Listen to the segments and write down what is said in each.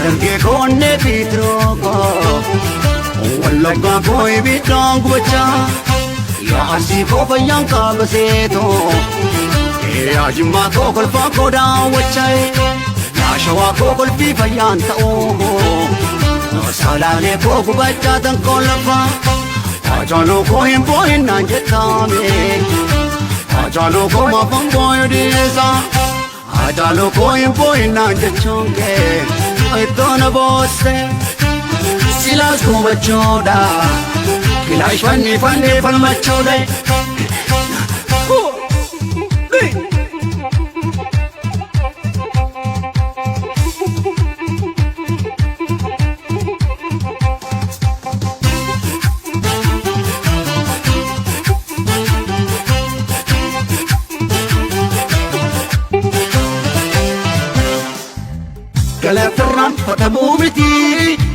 Harargee koonne biitiroo wallaggaa koo ibiddaan gubachaa yaa arsii koo fayyaan qaabaseetoo yaa jimmaa koo kolfaa koo daawwachaa yaa shawaa koo kolfii fayyaan ta'oo salaalee koo gubachaa tan koo lafaa ajaaloo koo hin boo'innaan jettaame ajaaloo koo maafan boo'u dhiyeessaa ajaaloo koo hin boo'innaan jechuun kee ittoona boosse silaas gubachoodha kilaash fannee falmachoodha. Galatarraan fatabuu miti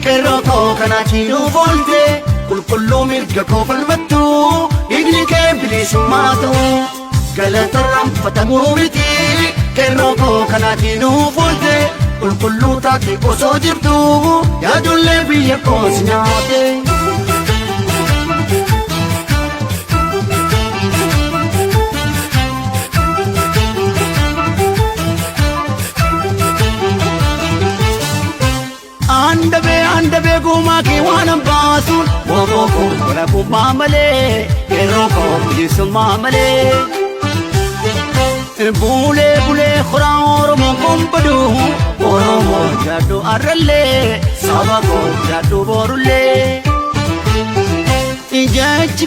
qeerroo koo kanaatiin oolte qulqulluu mirga koo falmattu dhiigni kee bilisummaa ta'u. Galatarraan fatabuu miti qeerroo koo kanaatiin oolte qulqulluu taate osoo jirtu yaadollee biyya koos nyaate. Andabe gumaa kee waan ambaasun wooboo koo wala gumaa malee qeerroo koo bilisummaa malee. Bulee horaa Oromoo kumbadu Oromoo jaaddu arrallee saba koo jaaddu boorullee. Jechi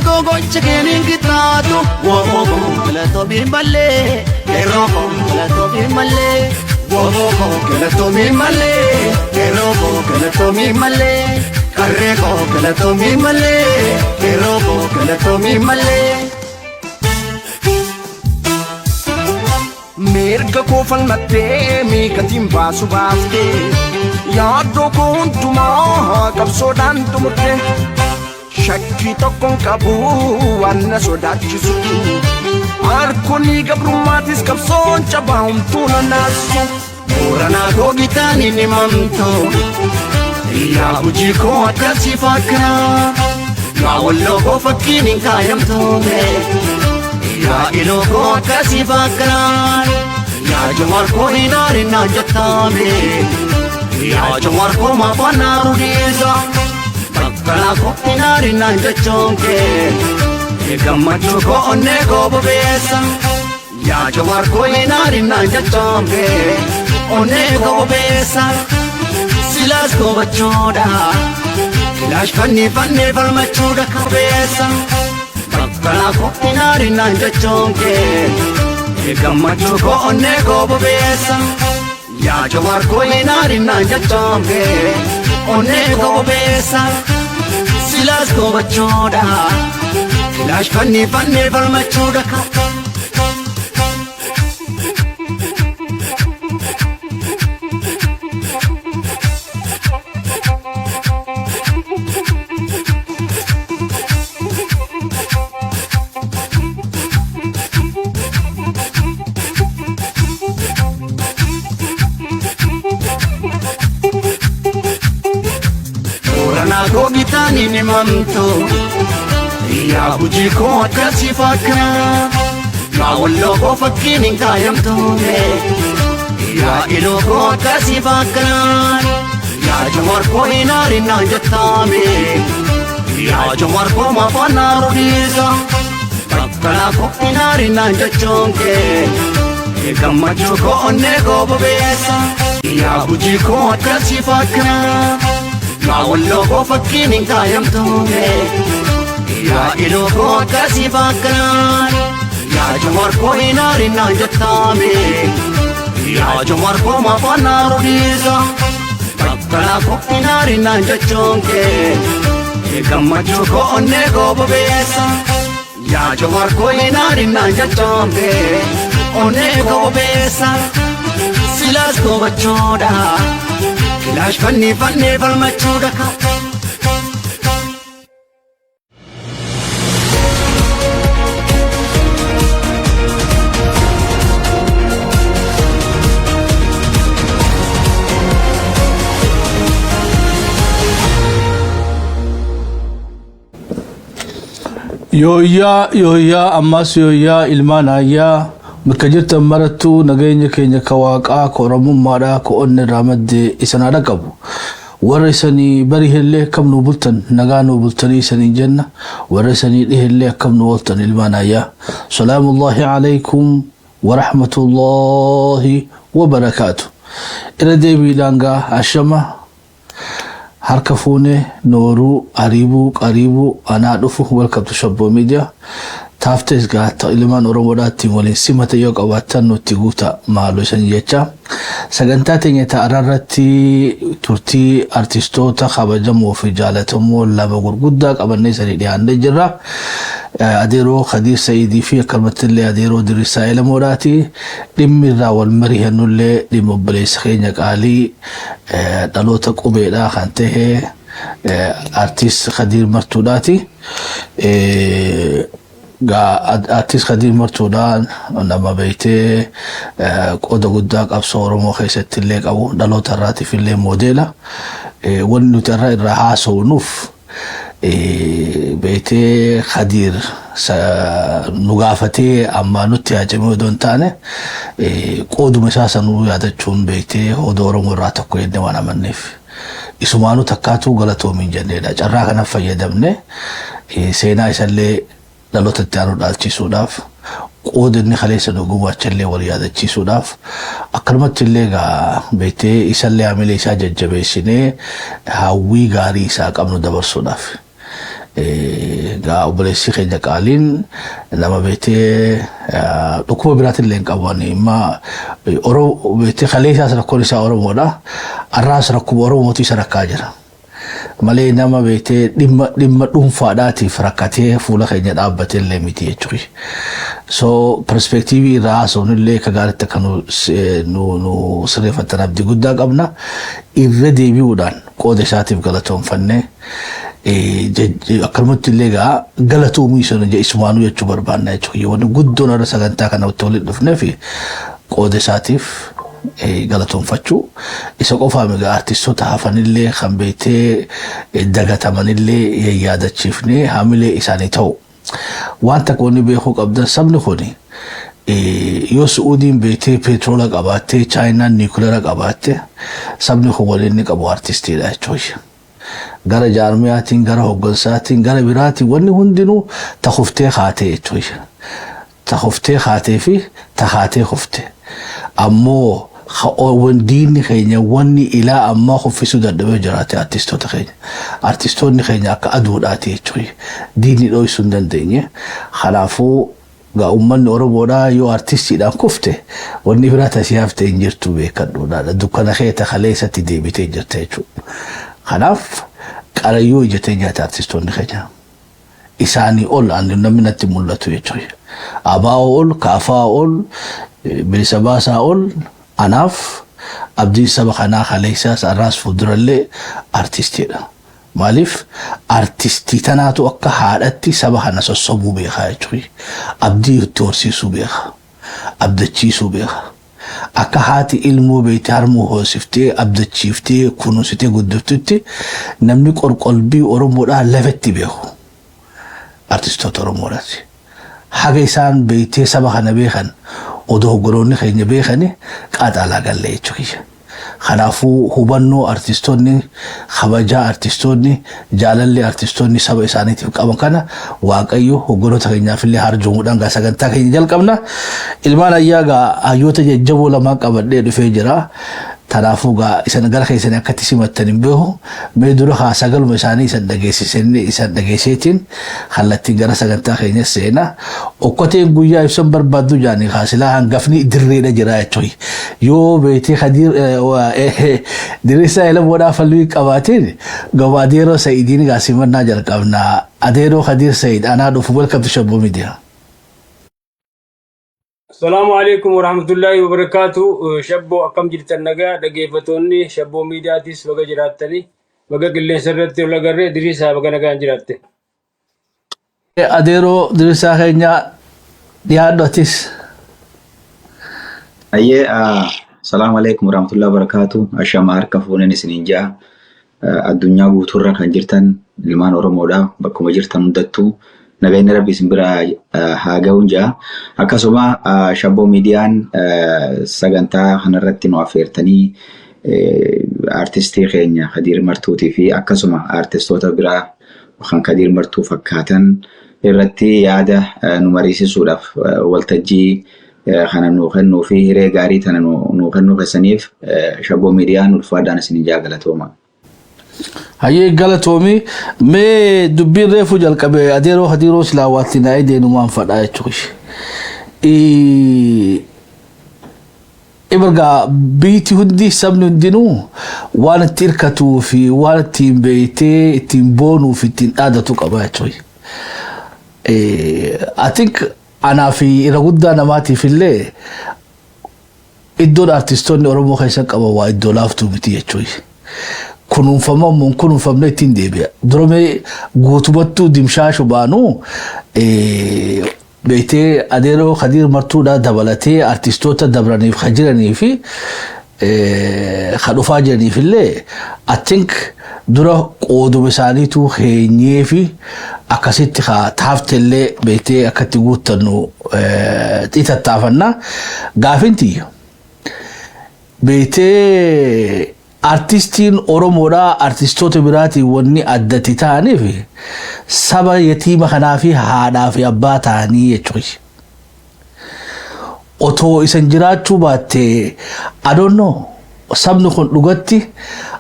koo gocha keeniin qixxaatu wooboo koo galatoo bimallee qeerroo koo galatoo bimallee. Wooboo koo galatoo bimallee qeerroo koo galatoo bimallee qarree koo galatoo bimallee qeerroo koo galatoo bimallee. Mirga koo falmattee miikatiin baasu baaftee yaaddoo koo hundumaa qabsoodhaan xumurtee shakkii tokkoon qabu waan na sodaachisu harkoonni gabrummaatis qabsoon cabaa humtuu na naasu. Booranaa koo gitaanii ni mamtoo yaa hojii koo akkasii fakkaa yaa walloo koo fakkiin hin kaayamtoome yaa iloo koo akkasii fakkaa yaa jawaar koo hin aarinnaan jettaame yaa jawaar koo maafaan naaru dhiisa bakkalaa koo hin aarinnaan jechoon kee gammachuu koo onnee koo bobeessa yaa jawaar koo hin aarinnaan jechoon kee onnee koo bobeessa silaas gubachoodha kilaash fannee falmachuudha bobeessa bakkalaa koo hin aarinnaan jechoon kee gammachuu koo onnee koo bobeessa yaa jawaar koo hin aarinnaan jechoon kee onnee koo bobeessa silaas gubachoodha kilaash fannee falmachuudha. Booranaa koo gitaanii ni mamtoo yaa hojii koo akkasii fakkaa yaa walloo koo fakkiin hin kaayamtoome yaa iloo koo akkasii fakkaa yaa jawaar koo hin aarinnaan jettaame yaa jawaar koo maafaan naaru dhiisa bakkalaa koo hin aarinnaan jechoon kee gammachuu koo onnee koo bobeessa yaa hojii koo akkasii fakkaa yaa walloo koo fakkiin hin kaayamtoome yaa iloo koo akkasii fakkaa yaa jawaar koo hin aarinnaan jettaame yaa jawaar koo maafaan naaru dhiisa bakkalaa koo hin aarinnaan jechoon kee gammachuu koo onnee koo bobeessa yaa jawaar koo hin aarinnaan jechoon kee onnee koo bobeessa silaas gubachoodha kilaash fannee falmachuudha. Yooyyaa ammas yooyyaa ilmaan ayyaa bakka jirtan marattuu nageenya keenya ka waaqaa ka oromummaadhaa ka onni irraa maddee isan haadha qabu. Warra isanii bari illee akkam nuu bultan nagaa nuu bultanii isanii jenna. Warra isanii dhihe illee akkam nuu ooltan ilmaan ayyaa. Salaamullaahi alaykum wa rahmatullaahi wa barakaatu. Ira deebiidhaan gaa ashama harka fuune nooru qaribu ana dhufu welcome to Shabbo Media. Taaftes gaata ilmaan oromoodhaatti waliin simata yoo qabaatan nuti guuta maaloo isan jecha sagantaa teenya ta'arratti turtii artistoota kabajamoo fi jaalatamoo lama gurguddaa qabannee isanii dhiyaannee jirra. Adeeroo Khadiir Saidii fi akkanumattillee adeeroo Dirisaa Elamoodhaati. Dhimmi irraa wal mari'annullee dhimma obboleessa keenya qaalii dhaloota qubeedhaa kan ta'e artist Khadiir Martuudhaati. Artist Khadiir Martuudhaan nama beeytee qooda guddaa qabsoo Oromoo keessatti illee qabu dhaloota irraatiif illee moodeela. Wanni nuti irraa haasawnuuf beeytee Khadiir nu gaafatee amma nutti haajamee odoo hin taane qooduma isaa sanuu yaadachuun beeytee odoo Oromoo irraa tokko jennee waan amanneef. Isumaanuu takkaatuu galatoomiin jenneedha. Carraa kanaaf fayyadamne seenaa isallee dhalootatti aanu dhaalchisuudhaaf qooda inni kaleessa nu gumaachallee wal yaadachiisuudhaaf akkanumatti illee gaa beeytee isallee hamilee isaa jajjabeessinee hawwii gaarii isaa qabnu dabarsuudhaaf. Gaa obboleessi keenya qaaliin nama beeytee dhukkuba biraatillee hin qabu imma beeytee kaleessaas rakkoon isaa Oromoodha. Arraas rakkuma Oromootu isa rakkaa jira. Malee nama beeytee dhimma dhuunfaadhaatiif rakkatee fuula keenya dhaabbatee illee miti jechuudha. So perspektiivii irraa haasawnillee ka gaaritti akka nu sirreeffatan abdii guddaa qabna. Irra deebi'uudhaan qooda isaatiif galatoonfannee akkanumatti illee gaa galatoomuu sana isumaanuu jechuu barbaanna jechuudha. Wanni guddoon irra sagantaa kana walitti dhufnee fi qooda isaatiif galatoonfachuu isa qofaa migaa artistoota hafanillee kan beeytee dagatamanillee yaadachiifnee hamilee isaanii ta'u. Wanta koonni beekuu qabdan sabni kuni yoo Suudiin beeytee petroola qabaattee Chaayinaan niikuleera qabaatte sabni kun waliin ni qabu artistiidha jechuudha. Gara jaarmiyaatiin gara hoggansaatiin gara biraatiin wanni hundinuu tahuftee haatee jechuudha. Tahuftee haatee fi tahaatee huftee. Ammoo diinni keenya wanni ilaa ammaa huffisu dadhabee jiraate artistoota keenya. Artistoonni keenya akka aduudhaati jechuudha. Diinni dho'isuu hin dandeenye. Kanaafuu gaa uummanni Oromoodhaa yoo artistiidhaan kufte wanni biraa tasii haftee hin jirtu beekadhuudhaadha. Dukkana keessa kaleessatti deebitee jirta jechuudha. Kanaaf qarayyuu ijatee nyaata artistoonni keenya. Isaanii ol namni natti mul'atu jechuudha. Abaa'oo ol, kaafaa ol, bilisa baasaa ol anaaf abdiin saba kanaa kaleessaas arraas fuuldurallee artistiidha. Maaliif artistii tanaatu akka haadhatti saba kana sossobuu beekaa jechuudha. Abdii itti horsiisuu beeka. Abdachiisuu beeka. Akka haati ilmoo beeytee harmoo hoosiftee abdachiiftee kunuunsitee guddiftutti namni qorqolbii Oromoodhaa lafatti beeku. Artistoota Oromoodhaati. Haga isaan beeytee saba kana beekan odoo hoggoloonni keenya beekani qaaxaalaa galle jechuudha. Kanaafuu hubannoo artistoonni kabajaa artistoonni jaalallee artistoonni saba isaaniitiif qaban kana waaqayyo hoggoloota keenyaaf illee harjoomuudhaan gaa sagantaa keenya jalqabna. Ilmaan ayyaa gaa hayyoota jajjaboo lamaan qabadhee dhufee jira. Tanaafuu gaa isan gara keessanii akkatti simattan hin beeku. Mee dura haa sagaluma isaanii isan dhageesseetiin kallattiin gara sagantaa keenya seena. Okkoteen guyyaa ibsan barbaaddu jaanii kaasilaa hangafni dirreedha jira jechuudha. Yoo beeytee Khadiir Dirisaa Elamoodhaa falluu qabaatiin gaba adeeroo Sa'idiin gaa simannaa jalqabna. Adeeroo Khadiir Sa'id anaa dhufu welcome to Shabbo Media. Assalamu alaikum warahmatullahi wabarakatuh. Shabbo akkam jirtan nagaa dhaggeeffattoonni Shabbo Miidiyaatis baga jiraattanii baga qilleensa irratti ol agarree Dirisaa baga nagaan jiraatte. Adeeroo Dirisaa keenya dhiyaadhotis. Ayyee assalamu alaikum warahmatullahi wabarakatuh. Ashama harka fuunen isiniin ja'a addunyaa guutuurra kan jirtan ilmaan Oromoodhaa bakkuma jirtan hundattuu nagayni rabbi simbira haga hunja akkasuma Shabboo miidiyaan sagantaa kanarratti nu affeertanii artistii keenya Kadir Martuutii fi akkasuma artistoota biraa kan Kadir Martuu fakkaatan irratti yaada nu mariisisuudhaaf waltajjii kana nu kennuu fi hiree gaarii tana nu kennuu keessaniif Shabboo miidiyaan ulfaadhaan isin jaalatooma. Hayyee galatoomi mee dubbiin reefu jalqabe adeeroo hadiiroo silaawaatti naa'ee deenumaan fadhaa jechuushi. Ibargaa biitii hundi sabni hundinuu waan itti hirkatuu fi waan ittiin beeytee ittiin boonuu fi ittiin dhaadatu qaba jechuushi. I think anaa fi irra guddaa namaatiif illee iddoon artistoonni Oromoo keessa qaban waa iddoo laaftuu miti jechuushi. Kunuunfamamuun kunuunfamne ittiin deebi'a. Durame guutumattuu dimshaashu baanuu beeytee adeeroo Kadir Martuudhaa dabalatee artistoota dabraniif kan jiranii fi kan dhufaa jiraniif illee I think dura qooduma isaaniitu heenyee fi akkasitti taafte illee beeytee akkatti guuttannu xiitattaafannaa gaafinti beeytee artistiin Oromoodhaa artistoota biraatiin wanni addatti ta'aniif saba yatiima kanaa fi haadhaa fi abbaa ta'anii jechuudha. Otoo isan jiraachuu baattee I don't know sabni kun dhugatti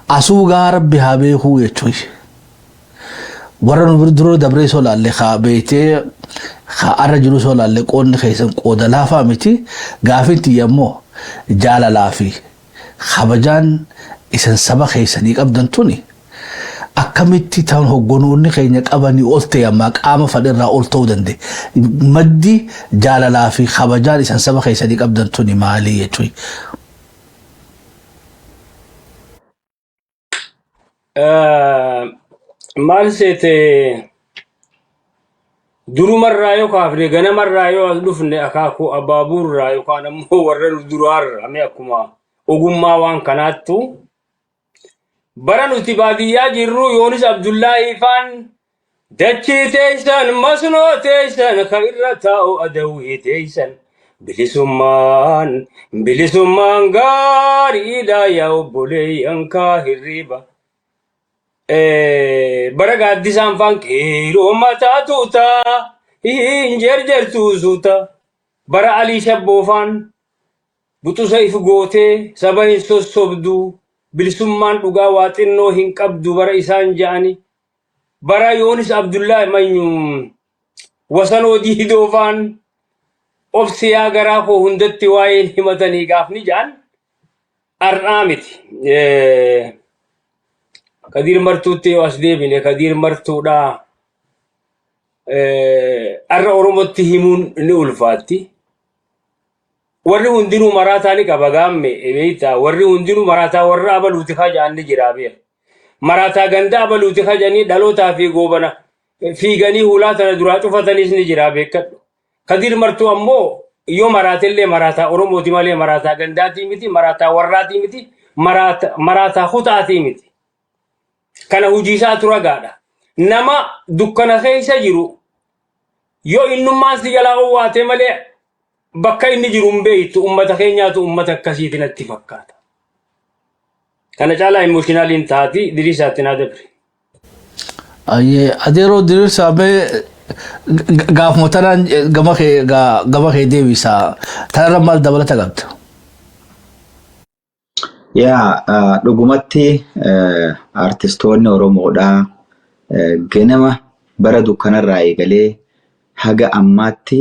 asuugaa rabbi haa beekuu jechuudha. Warra nu dura dabree solaalle haa beeytee haa arra jiru solaalle qoonni keessan qooda laafaa miti gaafinti yemmoo jaalalaa fi kabajaan isan saba keessanii qabdan tuni akkamitti ta'an hoggonoonni keenya qabanii ol ta'e ammaa qaama fadhirraa ol ta'uu danda'e maddi jaalalaa fi kabajaan isan saba keessanii qabdan tuni maalii jechuudha. Maal seete durumarraa yookaan fi ganamarraa yoo as dhufne akaakuu abaabuurraa yookaan ammoo warra duraarra mee akkuma ogummaa waan kanaattu bara nuti baadiyyaa jirru Yoonis Abdullaahi faan dachii teessan masnoo teessan kan irra taa'u adawwii teessan bilisummaan gaariidha yaa obboleeyyan kaa hirriba bara gaaddisaan faan qeeroo mataa tuutaa hin jarjartuu suuta bara Alii Shabboo faan butusa if gootee saba hin sossobdu bilisummaan dhugaa waa xinnoo hin qabdu bara isaan ja'ani bara Yoonis Abdullaahi manyuu wasanoo diidoofaan obsiyaa garaa koo hundatti waa'een himatanii gaafni ja'an ar'aa miti. Kadir Martuutti yoo as deebine Kadir Martuudhaa arra Oromotti himuun ni ulfaatti. Warri hundinuu maraataa ni qaba gaamme beeyta warri hundinuu maraataa warra abaluuti kajaan ni jira beer maraataa ganda abaluuti kajanii dhalootaa fi goobana fiiganii hulaa tana duraa cufatanis ni jira beekadhu. Kadir Martuu ammoo yoo maraatillee maraataa Oromooti malee maraataa gandaatii miti maraataa warraatii miti maraataa hutaatii miti. Kana hujiisaa turagaadha. Nama dukkana keessa jiru yoo innummaan si jalaa owwaate malee bakka inni jiru hin beektu ummata keenyaatu ummata akkasiitiin natti fakkaata. Kana caalaa emooshinaliin taati diriirsaatti naa dabre. Adeeroo diriirsaa mee gaafuma tanaan gama kee deebisaa tanarra maal dabalata qabda? Yaa dhugumatti artistoonni Oromoodhaa ganama bara dukkanarraa eegalee haga ammaatti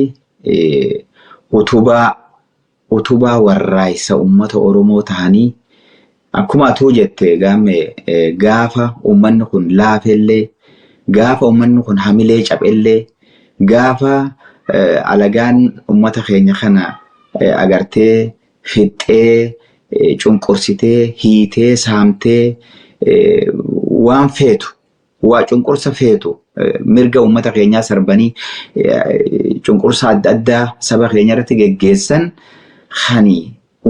utubaa warraayisa ummata Oromoo ta'anii akkuma atuu jette gaafa ummanni kun laafellee gaafa ummanni kun hamilee cabellee gaafa alagaan ummata keenya kana agartee fixxee cunqursitee hiitee saamtee waan feetu waa cunqursa feetu mirga ummata keenyaa sarbanii cunqursa adda addaa saba keenya irratti geggeessan khani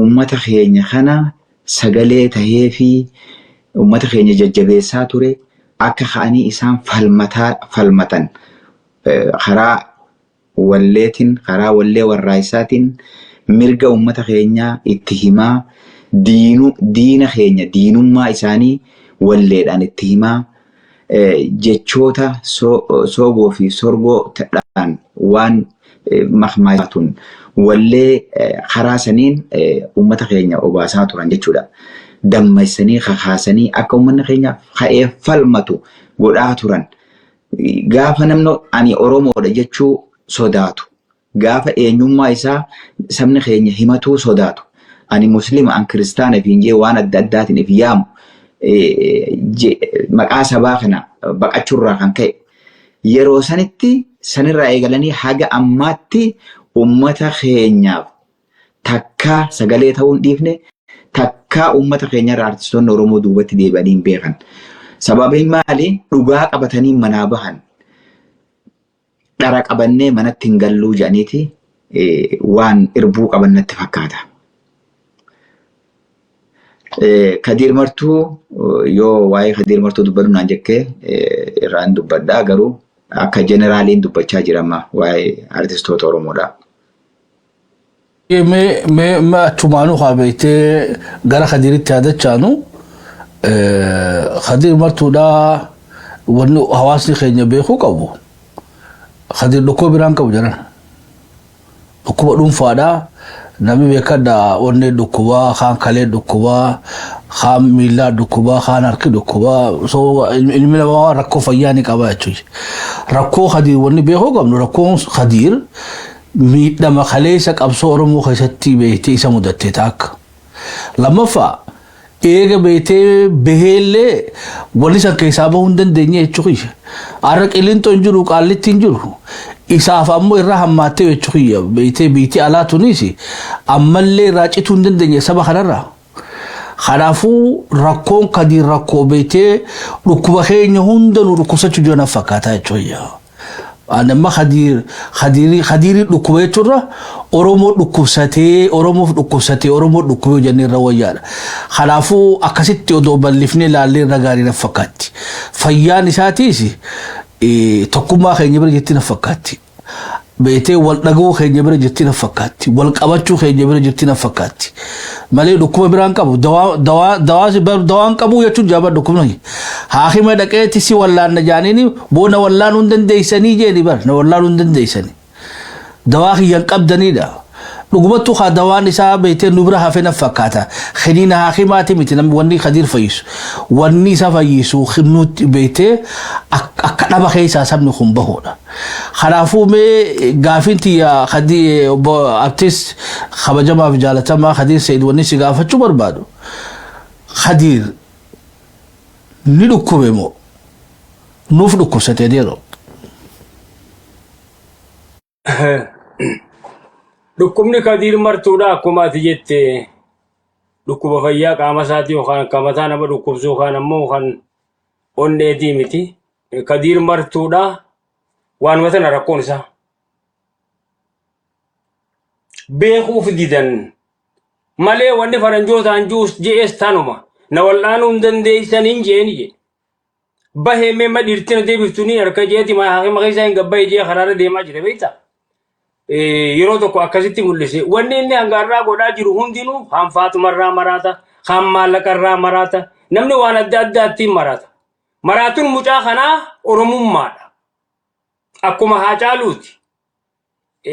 ummata keenya kana sagalee tahee fi ummata keenya jajjabeessaa ture akka khani isaan falmatan karaa walleetiin karaa wallee warraayisaatiin mirga uummata keenyaa itti himaa diina keenya diinummaa isaanii walleedhaan itti himaa jechoota soogoo fi sorgoo ta'an waan mahmaatun wallee karaa saniin uummata keenya obaasaa turan jechuudha. Dammaysanii kakaasanii akka uummanni keenya ka'ee falmatu godhaa turan. Gaafa namni ani Oromoodha jechuu sodaatu. Gaafa eenyummaa isaa sabni keenya himatuu sodaatu. Ani Muslima an Kiristaana fi injee waan adda addaatiin if yaamu maqaa sabaa kana baqachuurraa kan ka'e yeroo sanitti sanirraa eegalanii haga ammaatti uummata keenyaaf takkaa sagalee ta'uu hin dhiifne takkaa uummata keenyarraa artistoonni Oromoo duubatti deebi'anii hin beekan. Sababiin maali? Dhugaa qabatanii manaa bahan. Dhara qabannee manatti hin galluu jedhaniiti waan irbuu qaban natti fakkaata. Kadir Martuu yoo waa'ee Kadir Martuu dubbadhu naan jekkee irraan dubbadhaa garuu akka jeneraaliin dubbachaa jirama waa'ee artistoota Oromoodha. Me achumaanu qabeeytee gara Kadiritti yaadachaanu Kadir Martuudha wanni hawaasni keenya beekuu qabu. Kadir dhukkuba biraan qabu jiran. Dhukkuba dhuunfaadha. Namni beekadha wanni dhukkuba kaan kalee dhukkuba kaan miilaa dhukkuba kaan harki dhukkuba so ilmi namaa rakkoo fayyaa ni qaba jechuudha. Rakkoo Kadir wanni beekuu qabnu rakkoon Kadir miidhama kaleessa qabsoo Oromoo keessatti beektee isa mudattee taakka. Lammaffaa eega beektee beheellee wanni san keessaa bahuu hin dandeenye jechuudha. Har'a qilleenxoo hin jiru qaallitti hin jiru. Isaaf ammoo irraa hammaattee jechuudha. Beektee biitii alaa tunis ammallee irraa cituu hin dandeenye saba kanarraa. Kanaafuu rakkoon Kadir rakkoo beektee dhukkuba keenya hunda nu dhukkubsachuu jiran fakkaataa jechuudha. Anamma Kadiri dhukkuba jechuudha. Oromoo dhukkubsatee Oromoo dhukkubee jennee irra wayyaadha. Kanaafuu akkasitti odoo bal'ifnee ilaallee irra gaarii na fakkaatti. Fayyaan isaatiis tokkummaa keenya bira jirti na fakkaatti. Beetee wal dhaguu keenya bira jirti na fakkaatti. Wal qabachuu keenya bira jirti na fakkaatti. Malee dhukkuba biraan qabu dawaan qabu jechuun jaaba dhukkubna. Haakima dhaqeetti si wallaanna jaaniini boona wallaanuu hin dandeessanii jeeni bar na wallaanuu hin dandeessanii. Dawaa kiyyan qabdanidha. Dhugumattuu haa dawaan isaa beetee nu bira hafee na fakkaata. Khiniina haakimaati miti namni wanni Kadir fayyisu. Wanni isa fayyisu nuti beetee akka dhaba keessaa sabni kun bahuudha. Kanaafuu mee gaafinti Kadir artist kabajamaaf jaalatamaa Kadir Said wanni si gaafachuu barbaadu. Kadir ni dhukkube moo nuuf dhukkubsatee deero. Dhukkubni Kadir Martuudha akkuma ati jette dhukkuba fayyaa qaama isaatii yookaan akka mataa nama dhukkubsu yookaan ammoo kan onneetii miti. Kadir Martuudha waan tana rakkoon isaa beekuuf didan malee wanni faranjootaan juus je'es tanuma na wal'aanuu hin dandeessaniin jeeni jedhe. Bahee meemma dhiirtina deebiftuni harka jeeti haakima keessaa hin gabbahee jee karaarra deemaa jire beektaa. Yeroo tokko akkasitti mul'ise wanni inni hangaarraa godhaa jiru hundinuu hanfaatumarraa maraata haan maallaqarraa maraata namni waan adda addaattiin maraata. Maraatuun mucaa kanaa Oromummaadha. Akkuma Haacaaluuti.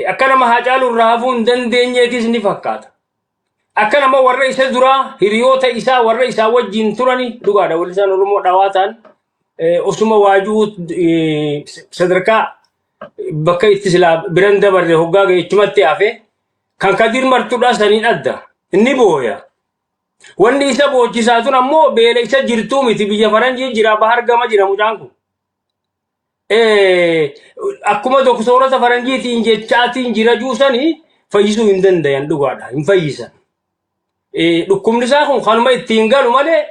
Akka nama Haacaaluurraa hafuu hin dandeenyeetis ni fakkaata. Akka nama warra isa duraa hiriyoota isaa warra isaa wajjin turani dhugaadha wal isaan Oromoo dhawaa ta'an osuma waajuu sadarkaa bakka itti silaa biran dabarre hoggaa geechumatti hafe kan Kadir Martuudha saniin adda inni booya. Wanni isa boochisaa tun ammoo beela isa jirtuu miti biyya faranjii jira bahar gama jira mucaan kun. Akkuma doktorota faranjiitiin jechaatiin jira juusanii fayyisuu hin dandayan dhugaadha hin fayyisan. Dhukkubni isaa kun kanuma ittiin galu malee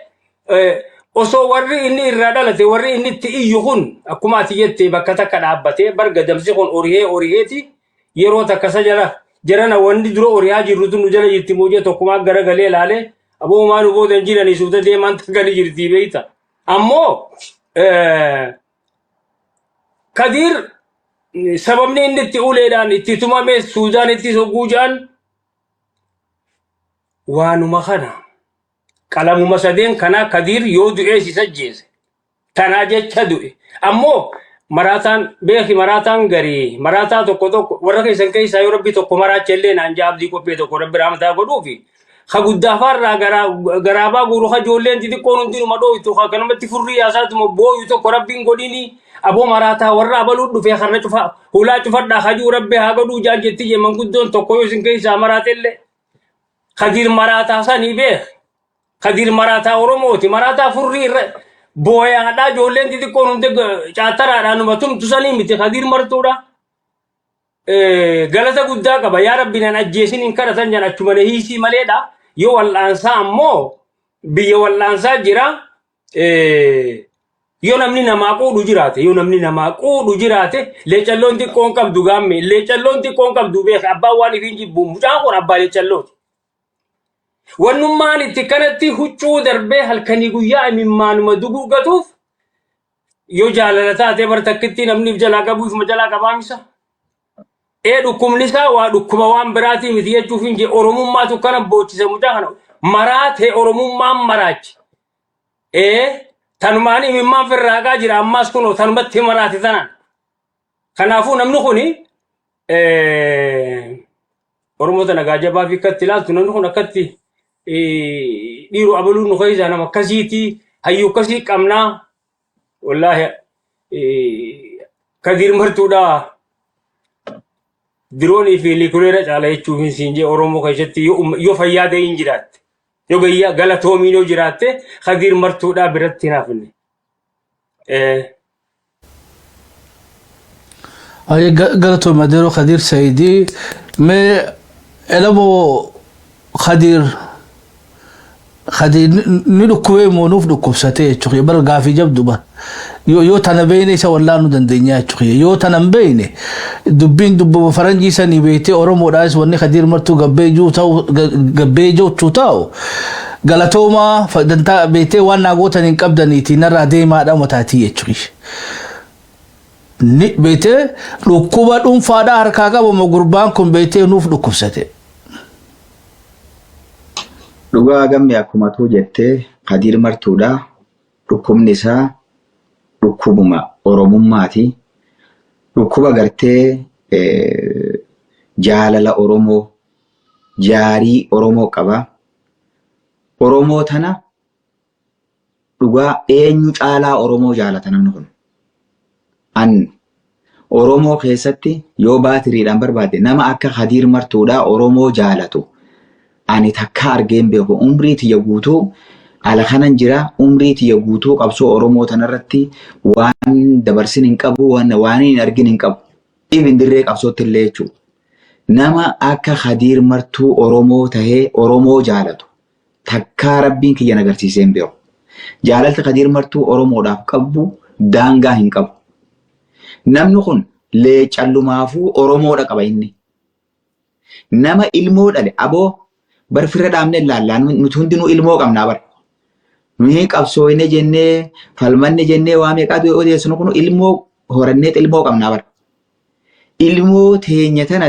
osoo warri inni irraa dhalate warri inni itti iyyu kun akkuma ati jette bakka takka dhaabbatee barga damsi kun oriheeti yeroo takkasa jarana wanni dura orihaa jirrutu nu jala jirti muujee tokkumaa gara galee ilaalee aboo maanu boodan jiranii suuta deemaan takgali jirti beeyta. Ammoo Kadir sababni inni itti uleedhaan itti tumame Suudaan itti sogguu jaan waanuma kana qalamuma sadeen kana Kadir yoo du'ee si sajjeese tanaa jecha du'e ammoo marataan beeki marataan garii marataa tokko warra keessan keessaa yoo rabbi tokko maraachellee naan jaabdii qophee tokko rabbi raamataa godhuufi ha guddaafarraa garaabaa guuru ha joolleen xixiqqoon hundinuma dhooytu ha kanumatti furrii yaasaatuma booyu tokko rabbiin godhini aboo marataa warra abaluu dhufee harra cufa hulaa cufadhaa hajuu rabbi haa godhuu jaan jetti jee manguddoon tokko yoo isin keessaa maraatellee Kadir marataa sanii beek Kadir marataa Oromooti marataa furrii irra booyaadhaa joolleen xixiqqoon hundi caataraadhaan numa tumtu sanii miti Kadir martuudha galata guddaa qaba yaa rabbi nan ajjeesin hin kadhatan jan achumane hiisii maleedha yoo wal'aansaa ammoo biyya wal'aansaa jira yoo namni namaa quudhu jiraate leecalloon xiqqoon qabdu gaamme leecalloon xiqqoon qabdu beeka abbaan waan ifiin jibbu mucaan kun abbaa leecallooti wannummaan itti kanatti huccuu darbee halkanii guyyaa imimmaanuma duguugatuuf yoo jaalala taatee bartakkitti namniif jalaa qabuuf majalaa qabaamisa dhukkubnisaa waa dhukkuba waan biraatii miti jechuuf hin jee oromummaatu kana boochise mucaa kana maraatee oromummaan maraachi tanumaan imimmaan firraaqaa jira ammaas kunoo tanumatti maraate tanan kanaafuu namni kuni oromoota nagaa jabaa fi akkatti ilaaltu namni kun akkatti dhiiru abaluu nu keessaa nama akkasiiti hayyuu akkasii qabnaa wallaahi Kadir martuudhaa diroonii fi likuleera caala jechuuf hin siinjee Oromoo keessatti yoo fayyaa ga'ii hin jiraatte yoo gayyaa galatoomiin yoo jiraatte Kadir martuudhaa biratti hinaafne. galatoomi adeeroo Kadir Sayidii mee elamoo Kadir ni dhukkubee moonuuf dhukkubsatee jechuudha bara gaafii jabdu bara yoo tana beeyne isa wallaanuu dandeenya jechuudha yoo tana hin beeyne dubbiin dubbuma faranjii sanii beeytee Oromoodhaas wanni Kadir martuu gabbee jechuu taa'u galatoomaa dantaa beeytee waan naagotan hin qabdaniiti narraa deemaadha mataatii jechuudha. Ni beeytee dhukkuba dhuunfaadhaa harkaa qabama gurbaan kun beeytee nuuf dhukkubsate. Dhugaa gamme akkuma tuu jettee Kadir martuudha dhukkubni isaa dhukkubuma Oromummaati dhukkuba gartee jaalala Oromoo jaarii Oromoo qaba Oromoo tana dhugaa eenyu caalaa Oromoo jaalata namni kun an Oromoo keessatti yoo baatiriidhaan barbaade nama akka Kadir martuudha Oromoo jaalatu ani takka argeen beeku umrii tiyya guutuu ala kanan jira umrii tiyya guutuu qabsoo Oromoo tanarratti waan dabarsin hin qabu waan hin argin hin qabu ibin dirree qabsootti illee jechuudha nama akka Kadir martuu Oromoo tahee Oromoo jaalatu takka rabbiin kiyya nagarsiisee hin beeku jaalalta Kadir martuu Oromoodhaaf qabu daangaa hin qabu namni kun leecallumaafuu Oromoodha qaba inni nama ilmoo dhale aboo barfirra dhaamne ilaallaan nuti hundinuu ilmoo qabnaa bar nuyi qabsooyne jennee falmanne jennee waa meeqaatu odeessinu kun ilmoo horannee ilmoo qabnaa bar ilmoo teenya tana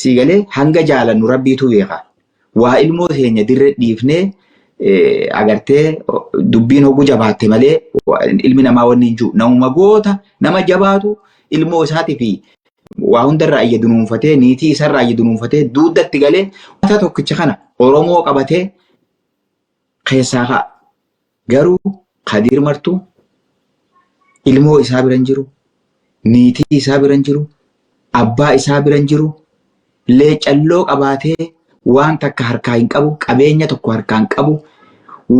siigalee hanga jaalannu rabbiitu beeka waa ilmoo teenya dirre dhiifnee agartee dubbiin hoguu jabaatte malee ilmi namaa wanni hin jiru namuma goota nama jabaatu ilmoo isaatii fi waa hundarraa ayya dunuunfatee niitii isarraa ayya dunuunfatee duudatti galee wanta tokkicha kana Oromoo qabatee keessaa ka'a garuu Kadir martuu ilmoo isaa biran jiru niitii isaa biran jiru abbaa isaa biran jiru leecalloo qabaatee waan takka harkaa hin qabu qabeenya tokko harkaa hin qabu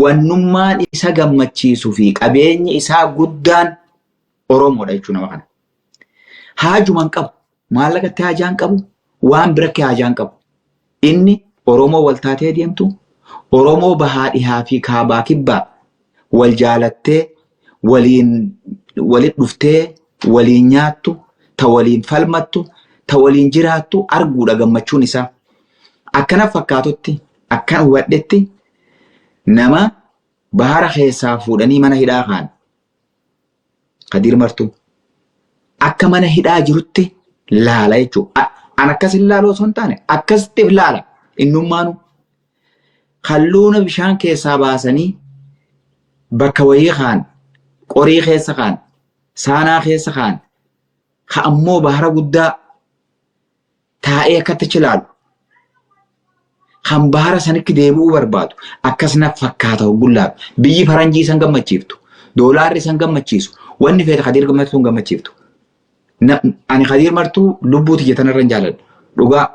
wannummaan isa gammachiisuu fi qabeenyi isaa guddaan Oromoodha jechuun nama kana haajuman qabu maallaqatti haajaan qabu waan birakke haajaan qabu inni Oromoo waltaatee deemtu Oromoo bahaa dhihaa fi kaabaa kibbaa wal jaalattee waliin dhuftee waliin nyaattu ta waliin falmattu ta waliin jiraattu arguudha gammachuun isaa akkana fakkaatutti akkana hubadhetti nama bahara keessaa fuudhanii mana hidhaa kaan Kadir martuu akka mana hidhaa jirutti laala jechuudha. An akkas hin laaloo osoo hin taane akkasittiif laala innummaanu. Halluuna bishaan keessaa baasanii bakka wayii kaan qorii keessa kaan saanaa keessa kaan ka ammoo bahara guddaa taa'ee akkatti chilaalu kan bahara sanitti deebi'uu barbaadu akkas na fakkaata gullaa biyyi faranjii san gammachiiftu doolaarri san gammachiisu wanni feete Khadiir Martuu gammachiiftu. Ani Khadiir Martuu lubbuuti jetanarra hin jaaladhu dhugaa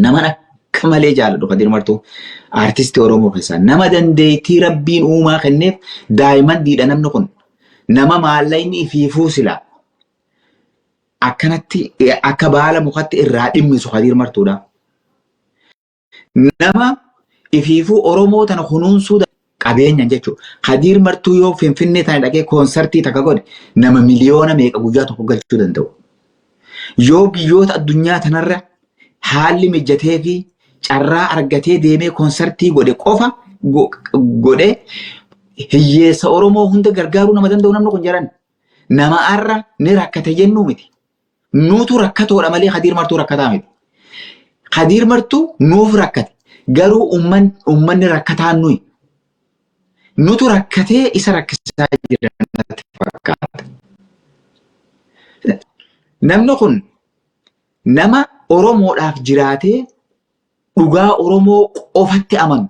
nama akka malee jaaladhu Khadiir Martuu artistii Oromoo keessaa nama dandeettii rabbiin uumaa kenneef daa'iman diidha namni kun nama maallaqni ifiifuu silaa akkanatti akka baala mukatti irraa dhimmisu Khadiir Martuudha. Nama ifiifuu Oromoo tana kunuunsuu qabeenya jechuudha. Khadiir Martuu yoo Finfinnee tana dhaqee koonsartii takka godhe nama miliyoona meeqa guyyaa tokko galchuu danda'u. Yoo biyyoota addunyaa tanarra haalli mijatee fi carraa argatee deemee koonsartii godhe qofa godhe hiyyeessa Oromoo hunda gargaaruu nama danda'u namni kun jedhan. Nama arra ni rakkate jennuu miti. Nuutu rakkatoodha malee Khadiir Martuu rakkataa miti. Khadiir Martuu nuuf rakkate garuu uummanni rakkataan nuyi. Nutu rakkatee isa rakkisaa jiran natti fakkaata. Namni kun nama Oromoodhaaf jiraatee dhugaa Oromoo qofatti amanu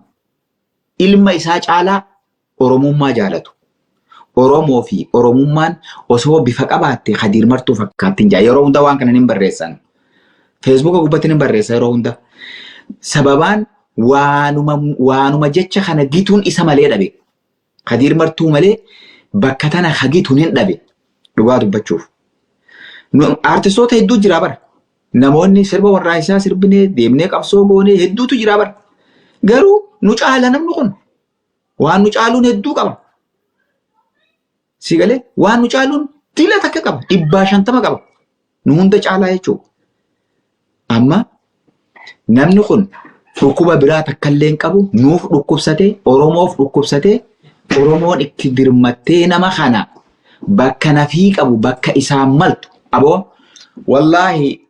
ilma isaa caalaa Oromummaa jaalatu. Oromoo fi Oromummaan osoo bifa qabaatte Khadiir Martuu fakkaattiin jaa yeroo hunda waan kana hin barreessan. Feesbuuka gubbatti hin barreessa yeroo hunda. Sababaan waanuma jecha kana gituun isa malee dhabe. Khadiir Martuu malee bakka tana hagituun hin dhabe dhugaa dubbachuuf. Artistoota hedduu jira bara. Namoonni sirba warraa isaa sirbinee deemnee qabsoo goonee hedduutu jira bara. Garuu nu caala namni kun waan nu caaluun hedduu qaba. Sigalee waan nu caaluun dila takka qaba 150 qaba. Nu hunda caalaa jechuudha. Amma namni kun dhukkuba biraa takka illee hin qabu nuuf dhukkubsatee Oromoof dhukkubsatee Oromoon itti dirmattee nama kana bakka nafii qabu bakka isaan maltu aboo wallaahi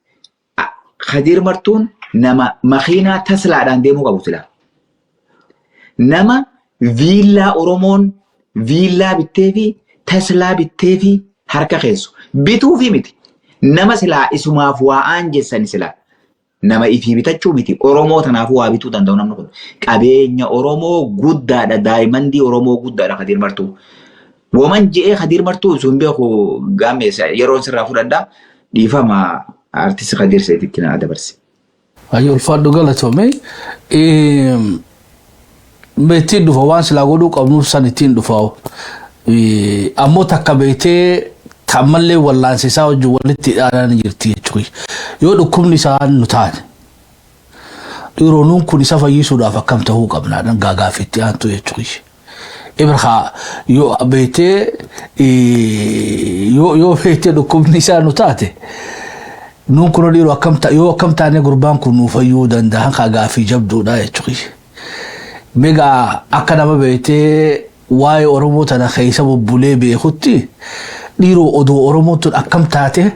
Khadiir Martuun nama makiinaa Teslaadhaan deemuu qabu sila. Nama viillaa Oromoon viillaa bittee fi Teslaa bittee fi harka keessu bituu fi miti. Nama silaa isumaaf waa'aan jessan silaa. Nama ifii bitachuu miti Oromoo tanaaf waa bituu danda'u namni kun. Qabeenya Oromoo guddaadha daa'imandii Oromoo guddaadha Khadiir Martuu. Woman je'ee Khadiir Martuu sun beeku gaammeessa yeroon sirraa fudhadhaa dhiifama artisti Khadiir Seetitti na dabarse. Ayo ulfaadhu galatoome. Beetiin dhufa waan silaa godhuu qabnuuf san ittiin dhufa. Ammoo takka beetee tammallee wallaansisaa wajjin walitti hidhaadhaan jirti jechuudha. Yoo dhukkubni isaa nu taane dhiironuun kun isa fayyisuudhaaf akkam ta'uu qabnaadhaan gaagaafitti aantu jechuudha. Ibrahima yoo beetee dhukkubni isaa nu taate nuun kun dhiiroo akkam taane gurbaan kun nuuf fayyuu danda'an gaagaafii jabduudha jechuudha. Meegaa akka nama beetee waa'ee Oromoo tana keessa bubbulee beekutti dhiiroo odoo Oromoon tun akkam taate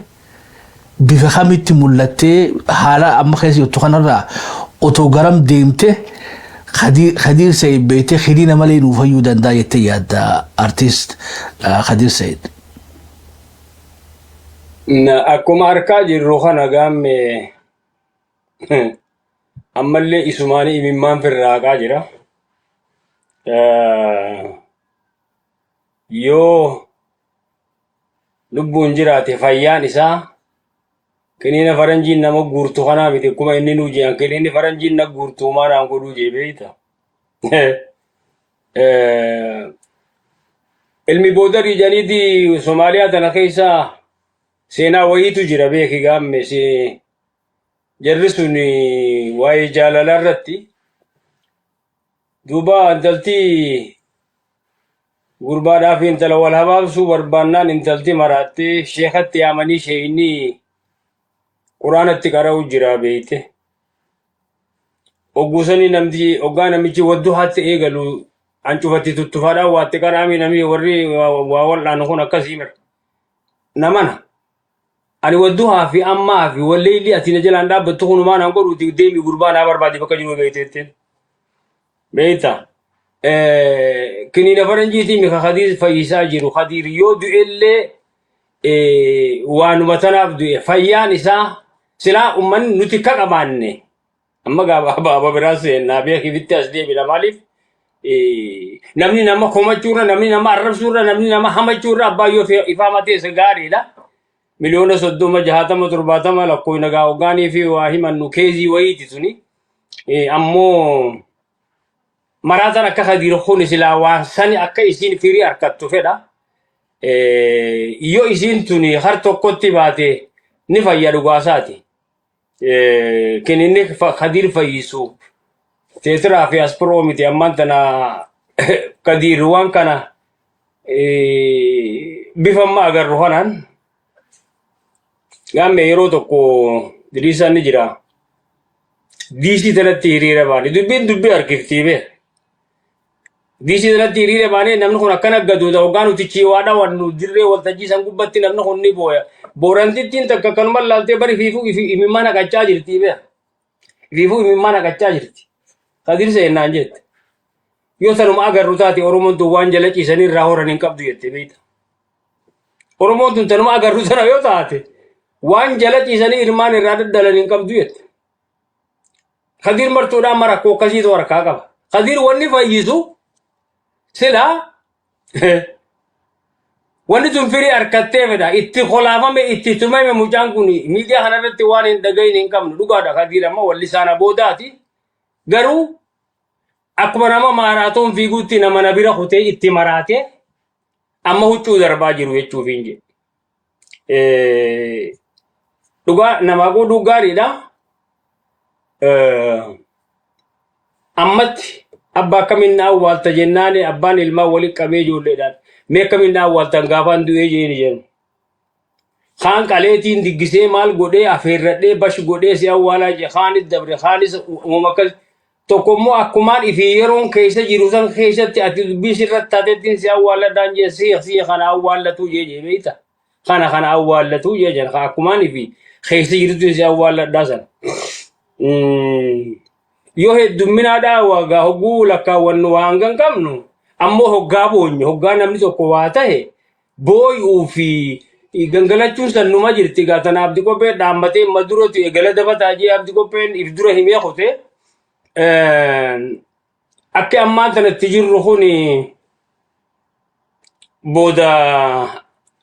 bifa kamitti mul'attee haala amma keessa jirtu kanarraa otoo garam deemte Khadiir Said beetee hiriina malee nuuf fayyuu danda'a jettee yaadda artist Khadiir Said. Akkuma harkaa jirru kana gaamme ammallee isumaanii imimmaan firraaqaa jira. Yoo lubbuun jiraate fayyaan isaa kiniina faranjiin nama guurtu kanaa miti akkuma inni nuu jean kiniinni faranjiin na guurtuu maanaan godhuu jee beeyta. Ilmi boodarii janiiti Somaaliyaa tana keessa seenaa wayiitu jira beeki gaamme jarri sun waa'ee jaalalaa irratti duuba intaltii gurbaadhaaf intala wal habaabsuu barbaannaan intaltii maraattee sheekatti yaamanii sheeyinii quraanatti qara'u jira beeyte. Ogguusanii oggaa namichi wadduu haatti eegalu ancufatti tuttufaadhaan waatti qaraami namni warri waa wal'aanu kun akkasii mira. Namana ani wadduhaa fi ammaa fi walleelli ati na jalaan dhaabbattu kunumaa naan godhuuti deemi gurbaa naa barbaade bakka jiru beekteettiin. Beektaa. Kiniina faranjiitii mika Khadiir fayyisaa jiru. Khadiir yoo du'ellee waanuma tanaaf du'e fayyaan isaa silaa ummanni nuti ka qabaanne. Amma gaaba biraa seennaa beekifitti as deebina maaliif? Namni nama komachuurra, namni nama arrabsuurra, namni nama hamachuurra abbaa yoo ifaa mateessa gaariidha. Miliyoona 30 60 70 lakkoo nagaa ogaanii fi waa himannu keezii wayiiti suni. Ammoo maraatan akka Khadiir kun silaa waan sani akka isiin firii harkattu fedha. Yoo isiin tuni har tokkotti baate ni fayya dhugaasaati. Kininni Khadiir fayyisu teetiraa fi aspiroo miti ammaan tana Khadiir waan kana bifamma agarru kanaan gamme yeroo tokko diriisaan ni jira. Diisii tanatti hiriira baane dubbiin dubbii harkiftii bee. Diisii tanatti hiriira baane namni kun akkana gaduudha hoggaan utichi waadha wannu dirree waltajjii san gubbatti namni kun ni booya. Boorantittiin takka kanuma laaltee bari fiifuu imimmaa naqachaa jirti bee. Fiifuu imimmaa naqachaa jirti. Khadiir seennaan jette. Yoo sanuma agarru taate Oromoon tun waan jala ciisanii irraa horan hin qabdu jette beekta. Oromoon tun tanuma agarru sana yoo taate waan jala ciisanii irmaan irraa daddalan hin qabdu jette. Khadiir martuudhaan marakkoo akkasiitu harkaa qaba. Khadiir wanni fayyisu silaa wanni tun firii harkattee fedha. Itti kolaafame itti tumame mucaan kun miidiyaa kanarratti waan hin dhagahin hin qabnu dhugaadha. Khadiir amma walli isaana boodaati. Garuu akkuma nama maaraatoon fiiguutti nama na bira kutee itti maraate amma huccuu darbaa jiru jechuuf hin jedhe. Dhugaa namaa godhuu gaariidha. Ammatti abbaa akkamiin na awwaalta jennaani abbaan ilmaa waliin qabee ijoolleedhaan mee akkamiin na awwaaltan gaafaan du'ee jeeni jennu. Kaan qaleetiin diggisee maal godhee afeerradhee bash godhee si awwaalaa jee kaanis dabre kaanis uumakas tokkommoo akkumaan ifii yeroon keessa jiru san keessatti ati dubbiin sirratti taatettiin si awwaalladhaan jee si kana awwaallatu jee jee beeyta. Kana awwaallatu jee jan akkumaan ifii keessa jirtu si awwaalladhaa sana. Yoo heddumminaadhaa waagaa hogguu lakkaawwannu waan gan qabnu ammoo hoggaa boonye hoggaa namni tokko waa tahe booy'uu fi gangalachuun sannuma jirti gaatana abdi qophee dhaammatee madurootu eegala dabataa jee abdi qopheen if dura himee kute akka ammaan tanatti jirru kun booda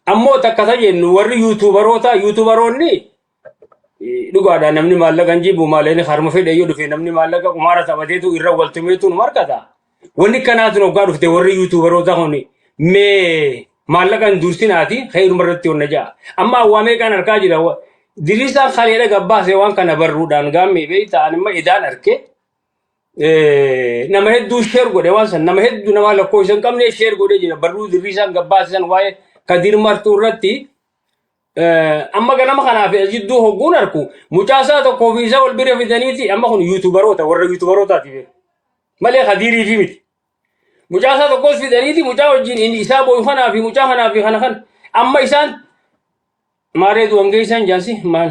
ammoo takkata jennu warri yuutubaroonni dhugaadha namni maallaqa hin jibu maallaqa harma fedhe yoo dhufe namni maallaqa kumaara taphateetu irra waltumeetu nu markata. Wanni kanaatu hoggaa dhufte warri yuutubaroota kun mee maallaqa hin dursinaati heeruma irratti onna ja'a. Amma awwaamee kan harkaa jira diriisaan kaleedha gabbaasee waan kana barruudhaan gaammee beektaa anima idaan arke nama hedduu sheer godhe waan san nama hedduu nama lakkoo isan qabne sheer godhe jira barruu diriisaan gabbaasisan waa'ee Khadiir martuu irratti amma ganama kanaaf jidduu hogguun arku mucaasaa tokkoo fi isa wal bira fidaniiti amma kun yuutubaroota warra yuutubarootaati malee Khadiirii fi miti. Mucaasaa tokkos fidaniiti mucaa wajjin isaa booyu kanaa fi mucaa kanaa fi kana kan amma isaan maareetu wangeessan jaansi maal.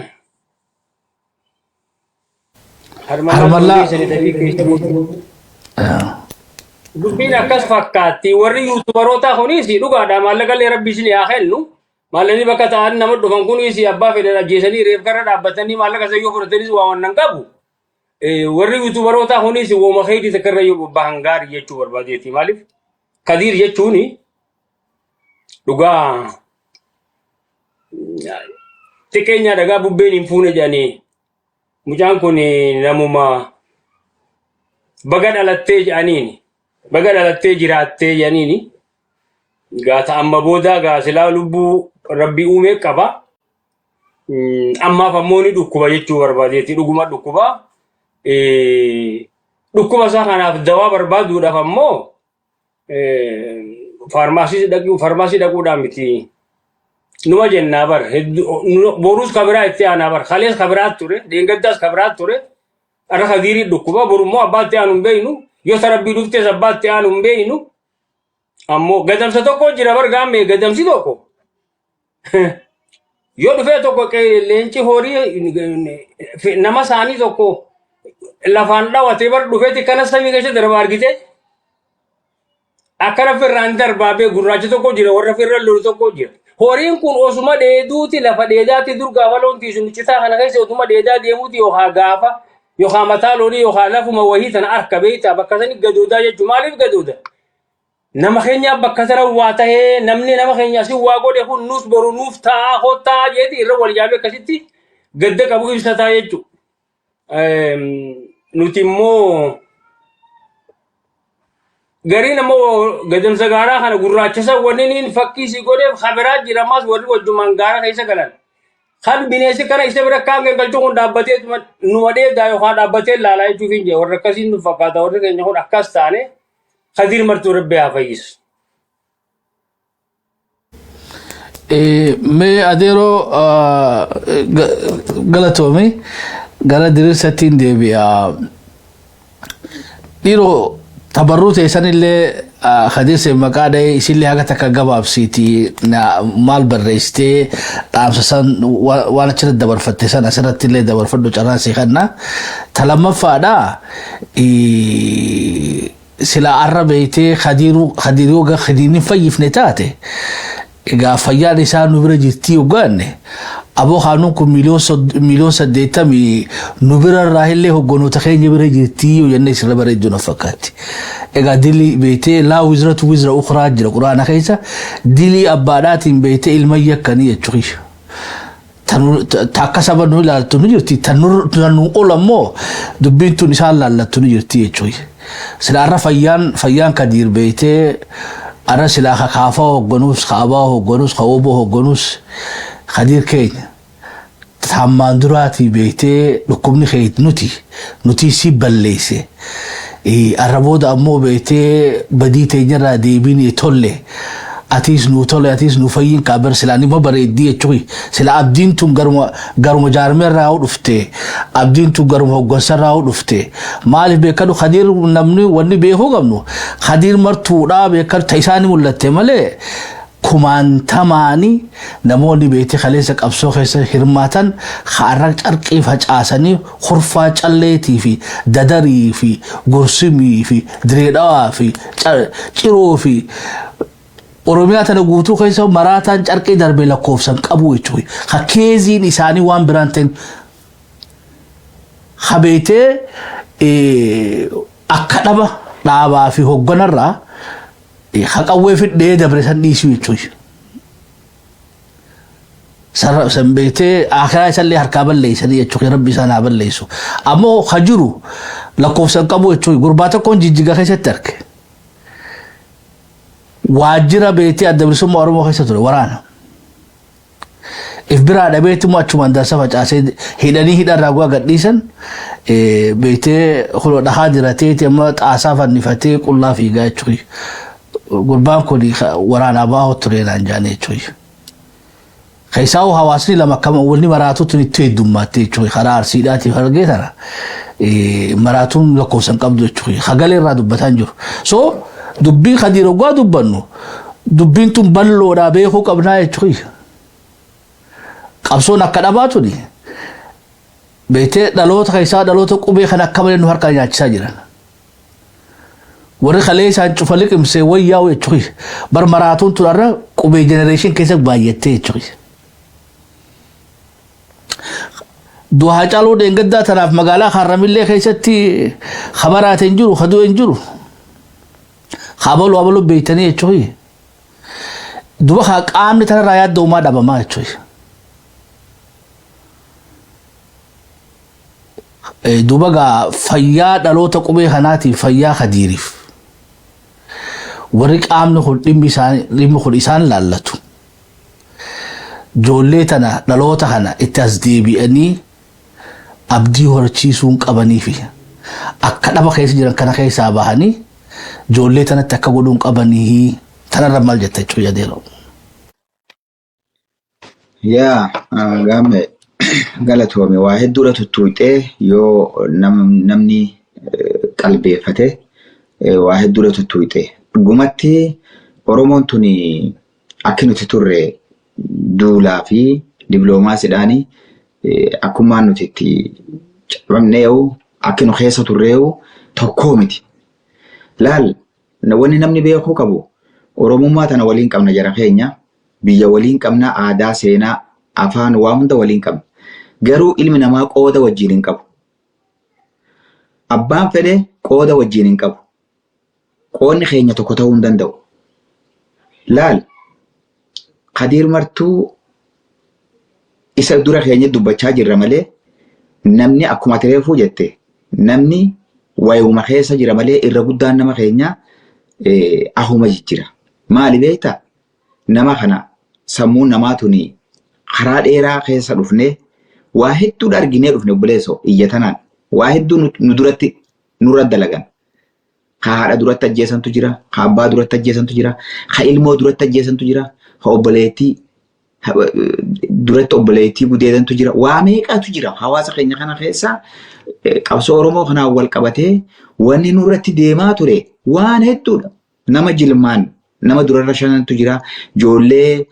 Harmallaa. Dubbiin akkas fakkaatti warri yuutubarootaa kunis dhugaadha maallaqallee rabbi isin haa kennu. Maallaqni bakka ta'an nama dhufan kunis abbaa fedhan ajjeesanii reef karra dhaabbatanii maallaqa sayyoo fudhatanis waa wannan qabu. Warri yuutubarootaa kunis wooma keetii takkarra yoo bobbahan gaarii jechuu barbaadeeti maaliif Khadiir jechuun dhugaa xiqqeenya dhagaa bubbeen hin fuune jedhanii mucaan kun namuma baga dhalattee jedhaniini baga dhalattee jiraattee jedhaniini gaata amma booda gaasilaa lubbuu rabbi uumee qaba ammaaf ammoo ni dhukkuba jechuu barbaadeeti dhuguma dhukkuba dhukkuba isaa kanaaf dawaa barbaaduudhaaf ammoo farmaasii dhaquudhaan miti numa jennaa bar borus kabiraa itti aanaa bar kalees kabiraat ture deengaddaas kabiraat ture arra Khadiirii dhukkuba borummoo abbaatti aanu hin beeynu yoo sarabbii dhuftees abbaatti aanu hin beeynu ammoo gadamsa tokko jira bar gaammee gadamsi tokko yoo dhufee tokko leenci horii nama isaanii tokko lafaan dhawatee bar dhufeeti kana samii keessa darba argite akkana firraan darbaa bee gurraacha tokko jira warra firra lolu tokko jira horiin kun osuma dheeduuti lafa dheedaatti dur gaafa loon tiisuun citaa kana keessa osuma dheedaa deemuuti yookaan gaafa yookaan mataa loonii yookaan lafuma wahii tana harka beeytaa bakka sani gadoodaa jechuun maaliif gadooda nama keenya bakka sana waa ta'ee namni nama keenya si waa godhe kun nuus boru nuuf ta'a hottaa jeeti irra wal yaabee akkasitti gadda qabu ibsataa jechuudha. Nuti immoo gariin ammoo gadamsa gaaraa kana gurraachisa wanniin fakkii si godheef habiraa jiramas warri wajjumaan gaara keessa galan. Kan bineensi kana isa bira kaan galchuu kun dhaabbatee numa dheedaa yookaan dhaabbatee laalaa jechuuf hin jiru warra akkasiin nu fakkaata warri keenya kun akkas taane Kadir martuu rabbi haa fayyisu. Mee adeeroo galatoomii gara diriirsattiin deebi'a. Dhiiroo tabarruu teessanillee Kadir maqaa dhahee isinillee haga takka gabaabsiiti maal barreessitee dhaamsa san waan achirratti dabarfatte san asirratti illee dabarfadhu carraan si kanna. Ta lammaffaadha sila arra beeytee Kadiruu ga Kadirin fayyifne taate egaa fayyaan isaa nu bira jirtii hoggaanne aboo haanuun kun miliyoon 80 nu bira irraa illee hoggonoota keenya bira jirtii yoo jennee isirra bareedduu na fakkaatti. Egaa dilii beeytee laa wizratu wizra ukraa jira quraana keessa dilii abbaadhaatiin beeytee ilma yakkanii jechuudha. Takka saba nu ilaaltu nu jirti tan nu olammoo dubbiin tun isaan laallattu nu jirti jechuudha. Sila arra fayyaan Kadir beeytee arra sila kaafaa hogganus kaabaa hogganus kaoboo hogganus Kadir keenya tammaan duraatii beeytee dhukkubni keeyit nuti si balleesse arra booda ammoo beeytee badii teenyarraa deebiin tolle atis nu tolle atis nu fayyin kaabar sila nima bareeddii jechuudha sila abdiin tun garuma jaarmeerraa dhufte abdiin tun garuma hoggansarraa dhufte maaliif beekanu Kadir namni wanni beekuu qabnu Kadir martuudhaa beekanu ta'isaanii mul'atte malee kumaantamaanii namoonni beektii kaleessa qabsoo keessa hirmaatan har'a carqii facaasanii hurfaa calleetii fi dadarii fi gursimii fi direedhawaa fi ciroo fi Oromiyaa tana guutuu keessa maraataan carqii darbee lakkoofsan qabu jechuudha. Hakeeziin isaanii waan biraan ta'in habeetee akka dhaabaa fi hogganarraa haqawwee fidhee dabre san dhiisuu jechuudha. San beetee akiraa isallee harkaa balleessanii jechuudha rabbi isaan haa balleessu. Ammoo hajiru lakkoofsan qabu jechuudha gurbaa tokkoon jijjiga keessatti arge. Waajjira beetee adda bilisummaa Oromoo keessa ture waraana. If biraa dhabeetti moo achumaan darsa facaasee hidhanii hidharraa gu'a gadhiisan beetee dhahaa dirateeti amma xaasaa fannifatee qullaa fiigaa jechuudha. Gurbaan kun waraanaa baahoo ture naan jaane jechuudha. Keessaa hawaasni lama kama walni maraatuutu itti heddummaatti jechuudha. Karaa Arsiidhaatiif argee tana maraatuun lakkoofsan qabdu jechuudha. Hagalee irraa dubbataan jiru. So dubbiin Kadir oggaa dubbannu dubbiin tun balloodhaa beekuu qabnaa jechuudha. Qabsoon akka dhabaatuni beetee dhaloota keessaa dhaloota qubee kan akka malee nu harkaa nyaachisaa jiran. Warri kalee isaan cufa liqimsee wayyaa'u jechuudha. Bar maraatuun tun irra qubee jenereeshin keessa baay'attee jechuudha. Du'aa caaluu dheengaddaa tanaaf magaalaa Harramillee keessatti khabaraate hin jiru kaduu hin jiru. Habalu beeytanii jechuudha. Duba qaamni tanarraa yaadda uumaa dhabamaa jechuudha. Duba gaa fayyaa dhaloota qubee kanaatiif fayyaa Kadiriif warri qaamni kun dhimmi kun isaan laallatu. Joollee tana dhaloota kana itti as deebi'anii abdii horchiisuun qabanii fi akka dhaba keessa jiran kana keessaa bahanii joollee tanatti akka godhuun qabanii tanarra maal jetta jechuudha deeloo. Yaa gaame galatoome waa hedduudha tuttuutee yoo namni qalbeeffate waa hedduudha tuttuutee dhugumatti Oromoon tuni akka nuti turre duulaa fi dippiloomaasiidhaani akkuma nuti itti cabamnee akka nu keessa turree tokkoo miti. Laal wanni namni beekuu qabu Oromummaa tana waliin qabna jara keenya biyya waliin qabna aadaa seenaa afaan waa hunda waliin qabna. Garuu ilmi namaa qooda wajjin hin qabu. Abbaan fedhe qooda wajjin hin qabu. Qoonni keenya tokko ta'uu hin danda'u. Laal Qadiir Martuu isa dura keenya dubbachaa jirra malee namni akkuma tireefuu jette namni wayuma keessa jira malee irra guddaan nama keenya ahuma jira. Maali beektaa? Nama kana sammuun namaa tuni karaa dheeraa keessa dhufnee waa hedduu arginee dhufne obboleessoo iyyatanaan waa hedduu nu duratti nurra dalagan. Ka haadha duratti ajjeesantu jira, ka abbaa duratti ajjeesantu jira, ka ilmoo duratti ajjeesantu jira, ka obboleettii duratti obboleettii gudeedantu jira. Waa meeqatu jira hawaasa keenya kana keessa qabsoo Oromoo kanaan wal qabatee wanni nurratti deemaa ture waan hedduudha. Nama jilmaan nama durarra shanantu jira, ijoollee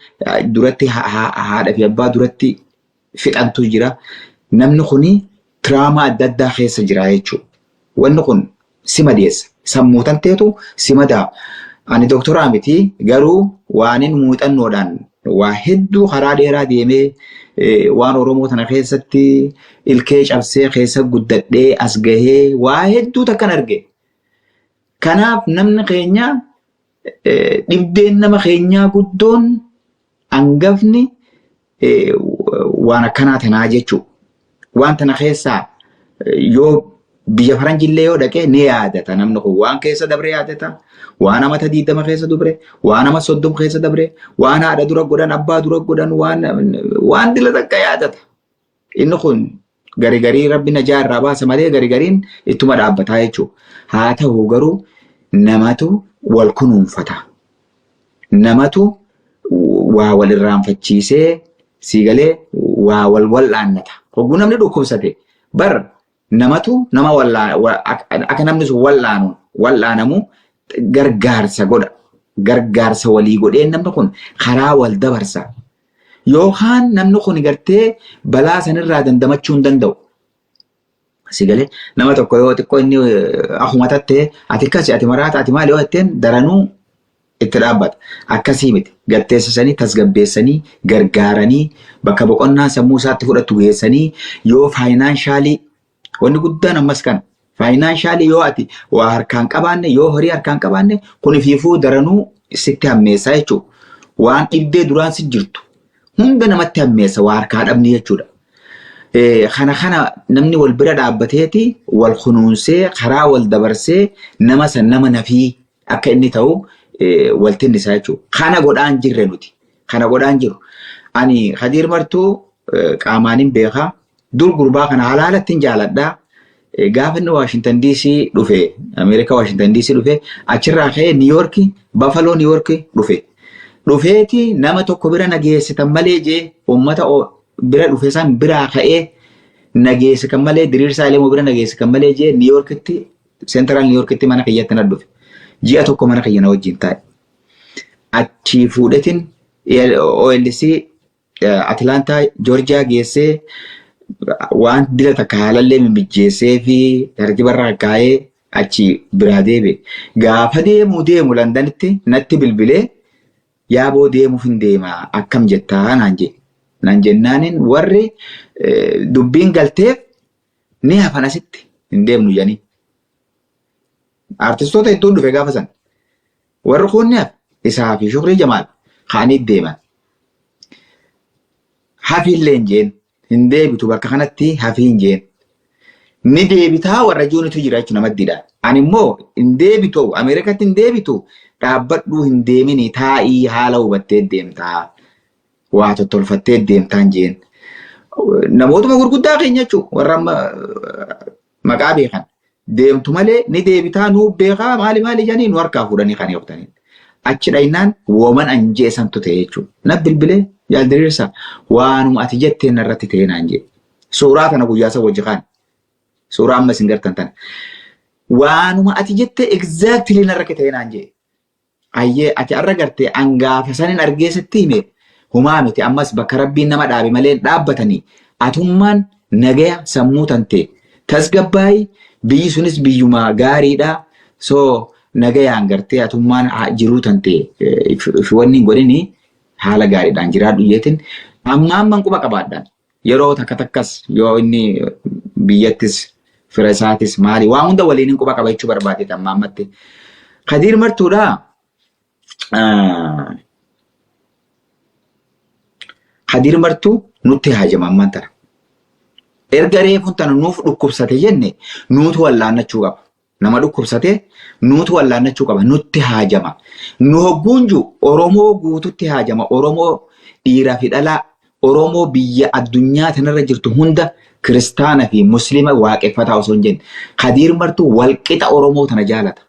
duratti haadha fi abbaa duratti fixantu jira. Namni kuni tiraamaa adda addaa keessa jira jechuudha. Wanni kun si madeessa. Sammuutan teetu si madaa. Ani doktoraa miti garuu waanin muuxannoodhaan waa hedduu karaa dheeraa deemee waan Oromoo tana keessatti ilkee cabsee keessa guddadhee as gahee waa hedduu takkan arge. Kanaaf namni keenya dhibdeen nama keenyaa guddoon hangafni waan akkanaa tanaa jechuudha. Waan tana keessaa yoo biyya faranjillee yoo dhaqee ni yaadata namni kun waan keessa dabre yaadata. Waan amata 20 keessa dabre, waan ama 30 keessa dabre, waan haadha dura godhan, abbaa dura godhan, waan dila takka yaadata. Inni kun garigarii rabbi najaa irraa baasa malee garigariin ittuma dhaabbataa jechuudha. Haa ta'u garuu namatu wal kunuunfata. Namatu waa wal irraanfachiisee siigalee waa wal wal'aannata. Hogguu namni dhukkubsate bar namatu nama akka namni sun wal'aanamu gargaarsa godha. Gargaarsa walii godhee namni kun karaa wal dabarsa. Yookaan namni kun gartee balaa sanirraa dandamachuu hin danda'u. Siigalee nama tokko yoo xiqqoo inni akkuma tattee ati akkasi ati maraata ati maali yoo jetteen daranuu itti dhaabbata. Akkasii miti gatteessisanii tasgabbeessanii gargaaranii bakka boqonnaa sammuu isaatti fudhatu geessanii yoo faayinaansaalii wanni guddaan ammas kana faayinaansaalii yoo ati waa harkaan qabaanne yoo horii harkaan qabaanne kun fiifuu daranuu sitti hammeessaa jechuudha. Waan dhibdee duraan si jirtu hunda namatti hammeessa waa harkaa dhabni jechuudha. Kana namni wal bira dhaabbateeti wal kunuunsee karaa wal dabarsee nama san nama nafii akka inni ta'u waltinni isaa jechuudha. Kana godhaan jirre nuti. Kana godhaan jiru. Ani Qadiir Martuu qaamaanin beekaa. Dur gurbaa kana halaalattiin jaaladhaa. Gaafa inni Washington DC dhufe, Ameerikaa Washington DC dhufe, achirraa ka'ee New York, Buffalo New York dhufe. Dhufeeti nama tokko bira nageessitan malee jee uummata bira dhufe san biraa ka'ee nageessikan malee diriirsaa ilmoo bira nageessikan malee jee New Yorkitti, Central New Yorkitti mana kiyyatti na dhufe. Ji'a tokko mana kiyya na wajjin taa'e. Achi fuudhetiin OLC Atlanta Georgia geessee waan dila takka haalallee mimijjeessee fi tartiibarraa kaa'ee achi biraa deebe. Gaafa deemu Londanitti natti bilbilee yaaboo deemuuf hin deemaa akkam jettaa naan jee. Naan jennaanin warri dubbiin galteef ni hafan asitti hin deemnu jedhanii. Artistoota hedduun dhufe gaafa san. Warri kun ni hafe isaa fi Shukrii Jamaal kaanii deeman. Hafiillee hin jeen. Hin deebitu bakka kanatti hafii hin jeen. Ni deebitaa warra juunitu jira jechuun namaddiidha. Ani immoo hin deebitu Ameerikatti hin deebitu dhaabbadhuu hin deemini taa'ii haala hubattee deemtaa. Waa tottolfattee deemtaa hin jeen. Namootuma gurguddaa keenya jechuun warra maqaa beekan. Deemtu malee ni deebitaa nuu beekaa maali jedhanii nu harkaa fuudhanii kan eeggatanii. Achi dhaynaan wooman anjeesantu ta'e jechuudha. Na bilbilee yaadiriirsa waanuma ati jetteen irratti ta'e naan jee. Suuraa kana guyyaa isa wajji kaan. Suuraa amma isin gartan tana. Waanuma ati jettee exactly narratti ta'e naan jee. Ayyee ati arra gartee angaafa sanin argeessatti hime Humaa miti ammas bakka rabbiin nama dhaabe malee dhaabbatanii atummaan nagaya sammuu tante tasgabbaayi biyyi sunis biyyuma gaariidha. So nagayaan gartee atummaan jiruu tante wanni hin godhini haala gaariidhaan jiraadhu jeetiin ammaan quba qabaadhaan yeroo takka takkas yoo inni biyyattis fira isaatis maali waa hunda waliin hin quba qaba jechuu barbaade ammaammatti. Kadiir Martuudha. Kadiir Martuu nutti haajama ammaan tana. Erga reefuun tana nuuf dhukkubsate jenne nuutu wallaannachuu qaba. Nama dhukkubsate nuutu wallaannachuu qaba. Nutti haajama. Nu hogguunju Oromoo guututti haajama. Oromoo dhiiraa fi dhalaa Oromoo biyya addunyaa tanarra jirtu hunda kiristaana fi muslima waaqeffataa osoo hin jenne. Kadiir Martuu walqixa Oromoo tana jaalata.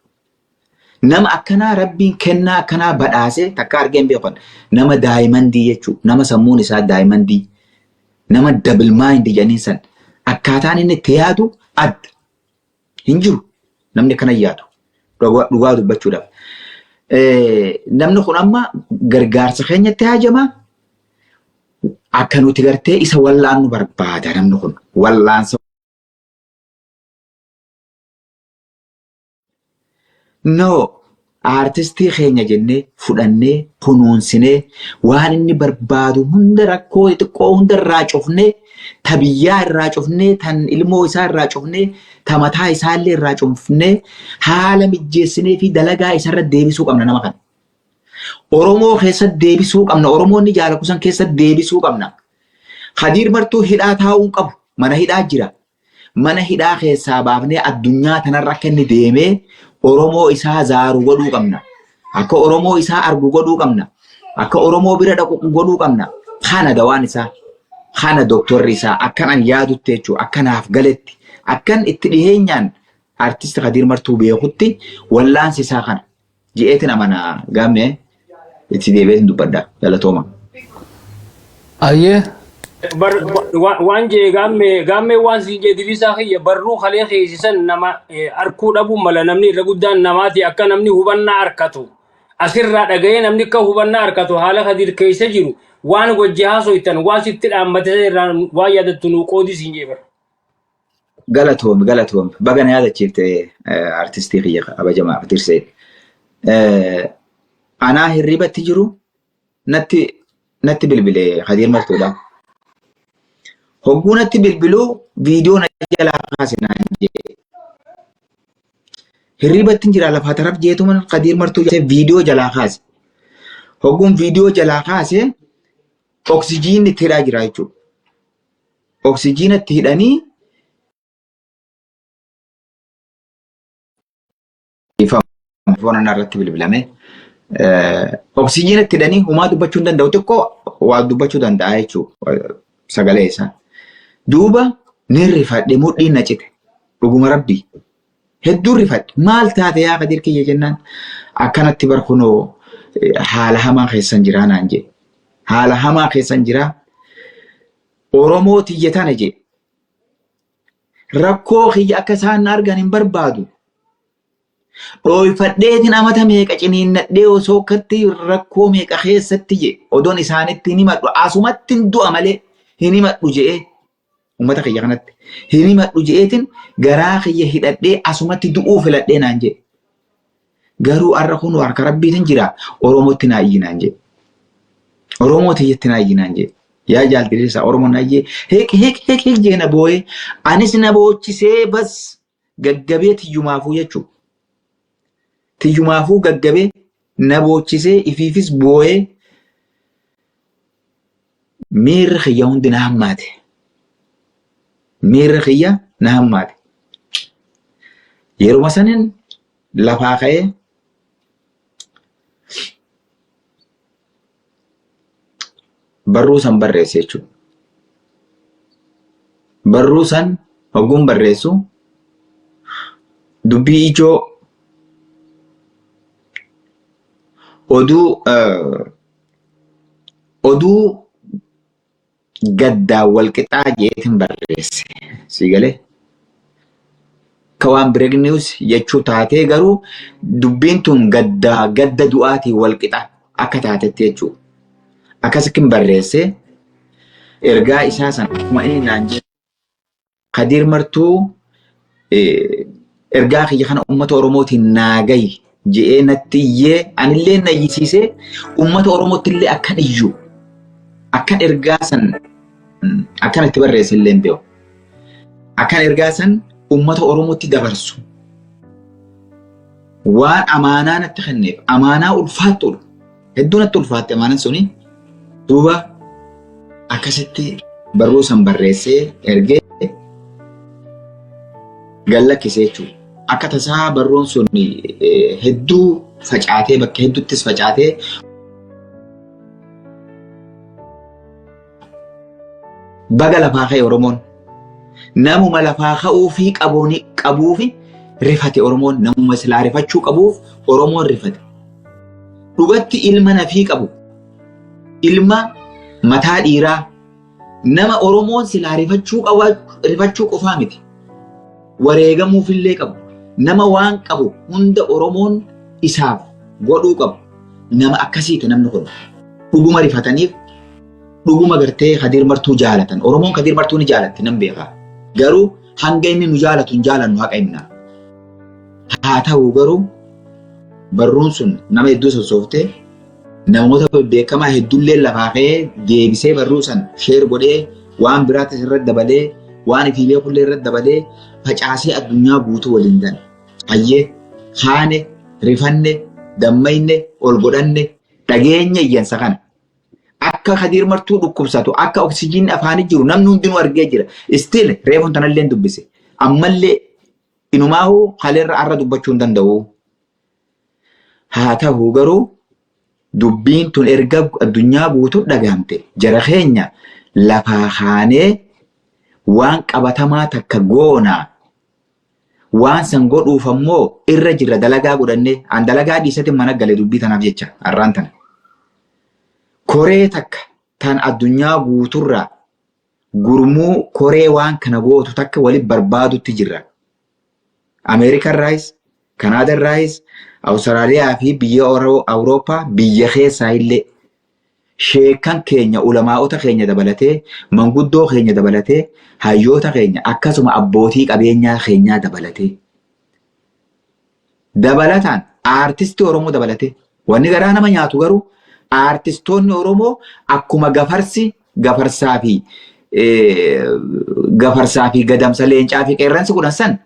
Nama akkanaa rabbiin kennaa akkanaa badhaasee takka argeen beekon nama daa'imandii jechuudha. Nama sammuun isaa daa'imandii. Nama double mind jedhaniin san akkaataan inni itti yaadu adda. Hin jiru namni kana yaadu dhugaa dubbachuudhaaf. Namni kun amma gargaarsa keenyatti haajama. Akka nuti gartee isa wallaannu barbaada namni kun wallaansa. No, artistii keenya jennee fudhannee kunuunsinee waan inni barbaadu hunda rakkoo xiqqoo hunda irraa cufnee ta biyyaa irraa cufnee tan ilmoo isaa irraa cufnee ta mataa isaallee irraa cufnee haala mijjeessinee fi dalagaa isarra deebisuu qabna nama kana. Oromoo keessatti deebisuu qabna. Oromoonni jaalakusan keessatti deebisuu qabna. Kadiir Martuu hidhaa taa'uun qabu. Mana hidhaa jira. Mana hidhaa keessaa baafnee addunyaa tanarra akka inni deemee Oromoo isaa zaaru godhuu qabna. Akka Oromoo isaa argu godhuu qabna. Akka Oromoo bira dhaqu godhuu qabna. Kana dawaan isaa. Kana doktorri isaa akkanan yaadutti jechuudha. Akkanaaf galetti. Akkan itti dhiheenyaan artisti Kadiir Martuu beekutti wallaansi isaa kana. Ji'eetiin amana gamme itti deebiin dubbadda galatooma. Ayyee. Waan jee gamme waan si jee dibisaa kiyya barruu kalee keessisan nama arkuu dhabu mala namni irra guddaan namaati akka namni hubannaa arkatu. Asirraa dhaga'ee namni akka hubannaa arkatu haala Kadiir keessa jiru waan wajji haasoytan waan sitti dhaammatee irraa waan yaadattu nuu qoodis hin jee bara. Galatoomi. Bagana yaadachiifte artistii kiyya abajamaa Kadiir Seed. Anaa hirribatti jiru natti bilbilee Kadiir Martuudha. Hogguu natti bilbiluu viidiyoo na jalaa kaase naan jee. Hirribatti jira lafaa taraf jeetuman Kadiir Martuu viidiyoo jalaa kaase. Hogguun viidiyoo jalaa kaase oksijiinni itti hidhaa jira jechuudha. Oksijiina itti hidhanii foonaan irratti bilbilame. Oksijiina itti hidhanii humaa dubbachuu hin danda'u xiqqoo waa dubbachuu danda'a jechuudha sagalee isaa. Duuba ni rifadhe mudhiin na cite dhuguma rabbii hedduu rifadhe maal taate yaa Kadiir kiyya jennaan akkanatti barkunoo haala hamaa keessan jiraa naan jee. Haala hamaa keessan jiraa Oromoo tiyya tana jee. Rakkoo kiyya akka isaan argan hin barbaadu. Dhooyfadheetiin amata meeqa ciniinnadhee osoo akkatti rakkoo meeqa keessatti jee odoon isaanitti hin himadhu asumatti hin du'a malee hin himadhu je'ee ummata kiyya kanatti hin himadhu je'eetiin garaa kiyya hidhadhee asumatti du'uu filadhee naan jee. Garuu har'a kun harka rabbiitiin jira Oromootti naa iyyinaan jee. Oromootiyyatti naa iyyinaan jee. Yaa jaaltiriisa Oromoo naa iyyee heek jee na boo'ee anis na boochisee bas gaggabee tiyyumaafuu jechuudha. Tiyyumaafuu gaggabee na boochisee ifiifis boo'ee miirri kiyya hundi na hammaate. Miirri kiyya na hammaate. Yeruma sanin lafaa ka'ee barruu san barreesse jechuudha. Barruu san hogguun barreessu dubbii ijoo oduu gaddaa walqixaa jeetiin barreesse. Si galee ka waan breaking news jechuu taatee garuu dubbiin tun gadda du'aatii walqixa akka taatetti jechuudha. akkasikin barreesse ergaa isaa san akkuma inni naan jedhu Kadir Martuu ergaa kiyya kana uummata Oromootiin naagayi je'ee natti iyyee anillee na iyyisiisee uummata Oromootti illee akkan iyyuu akkan ergaa san akkan itti barreesse illee hin beeku. Akkan ergaa san uummata Oromootti dabarsu waan amaanaa natti kenneef amaanaa ulfaattuudha. Hedduu natti ulfaatte amaanaan suni duuba akkasitti barruu san barreessee ergee gallakkisee jechuudha. Akka tasaa barruun sun hedduu facaatee bakka hedduuttis facaatee baga lafaa ka'e Oromoon namuma lafaa ka'uu fi qabuu fi rifate Oromoon namuma silaa rifachuu qabuuf Oromoon rifate. Dhugatti ilma nafii qabu ilma mataa dhiiraa nama Oromoon silaa rifachuu qofaa miti. Wareegamuuf illee qabu nama waan qabu hunda Oromoon isaaf godhuu qabu nama akkasiiti namni kun dhuguma rifataniif dhuguma gartee Kadir Martuu jaalatan Oromoon Kadir Martuu ni jaalatti nan beeka garuu hanga inni nu jaalatu hin jaalannu haqa himna haa ta'u garuu barruun sun nama hedduu sossooftee namoota beekamaa hedduullee lafaa ka'ee deebisee barruu san sheer godhee waan biraattis irratti dabalee waan ifiilee kullee irratti dabalee facaasee addunyaa guutuu waliin gan hayyee haane rifanne dammayne ol godhanne dhageenya iyyansa kana akka Kadir Martuu dhukkubsatu akka oksijiin afaanii jiru namni hundinuu argee jira still reefuun tanallee dubbise ammallee inumaahu haleerra arra dubbachuu hin danda'u haa ta'u garuu dubbiin tun erga addunyaa guutuu dhagahamte jara keenya lafaa haanee waan qabatamaa takka goonaa waan san godhuuf ammoo irra jirra dalagaa godhannee an dalagaa dhiisatti mana galee dubbii tanaaf jecha arraan tana koree takka tan addunyaa guuturraa gurmuu koree waan kana gootu takka waliif barbaadutti jirra. Ameerikaan raayis, Kanaadan raayis, Awustiraaliyaa fi biyya Awurooppaa biyya keessaa illee sheekan keenya ulamaa'ota keenya dabalatee manguddoo keenya dabalatee hayyoota keenya akkasuma abbootii qabeenyaa keenyaa dabalataan aartistii Oromoo dabalatee wanni garaa nama nyaatu garuu aartistoonni Oromoo akkuma gafarsaa fi gadamsa leencaa fi qeerransi kudhan san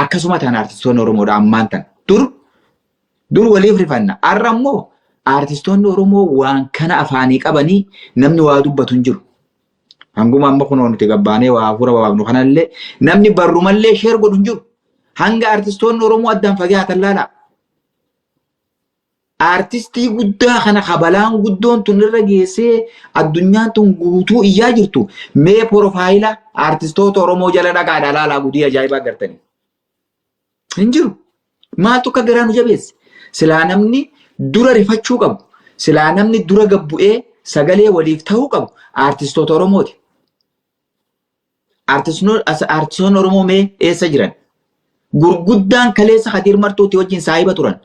akkasuma ta'an aartistoonni Oromoodha ammaan tan dur waliif rifanna arra immoo aartistoonni Oromoo waan kana afaanii qabanii namni waa dubbatu hin jiru. Hanguma amma kunoo nuti gabbaanee waa hafuura waamnu kanallee namni barrumallee sheer godhu hin jiru. Hanga aartistoonni Oromoo addaan fagaatan laala. Aartistii guddaa kana kabalaan guddoon tun irra geessee addunyaan tun guutuu iyyaa jirtu mee porofaayila aartistoota Oromoo jala dhaqaadha laalaa gudii ajaa'ibaa agartanii. Hin jiru. Maaltu akka garaa nu jabeesse? Silaa namni dura rifachuu qabu. Silaa namni dura gabbu'ee sagalee waliif ta'uu qabu aartistoota Oromooti. Aartistoonni Oromoo mee eessa jiran? Gurguddaan kaleessa Kadir Martuuti wajjin saahiba turan.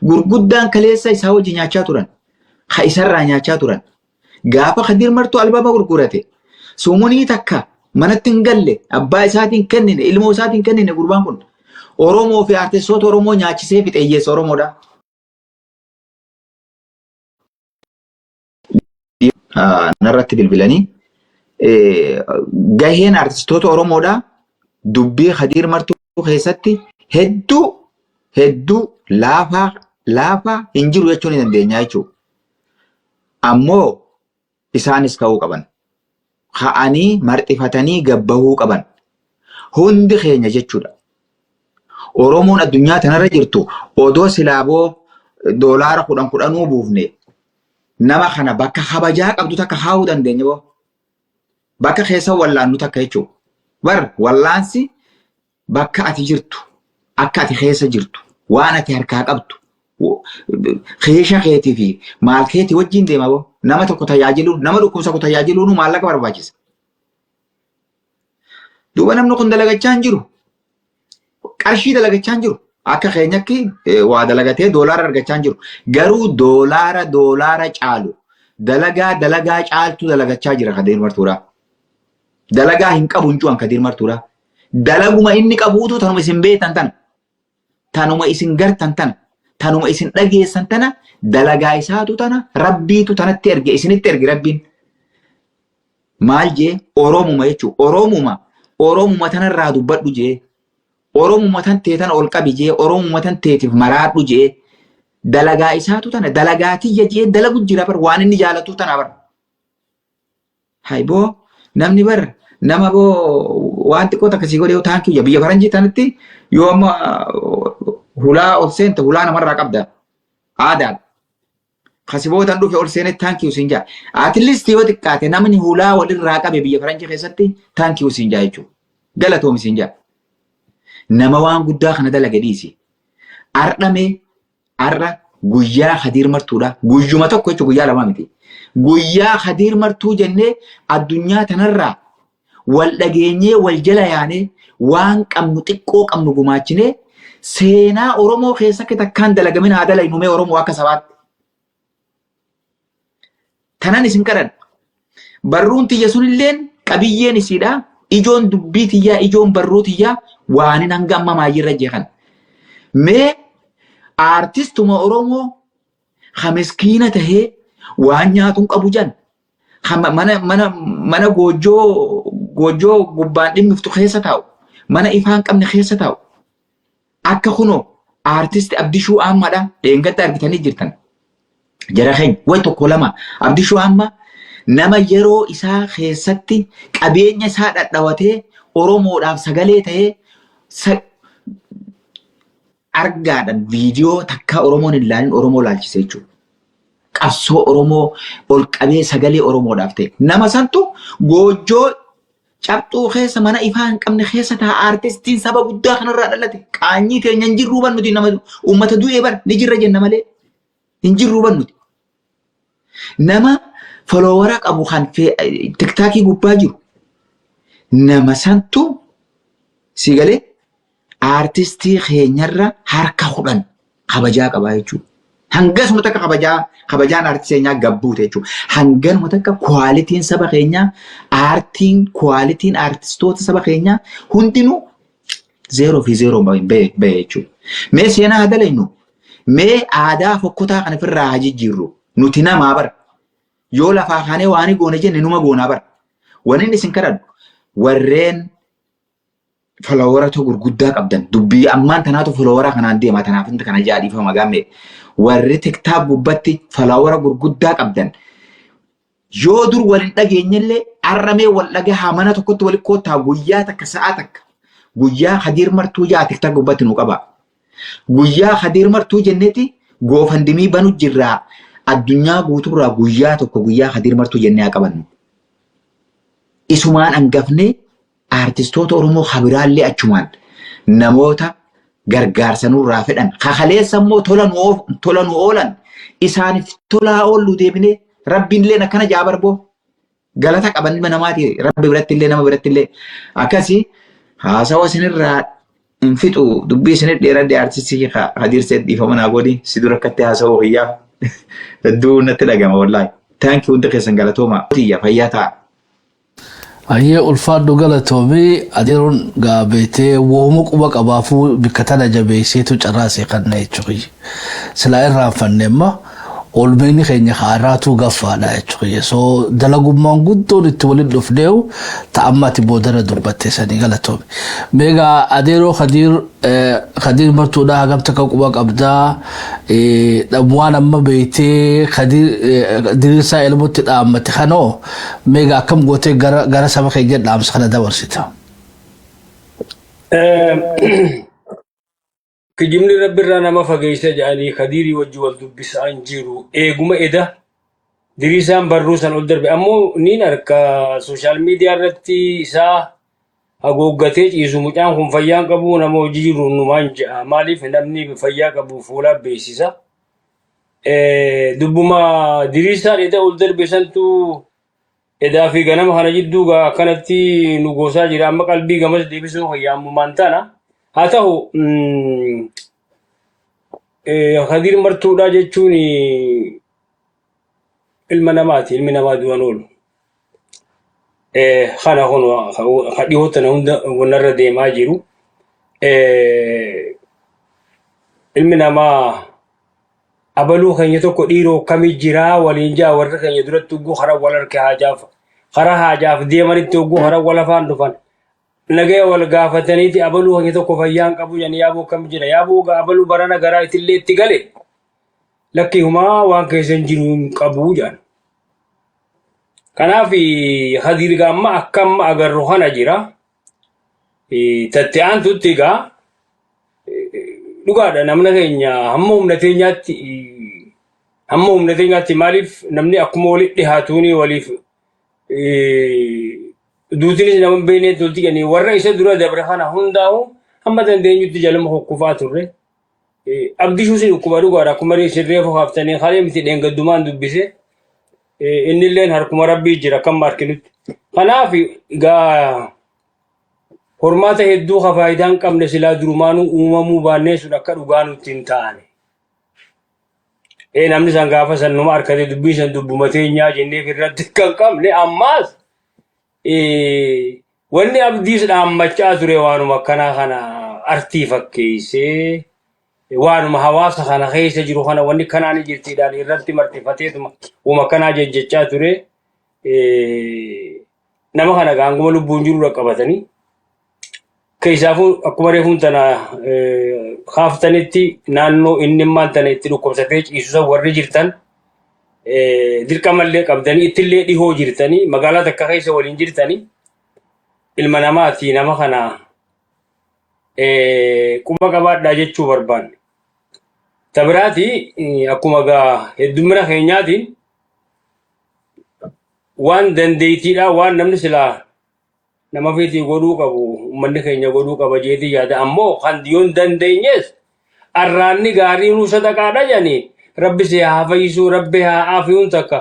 Gurguddaan kaleessa isaa wajjin nyaachaa turan. Ha isarraa nyaachaa turan. Gaafa Kadir Martuu albaama gurgurate sumunii takka manatti hin galle abbaa isaatiin kennine ilmoo isaatiin kennine gurbaan kun Oromoo fi aartistoota Oromoo nyaachisee fixeeyyeessa Oromoodha. Narratti bilbilanii gaheen aartistoota Oromoodha dubbii Kadir Martuu keessatti hedduu laafaa hin jiru jechuun ni dandeenya jechuudha. Ammoo isaanis ka'uu qaban. Ka'anii marxifatanii gabbahuu qaban. Hundi keenya jechuudha. Oromoon addunyaa tanarra jirtu odoo silaaboo doolaara 10 buufne nama kana bakka kabajaa qabdu takka haa'uu dandeenya boo. Bakka keessa wallaannu takka jechuudha. Bar wallaansi bakka ati jirtu akka ati keessa jirtu waan ati harkaa qabdu keesha keetii fi maal keetii wajjin deema boo. Nama tokko tajaajiluun nama dhukkubsa tajaajiluun maallaqa barbaachisa. Duuba namni kun dalagachaa hin jiru. Qarshii dalagachaa hin jiru. Akka keenyatti waa dalagatee doolaara argachaa hin jiru. Garuu doolaara caalu dalagaa caaltu dalagachaa jira Kadir Martuudha. Dalagaa hin qabu hin cu'an Kadir Martuudha. Dalaguma inni qabuutu tanuma isin beektan tana. Tanuma isin gartan tana. Tanuma isin dhageessan tana. Dalagaa isaatu tana. Rabbiitu tanatti erge isinitti erge Rabbiin. Maal jee Oromuma jechuudha. Oromuma tanarraa dubbadhu jee. Oromuma tan teetan ol qabi jee. Oromuma tan teetiif maraadhu jee. Dalagaa isaatu tana. Dalagaa tiyya jee dalagu jira bar waan inni jaalatu tana bar. Hayboo namni bar nama boo waan xiqqoo takkasii godhee taan kiyya biyya faranjii tanatti yoo amma hulaa ol seente hulaa namarraa qabda. Aadaan. Kasibootaan dhufe ol seenetti taan kiyyu siin jaa. Atilis yoo xiqqaate namni hulaa walirraa qabe biyya faranjii keessatti taan kiyyu siin jaa jechuudha. Galatoomi siin jaa. Nama waan guddaa kana dalaga dhiisi. Har'a guyyaa Kadir Martuudha. Guyyuma tokko jechuudha guyyaa lama miti. Guyyaa Kadir Martuu jennee addunyaa tanarraa wal dhageenyee wal jala yaanee waan qabnu xiqqoo qabnu gumaachinee seenaa Oromoo keessatti takkaan dalagamin haa dalaynu mee Oromoo akka sabaatti. Tanan isin kadhan. Barruun tiyya sunilleen qabiyyeen isiidha. Ijoon dubbii tiyyaa ijoon barruu tiyyaa waanin hanga amma maayyirra jeekan. Mee aartistuma Oromoo miskiina tahee waan nyaatuun qabu jan. Mana goojjoo gubbaan dhimmiftu keessa taa'u. Mana ifaan qabne keessa taa'u. Akka kunoo aartisti Abdishuu Ahmadha dheengadda argitanii jirtan. Jara keenya way tokko lama Abdishuu Ahmad nama yeroo isaa keessatti qabeenya isaa dhadhawatee Oromoodhaaf sagalee ta'ee argaadhaan viidiyoo takka Oromoon hin ilaalin Oromoo laalchisee jechuudha. Qabsoo Oromoo ol qabee sagalee Oromoodhaaf ta'e. Nama santu goojjoo cabxuu keessa mana ifaa hin qabne keessa ta'a aartistiin saba guddaa kanarraa dhalate. Qaanyii teenya hin jirruu ban nuti nama uummata du'ee bar ni jirra jenna malee hin jirruu ban nuti. Nama folowara qabu kan tiktaakii gubbaa jiru. Nama santu si galee aartistii keenyarra harka kudhan kabajaa qabaa jechuudha. Hangasuma takka kabajaan aartistii keenyaa gabbuute jechuudha. Hangasuma takka kwaalitiin saba keenyaa kwaalitiin aartistoota saba keenyaa hundinuu 0 bahe jechuudha. Mee seenaa haa dalaynu. Mee aadaa fokkotaa kan ofirraa haa jijjiirru. Nuti namaa bara. Yoo lafaa kaanee waan goone jenne numa goonaa bara. Wanni inni isin kadhadhu warreen foloowaratu gurguddaa qabdan dubbii ammaan tanaatu foloowaraa kanaan deema tanaaf inta kana jaadhiifama gamme warri tiktaak gubbatti foloowara gurguddaa qabdan yoo dur waliin dhageenyellee arramee wal dhagahaa mana tokkotti waliin koottaa guyyaa takka sa'a takka guyyaa Kadir Martuu jaa tiktaak gubbatti nu qaba. Guyyaa Kadir Martuu jenneeti goofandimii banu jirraa addunyaa guutuurraa guyyaa tokko guyyaa Kadir Martuu jennee haa qabannu. Isumaan hangafnee aartistoota Oromoo habiraallee achumaan namoota gargaarsa nurraa fedhan kakaleessa immoo tola nu oolan isaaniif tolaa oollu deebinee rabbiinillee akkana jaabarboo galata qaban namaati rabbi birattillee nama birattillee akkasii haasawa isinirraa hin fixu dubbii isinir dheeradde aartistii Kadir Seet dhiifama naa godhi si dura akkatti haasawuu hiyyaa hedduu natti dhagama wallaahi. Thank you hundi keessan galatooma fayyaa ta'a. Ayyee ulfaadhu galatoomii adeeruun gaabeetee wooma quba qabaafuu bikka tana jabeesseetu carraasee kanna jechuudha. Silaa irraanfanne amma olmeenni keenya haaraatuu gaffaadha jechuudha. So dalagummaan guddoon itti waliin dhufneewu ta'ammati boodara dubbattee sanii galatoomi. Meegaa adeeroo Kadir Martuudha hagamta kan quba qabdaa waan amma beeytee diriirsaa ilmuutti dhaammate kanoo meegaa akkam gootee gara saba keenya dhaamsa kana dabarsita. Kijimni rabbirraa nama fageessa jedhanii Kadirii wajji wal dubbisaan jiru eeguma eda diriirsaan barruu san ol darbe ammoo niin harka sooshaal miidiyaa irratti isaa hagooggatee ciisu mucaan kun fayyaan qabu nama hojii jiru numaan ja'a maaliif namni fayyaa qabu fuulaa beeksisa. Dubbuma diriirsaan eda ol darbe santu edaa fi ganama kana jidduu akkanatti nu goosaa jira amma qalbii gamas deebisuu fayyaamumaan taana. Haa ta'u Kadir Martuudha jechuun المنامات المنامات ونول خنا هون خديوتنا ونرد ما جرو المنامات abaluu keenya tokko dhiiroo kamii jira waliin jaa warra keenya duratti ugguu hara wal harkee haajaaf deemanitti ugguu hara wal afaan dhufan nagaya wal gaafataniiti abaluu keenya tokko fayyaan qabu jedhanii yaaboo kam jira yaaboo abaluu barana garaa itillee itti gale lakkii humaa waan keessan jiru hin qabu jedhan. Kanaaf hadiirga amma akkamma agarru kana jira tatta'aan tutti egaa dhugaadha namna keenya hamma humna teenyaatti maaliif namni akkuma walitti dhihaatuuni waliif duutinis nama beeknee tolti jedhanii warra isa dura dabre kana hundaa'u hamma dandeenyutti jalama hokkufaa turre abdishuusin dhukkuba dhugaadha akkuma sirree fokaaftanii halee miti dheengaddumaan dubbise innilleen harkuma rabbii jira kan markinutti. Kanaaf egaa hormaata hedduu faayidaan qabne silaa durumaanuu uumamuu baannee sun akka dhugaa nutti hin taane. Namni san gaafa san numa harkatee dubbii san dubbumatee nyaa jennee irratti kan qabne ammaas wanni abdiis dhaammachaa ture waanuma akkanaa kana artii fakkeessee waanuma hawaasa kana keessa jiru kana wanni kanaan jirtiidhaan irratti martifateetuma uuma kanaa jechaa ture nama kana gaanguma lubbuun jiru qabatanii. Keessaafu akkuma reefuun tana kaaftanitti naannoo inni immaan tana itti dhukkubsatee ciisuusa warri jirtan dirqamallee qabdanii ittillee dhihoo jirtanii magaalaa takka keessa waliin jirtanii ilma namaati nama kana quba qabaadhaa jechuu barbaanne. Tabiraati akkuma gaa heddumina keenyaatiin waan dandeettiidhaa waan namni silaa nama feetii godhuu qabu uummanni keenya godhuu qaba jeetii yaada ammoo kan diyoon dandeenyees arraanni gaarii nuu sadaqaadha jedhanii rabbi si haa fayyisuu rabbi haa aafiyuun takka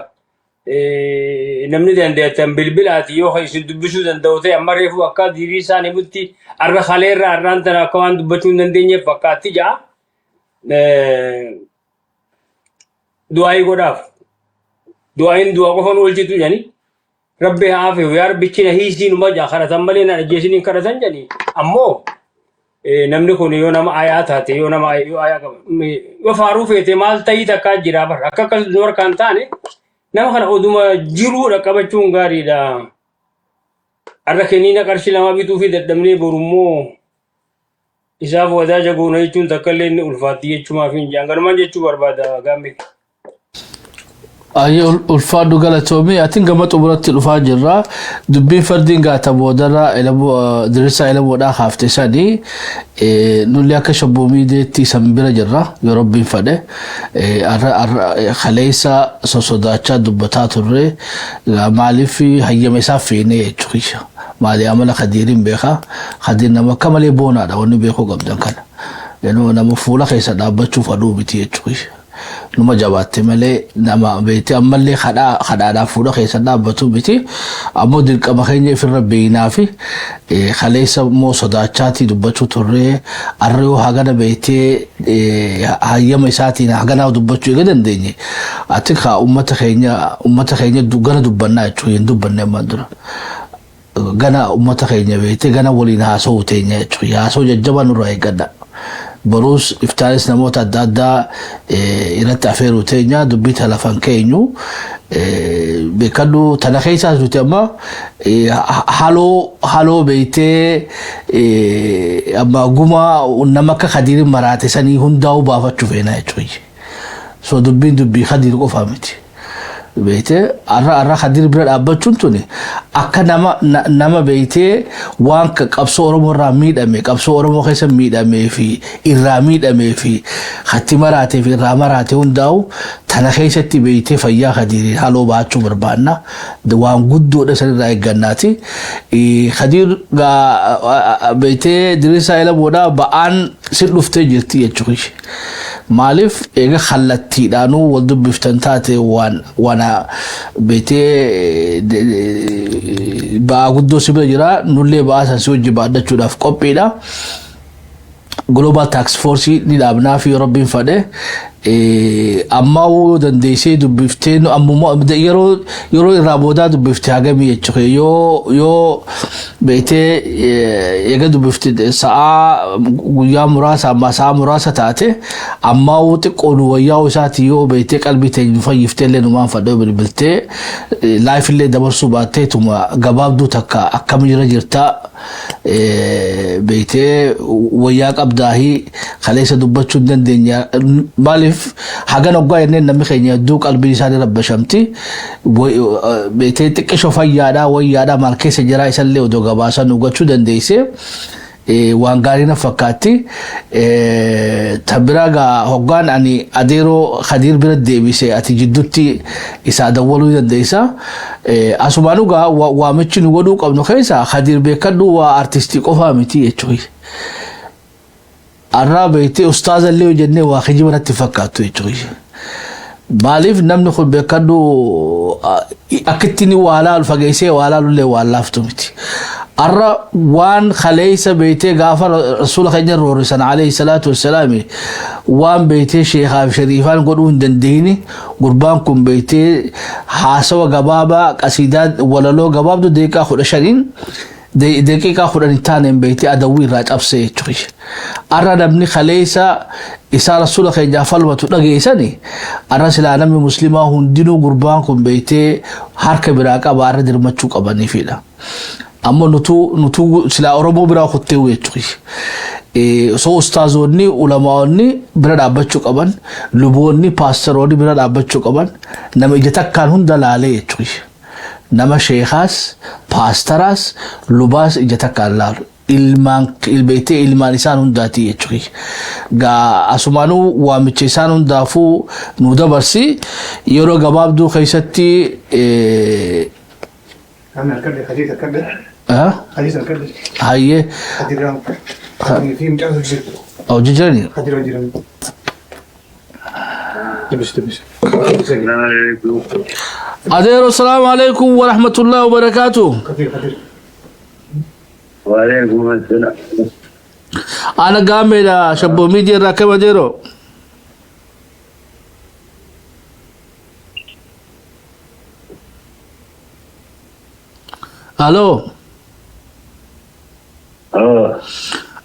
namni dandeettan bilbilaati yoo isin dubbisuu danda'u ta'e amma reefu akka diirii isaanii butti arra kaleerra arraan tana akka waan dubbachuu hin dandeenyeef fakkaatti ja'a du'aayii godhaaf du'aayin du'a qofan oolchitu jedhanii rabbi haafi yaa rabbichi na hiisiin maja karatan malee na ajjeesiniin karatan jedhanii ammoo namni kun yoo nama ayaa taate yoo nama yoo ayaa qaba yoo faaruu feete maal ta'ii takkaa jira bara akka akkas nu harkaan taane nama kana oduma jiruudha qabachuun gaariidha. Arra kenniina qarshii lama bituu fi dadhabnee borummoo isaaf wadaaja goona jechuun takka illee inni ulfaatti jechuumaaf hin jaangalumaan jechuu barbaada gaammee. Ayi ulfaadhu galatoomii atiin gama xumuratti dhufaa jirra dubbiin fardiin gaata boodarra dirisa elamoodhaa haaftee sanii nulli akka shabboomii deetti san bira jirra yoo rabbiin fadhe kaleessa sosodaachaa dubbataa turre maaliif hayyama isaa feenee jechuudha maali amala khadiiriin beekaa khadiir nama akka malee boonaadha wanni beekuu qabdan kana nama fuula keessa dhaabbachuuf aduu miti jechuudha. Numa jabaatte malee nama beekte ammallee kadhaadhaa fuudha keessa dhaabbatu miti ammoo dirqama keenya ifirra beeynaa fi kaleessa immoo sodaachaatii dubbachuu turree arra yoo hagana beektee hayyama isaatiin hagana dubbachuu eega dandeenye ati kaa uummata keenya gana dubbannaa jechuudha hin dubbanne ammaan dura. Gana uummata keenya beektee gana waliin haasa'uu teenya jechuudha haasa'uu jajjabaa nurraa eeggadha. Barus iftaanis namoota adda addaa irratti afeeruu teenya dubbii talafan keenyu beekadhu tana keessaas nuti amma haaloo beektee amma guma nama akka khadiiriin maraate sanii hundaa'uu baafachuu feena jechuudha. So dubbiin dubbii khadiir qofaa miti. Beekte arra khadiir bira dhaabbachuun tuni akka nama beektee waan qabsoo Oromoo irraa miidhame qabsoo Oromoo keessa miidhamee fi irraa miidhamee fi hatti maraatee fi irraa maraatee hundaa'u tana keessatti beektee fayyaa khadiiriin haaloo baachuu barbaanna waan guddoodha sanirraa eeggannaati. Khadiir beektee diriirsaa elamoodhaa ba'aan si dhuftee jirti jechuudha. Maaliif eega kallattiidhaanuu wal dubbiftan taate waan beektee ba'aa guddoo si bira jira nullee ba'aa san si wajji baaddachuudhaaf qophiidha. Global Task Force ni dhaabnaa fi rabbiin fadhe amma dandeessee dubbiftee ammoo yeroo irraa boodaa dubbiftee hagamii jechuudha yoo beektee eega dubbiftee sa'a guyyaa muraasa amma sa'a muraasa taate amma xiqqoon wayyaa isaati yoo beektee qalbii ta'e fayyiftee illee numaan fadhoo bilbiltee laayifillee dabarsuu baattee tuma gabaabduu takka akkam jirta beektee wayyaa qabdaahi kaleessa dubbachuu hin dandeenya maaliif hagan oggaa jenneen namni keenya hedduu qalbii isaanii rabbashamti beektee xiqqisho fayyaadhaa wayyaadhaa maal keessa jira isallee odoo gabaasan dhugachuu dandeesse waan gaarii na fakkaatti tabiraa gaa hoggaan ani adeeroo Khadiir bira deebise ati jidduutti isaa dawwaluu dandeessa asumaanuu gaa waamichi nu godhuu qabnu keessa Khadiir beekadhu waa artistii qofaa miti jechuudha arraa beektee ustaaza illee jennee waa kijiba natti fakkaattu jechuudha maaliif namni kun beekadhu akkittiin waa laalu fageessee waa laalullee waan laaftu miti arra waan khaleessa beektee gaafa rasuula keenya roorisan alayhi salaatu wassalaam waan beektee sheekhaa fi shariifaan godhuu hin dandeenye gurbaan kun beektee haasawa gabaabaa qasiidaa walaloo gabaabdu deeqaa 15 daqiiqaa 10 taaneen beektee adawwii irraa cabsee jechuudha arra namni khaleessa isaa rasuula keenya falmatu dhageessani arra silaa namni muslimaa hundinuu gurbaan kun beektee harka biraa qaba arra dirmachuu qabaniifidha amma nutu sila oromoo biraa kuttee jechuudha so ustaazonni ulamaonni bira dhaabbachuu qaban luboonni paasteroonni bira dhaabbachuu qaban nama ija takkaan hunda laalee jechuudha nama sheekaas paastaraas lubaas ija takkaan laalu beektee ilmaan isaan hundaati jechuudha gaa asumaanuu waamicha isaan hundaafuu nu dabarsi yeroo gabaabduu keessatti حديث الكبد حديث الكبد هاي في مجال الجد او جيجاني قدر وجرم تبش أدير السلام عليكم ورحمة الله وبركاته قدر وعليكم السلام أنا قامل شبو ميديا راكب أديرو الو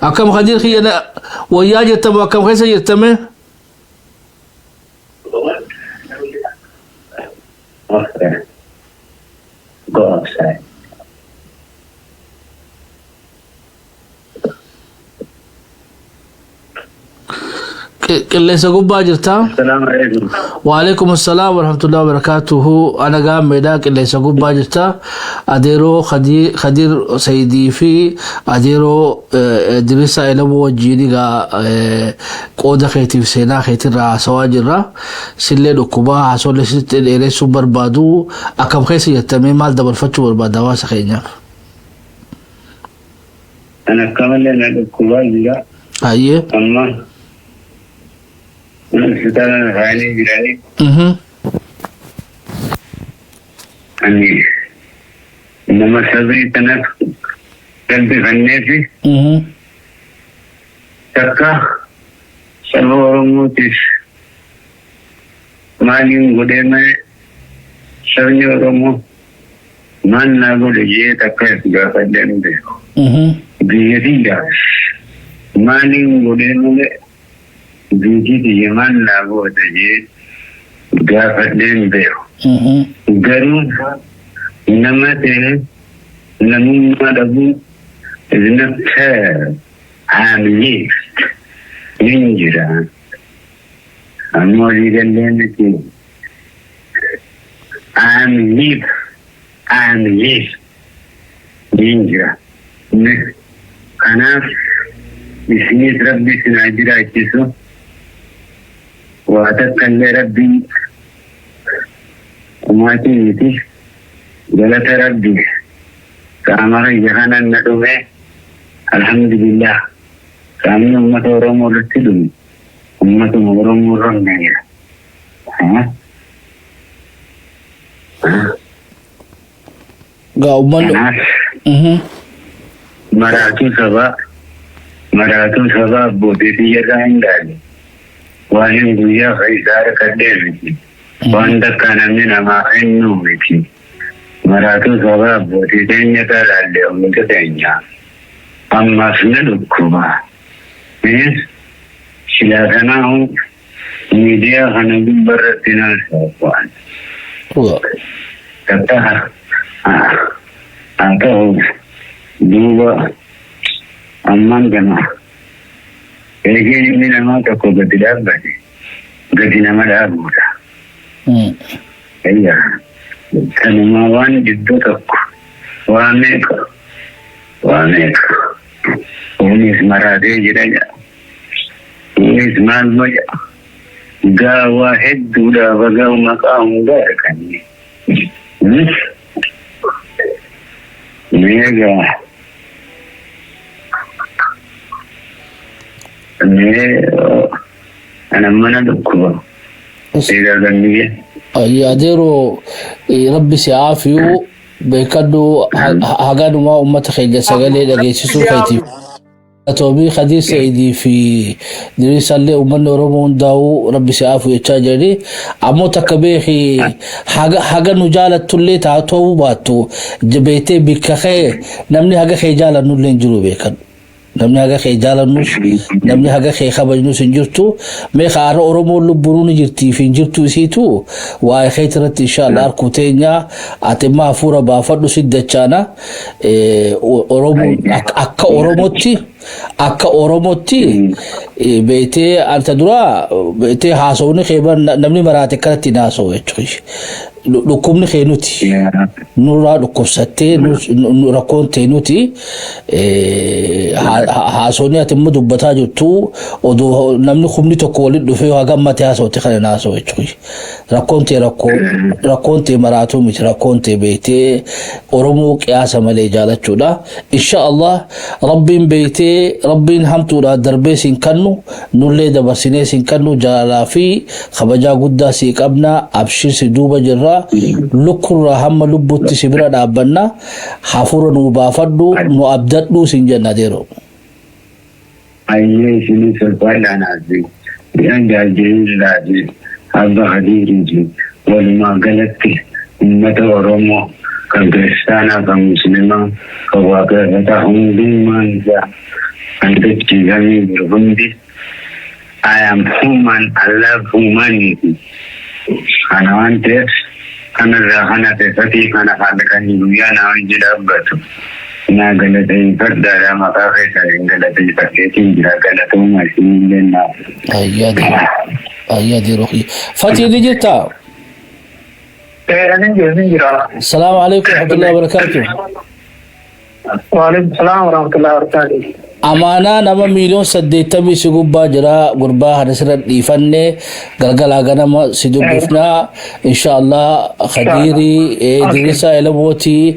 أكم خدير خينا ويا جتم وكم خيسة جتم كل سقوبا جرتا السلام عليكم وعليكم السلام ورحمة الله وبركاته أنا قام ميداك اللي سقوبا جرتا أديرو خدير سيدي في أديرو درسا إلى موجيني قودة خيتي في سينا خيتي را سواجرة سلي لكوبا حصول لسيت الإيري سوبر بادو أكم خيسي يتمي مال دبر فتشو بربادوا سخينا أنا كمان لنا لكوبا جدا أيه أما ستانا غاني جراني أني إنما صبري تنف قلبي غنيتي تكا سلو رموتيش مالين غديما سرني رمو من نقول جيه تكا سجافة دمده بيدي جاش مالين غديما بيجي ديمان نابو تجي غافدين بيو غرو انما ته نمما دبو زنك عاملي ينجرا امولي دلنتي عاملي ينجرا انا بسم ربي سناجرا كيسو وأتكلم ربي وما تيجي جلت ربي كامر جهانا ندوه الحمد لله كامي أمة ورمو رتدوم أمة ورمو رمي مراتو سبا بودي يرغان دالي وأنا بيا خيزار كديمتي وأنت كان من ما إنومتي مراتو سبب بوتيدين يتر اليوم كدينيا أما سندكما إيه شلاتناهم ميديا خنبي برتنا سوان كتها أنتو دوبا أمان جنا إيجي من ما تكو بدلاب بدي بدينا مدابودا إياه كان ما وان جدو تكو وانيك ونيس مرادي جرجا ونيس مال مجا قا واحد دودا وقا ومقام داركني ميجا أنا ما ندكوا إذا ذنبي ياديرو ربي سيعافيو بيكدو هاغانو ما أمتا خيجا سغالي لغيسي سوفيتي توبي خدير سيدي في دريس اللي أمنا رمون داو ربي سيعافيو يتاجري أمو تكبيخي هاغا نجالة تولي تاتو باتو جبيتي بكخي نمني هاغا خيجالة نولين جلو بيكدو namni haga kee jaalanus namni haga kee kabajnus hin jirtu mee qaara oromoo lubbuun jirti fi jirtu isiitu waa khaytirat inshallah arku teenya atima afura baafadhu siddachana oromoo akka oromotti beete anta dura beete haasawni khayban namni maraate kanatti naaso jechuudha lukumni khaynuti nura lukubsatte rakonte nuti haasawni atimma dubbata jirtu odo namni khumni tokko wali dhufe hagammate haasawti kana naaso jechuudha rakonte maratu miti rakonte beete oromoo qiyaasa malee jaalachuudha inshallah rabbin beete ربين همتورا دربيسين كنو نولي دبرسينيسين كنو جالافي خبجا قداسي قبنا أبشير سدوبة جرا لكرا هم لبوتي سبرا دابنا حافورا نوبافدو نوابدتو سنجنا ديرو أيه سيني سرقال نازي بيان جاجين لازي هذا خديري جي ولما قلتي إمتا ورمو كالكريستانا كمسلمان كواكرتا هم بيمانزا and the Tigami Burundi. I am human, I love humanity. And I want this, and I want to say, and I want to say, and I want to say, and I want to say, and I want to say, أيادي روحي فاتي ديجيتا السلام عليكم ورحمة الله وبركاته وعليكم السلام ورحمة الله وبركاته أمانة نما مليون سديتمي سجوبا جرا غربا هنسرت ديفنة غلغلا غنما سيدوبفنا إن شاء الله خديري دريسا إلموتي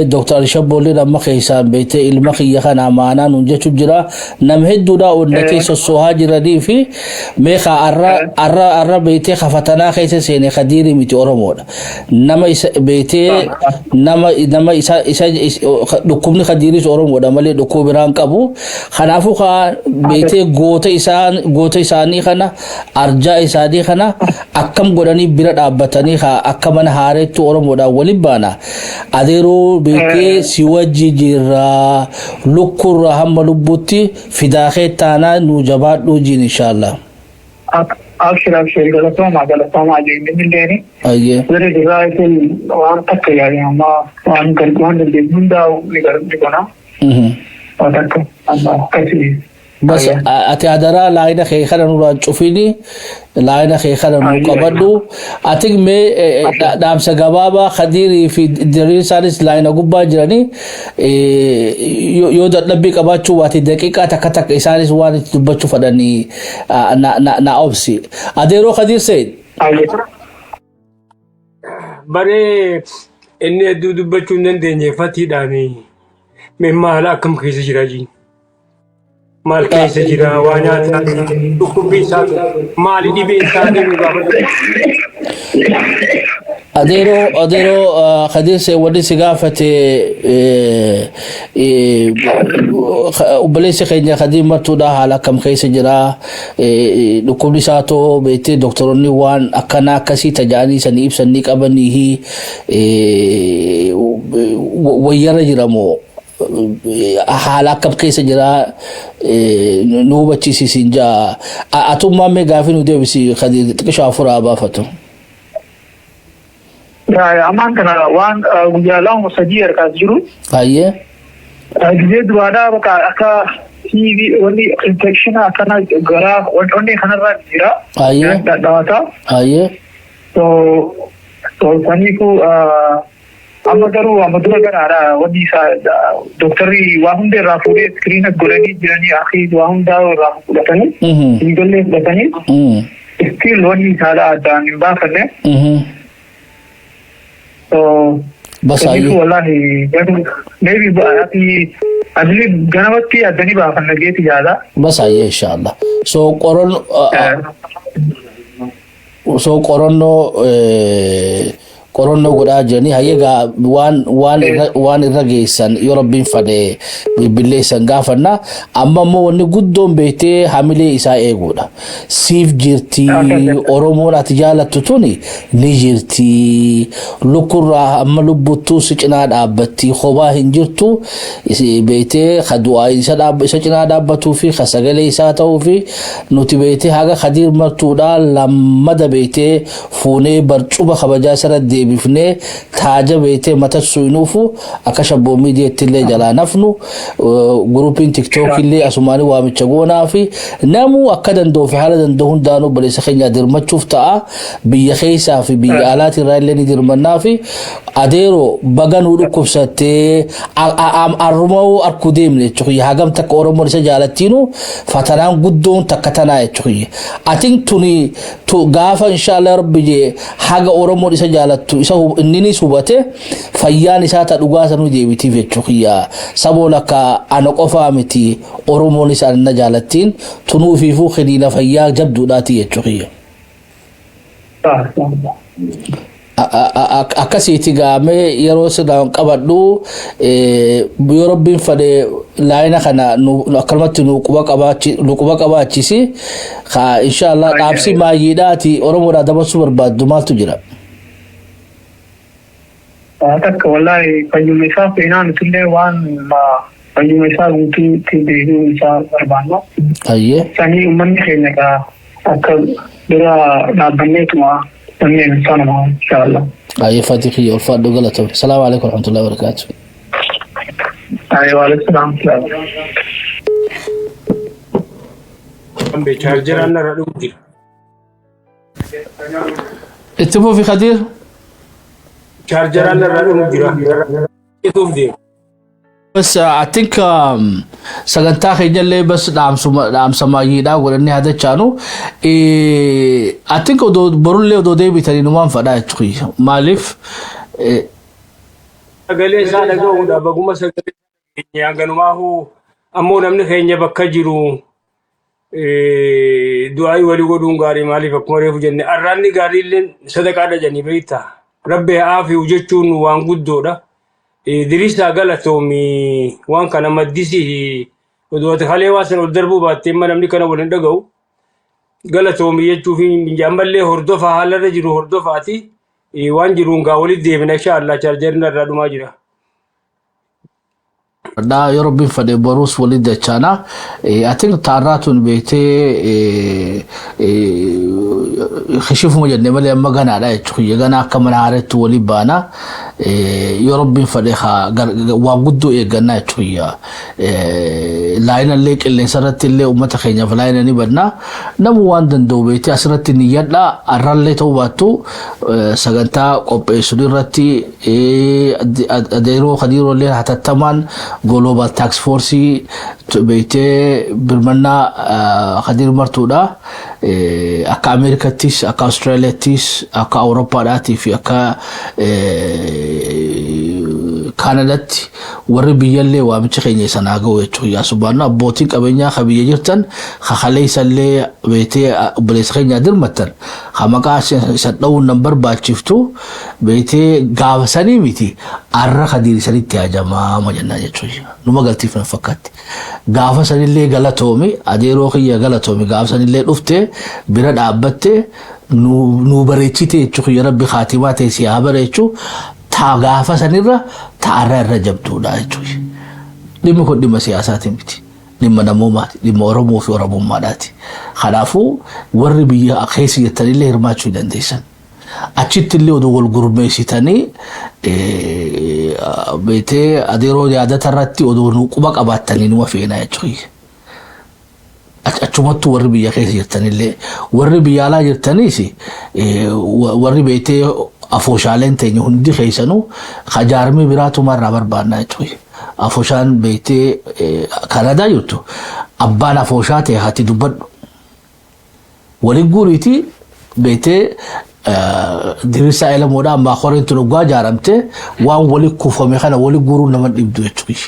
دكتور شبولي لما خيسان بيته المخي يخان أمانة ننجة جرا نمهد دودا ونكيس السوها جرا دي في ميخا أرى بيته خفتنا خيس سيني خديري ميتي أورمونا نما بيته نما إسا دكومني خديري أورمونا مالي دكو بران كابو خنافو خا بيته غوتا إساني خنا أرجا إساني خنا أكم غداني بيرد أبتاني خا أكمن هاري تورم ودا ولبانا أديرو بيته سيوجي جرا لكور هم لبوتي في داخل تانا نوجبات نوجين إن شاء الله أبشر غلطوما جيد من ديني أيه ذري دراية وان تكي يعني ما وان قلقوان اللي من داو نقنا وتكي أما كثير بس أتعذرا لاينا خيخنا نورا تشوفيني لاينا خيخنا نقبضو أتيك مي دام سجابا خديري في درين سالس لاينا قبا جراني يودت لبيك أبغى واتي دقيقة تكتك إسالس وان تبغى فداني نا أوبسي أديرو خدير سيد بري إني دبّتشو نندني فتي دامي مما لا كم كيس جراجين مال كيس جرا وانا تكو بيسات مال دي بيسات أديرو خديس ودي سقافة وبليس خيني خديم مرتودا على كم خيس جرا لكم لساتو بيتي دكتور نيوان أكنا كسي تجاني سنيب سنيك أبنيه ويرا جرامو حالا كم خيس جرا نوبة تشي سنجا أتوم ما مغافين ودي بسي خدي تكشافر أبا فتو amaan kana waan guyyaa musajii harkaas jiru. Ayyee. Gizee duraadhaa bakka akka TV wanni infection akkana garaa wanni kanarra jira. Ayyee. Dhawata. Ayyee. Saniifu amma garuu amma dura ganaadha wanni isaa dooktarri waa hunda irraa fuudhee iskiriina godhanii jiranii akhi waa hundaa irraa fudhatanii. Ijoollee fudhatanii. Still wanni isaadha addaan hin baafanne. بس والله maybe أدري جنبتي أدني بافن نجيت جادا بس أيه إن شاء الله so قرنو قرنو قرا جاني هيجا وان الرجيسان يربين فده بالله سنجافنا أما مو نقدم بيته حمله إساء يقولا سيف جرتي أورمون أتجاهل تطوني نجرتي لكرة أما لبوتو سجناد أبتي خباه هنجرتو بيته خدوا إنسان سجناد أبتو في خسجل إساءته في نوتي بيته هذا خدير مرتودا لما ده بيته فوني برشوبة خبجا سرد بفنه تاجا بيته متى سوينوفو أكشبو ميديا تلي جلا نفنو جروبين تيك توك اللي أسماني وامتشجونا في نامو أكدن دو في حالة دهون دانو بليس خينيا دير ما شفتا بيخيسا في بيالات الرأي دير منا في أديرو بغان وركوب ساتي أرمو أركوديم لتشوي هاجم تك أورمو لسه جالتينو فتنام قدون تكتنا تشوي أتين توني تو غافا إن شاء الله ربي حاجة أورمو لسه جالت إسحو إنني سبته فيان إسحات الوجاز نودي بيتي في تشويا سبولك أنا قفا متي أورمو لسه النجالتين تنو في فوق خلينا فيا جبدو داتي تشويا akkasiiti gaamee yeroo sidaan qabadhu yoo rabbiin fade laayina kana akkanumatti nu quba qabaachisi inshallah dhaabsi maayyiidhaati oromoodhaa dabarsuu barbaaddu maaltu jira takka wallahi fayyuma isaa feenaan isillee waan fayyuma isaa guutuutti deebi'uu isaa barbaanna sanii uummanni keenya akka bira dhaabbanneetuma إن شاء الله. أي فاتحية والفاد وقلته. السلام عليكم ورحمة الله وبركاته. أيوة عليكم السلام. بيشارجر أنا رأيي. اتفقوا في خدير؟ شارجر أنا رأيي. يتوب دي. بس I think سجنتا خيجل لي بس دام سماجي دا ورني هذا كانوا I think ودو برولي ودو ده بيتري نمان فدا تقول مالف أقول إنسان أقول ده بقوم أسأل يعني أنا ما هو أمور من خيني بكجرو دعاء ولي قدوم غاري مالف أكمل في جنة أراني غاري لين صدق على جني بيتا ربي عافي وجتون وانقود دودا دريسا غلطومي وان كان مدسي ودوات خالي واسن ودربو باتي ما نمني كان ولن دغو غلطومي يچوفي جامبل هردوفا حال رجرو هردوفاتي وان جرونغا ولي ديبن ان شاء الله چارجرنا رادما جرا دا يوروبين فدي بروس وليد تشانا I think تاراتون بيتي خشوف مجد ملي أما غانا لا يتخي غانا كمان عارت ولي بانا يوروبين فدي خا وقدو غانا يتخي لاينا ليك اللي سرت اللي أمتا خينا فلاينا نبنا نموان دندو بيتي أسرت النيات لا أرالي توباتو سغانتا قوبي سريرتي أديرو خديرو اللي حتى التمان global tax force بيته برمنا خدير مرتودا أكا أمريكا تيس أكا أستراليا تيس أكا أوروبا داتي في أكا kanadatti warri biyyallee waamicha keenya sanaa ga'u jechuudha. Yaa subhaanallah abbootiin qabeenyaa ka biyya jirtan ka kaleessallee beetee obboleessa keenya dirmatan ka maqaa isa dha'uun nan barbaachiftu beetee gaafa sanii miti arra kadiiri sanitti hajamaa majannaa jechuudha. Numa galtiif na fakkaatti. Gaafa sanillee galatoomi adeeroo kiyya galatoomi gaafa sanillee dhufte bira dhaabbatte nu bareechite jechuudha. Ya rabbi khaatimaa ta'e si haa bareechu taa gaafa sanirra taarra irra jabduudha jechuudha. Dhimmi kun dhimma siyaasaatiin miti. Dhimma namoomaati. Dhimma Oromoo fi Oromummaadhaati. Kanaafuu warri biyya keessa jettanillee hirmaachuu dandeessan. Achitti illee oduu wal gurmeessitanii beetee adeeroo yaadata irratti oduu nu quba qabaattanii numa feena jechuudha. Achumattuu warri biyya keessa jirtanillee warri biyya alaa jirtaniis warri beetee afooshaaleen teenya hundi keessanuu kajaarmii biraatumarraa barbaadna jechuudha. Afooshaan beetee Kanadaa jirtu abbaan afooshaa ta'e hati dubbadhu. Waliin guuriitii beetee diriirsaa elamoodhaa ammaa qoreentu dhugaa jaaramte waan waliin kuufame kana waliin guuruun nama dhibdu jechuudha.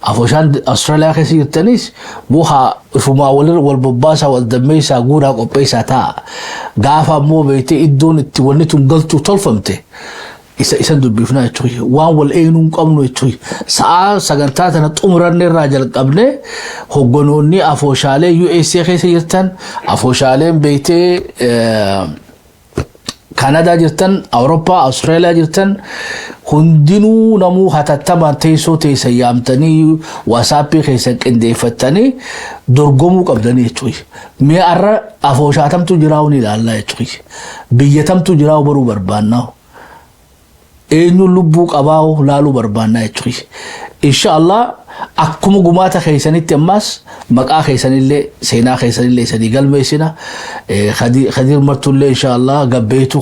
Afooshaan Austraaliyaa keessa jirtanis bu'aa ifumaa wal bobbaasaa wal dammeessaa guuraa qopheessaa ta'a. Gaafa ammoo beetee iddoon itti wanni tun galtuu tolfamte isa dubbifna jechuudha. Waan wal eenyuun qabnu jechuudha. Sa'a sagantaa tana xumuranne irraa jalqabne hogganoonni afooshaalee USA keessa jirtan afooshaaleen beetee Kanadaa jirtan Awurooppaa Austraaliyaa jirtan hundinuu namuu hatattamaan teessoo teessa yaamtanii WhatsApp keessa qindeeffatanii dorgomuu qabdanii jechuudha. Mee arra afooshaatamtu jiraa'u ni ilaallaa jechuudha. Biyyatamtu jiraa'u baruu barbaannaa. Eenyuun lubbuu qabaa'u laaluu barbaannaa jechuudha. Inshaallah akkuma gumaata keessanitti ammas maqaa keessanillee seenaa keessanillee sadii galmeessina. Khadiir martullee inshaallah gabbeetu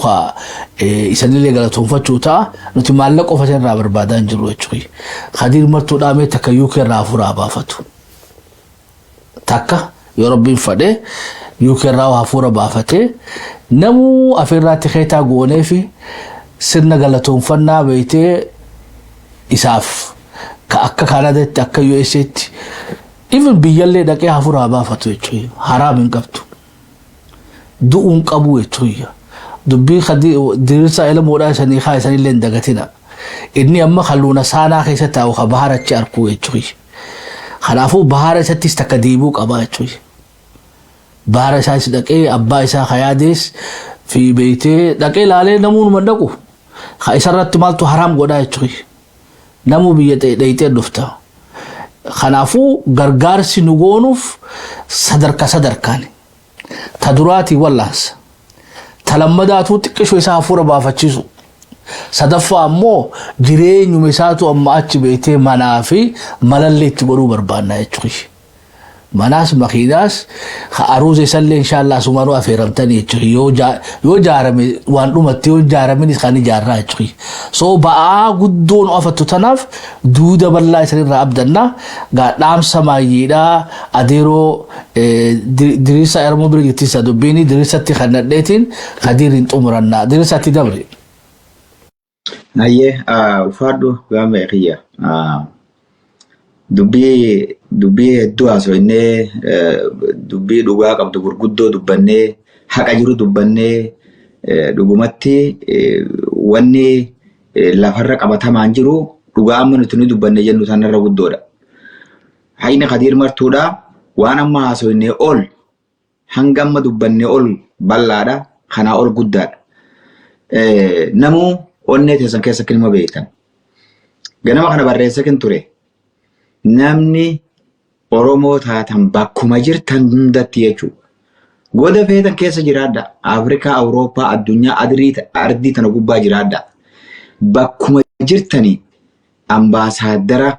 isanillee galatoonfachuu ta'a. Nuti maallaqa qofa irraa barbaadaa hin jirru jechuudha. Khadiir martuudhaa mee takka UK irraa hafuuraa baafatu. Takka yoo rabbiin fadhe UK irraa hafuura baafatee namuu afeerraatti keetaa goonee fi sirna galatoonfannaa beeytee isaaf akka Kanadaatti akka USAtti even biyyallee dhaqee hafuuraa baafatu jechuudha. Haraam hin qabdu. Du'uun qabu jechuudha. Dubbii diriirsaa elamoodhaa isanii haa isanillee hin dagatina. Inni amma halluuna saanaa keessa taa'u ka baharachi arkuu jechuudha. Kanaafuu bahara isattis takka deebuu qaba jechuudha. Bahara isaas dhaqee abbaa isaa hayaadees fi beeytee dhaqee laalee namuun mandaqu. Ha isarratti maaltu haraam godhaa jechuudha. Namuu biyya dheeytee dhufta. Kanaafuu gargaarsi nu goonuuf sadarkaan. Ta duraatii wallaansa. Ta lammadaatuu xiqqishoo isaa hafuura baafachiisu. Sadaffaa ammoo jireenyuma isaatu amma achi beeytee manaa fi malallee itti godhuu barbaannaa jechuudha. Manaas makiinaas aruuza isallee inshaallah sumanuu afeeramtanii jechuudha. Yoo jaarame waan dhumatti yoo jaaraminis kan ijaarraa jechuudha. So ba'aa guddoon ofattu tanaaf duuda bal'aa isanirraa abdannaa dhaamsa maayyiidhaa adeeroo diriirsa Oromoo bira jirtisa dubbiini diriirsatti kan nadheetiin Khadiiriin xumurannaa diriirsatti dabre. Ayyee ufaadhu gaama kiyya. Dubbii hedduu haasofnee dubbii dhugaa qabdu gurguddoo dubbannee haqa jiru dubbannee dhugumatti wanni lafarra qabatamaan jiru dhugaa amma nuti ni dubbanne jennu sanarra guddoodha. Hayni Khadiir martuudha waan amma haasofnee ol hanga amma dubbanne ol bal'aadha kanaa ol guddaadha. Namuu onnee teessan keessa kilima beektan. Ganama kana barreessa kin ture. Namni Oromoo taatan bakkuma jirtan hundatti jechuudha. Goda feetan keessa jiraadha. Afrikaa, Awurooppaa, addunyaa ardii tana gubbaa jiraadha. Bakkuma jirtanii ambaasaadara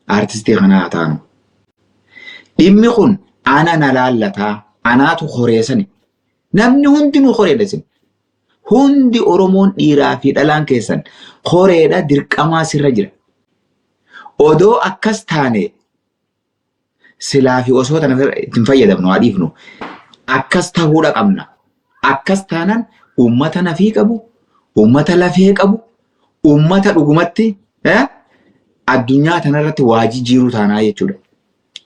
artistii kanaa taanu. Dhimmi kun ana na laallataa anaatu horeessani. Namni hundinuu horeedhasin. Hundi Oromoon dhiiraa fi dhalaan keessan horeedha dirqamaa sirra jira. Odoo akkas taane silaa fi osoo tana ittiin fayyadamnu haa dhiifnu akkas ta'uudha qabna. Akkas taanan uummata nafii qabu, uummata lafee qabu, uummata dhugumatti addunyaa tanarratti waa jijjiiruu taanaa jechuudha.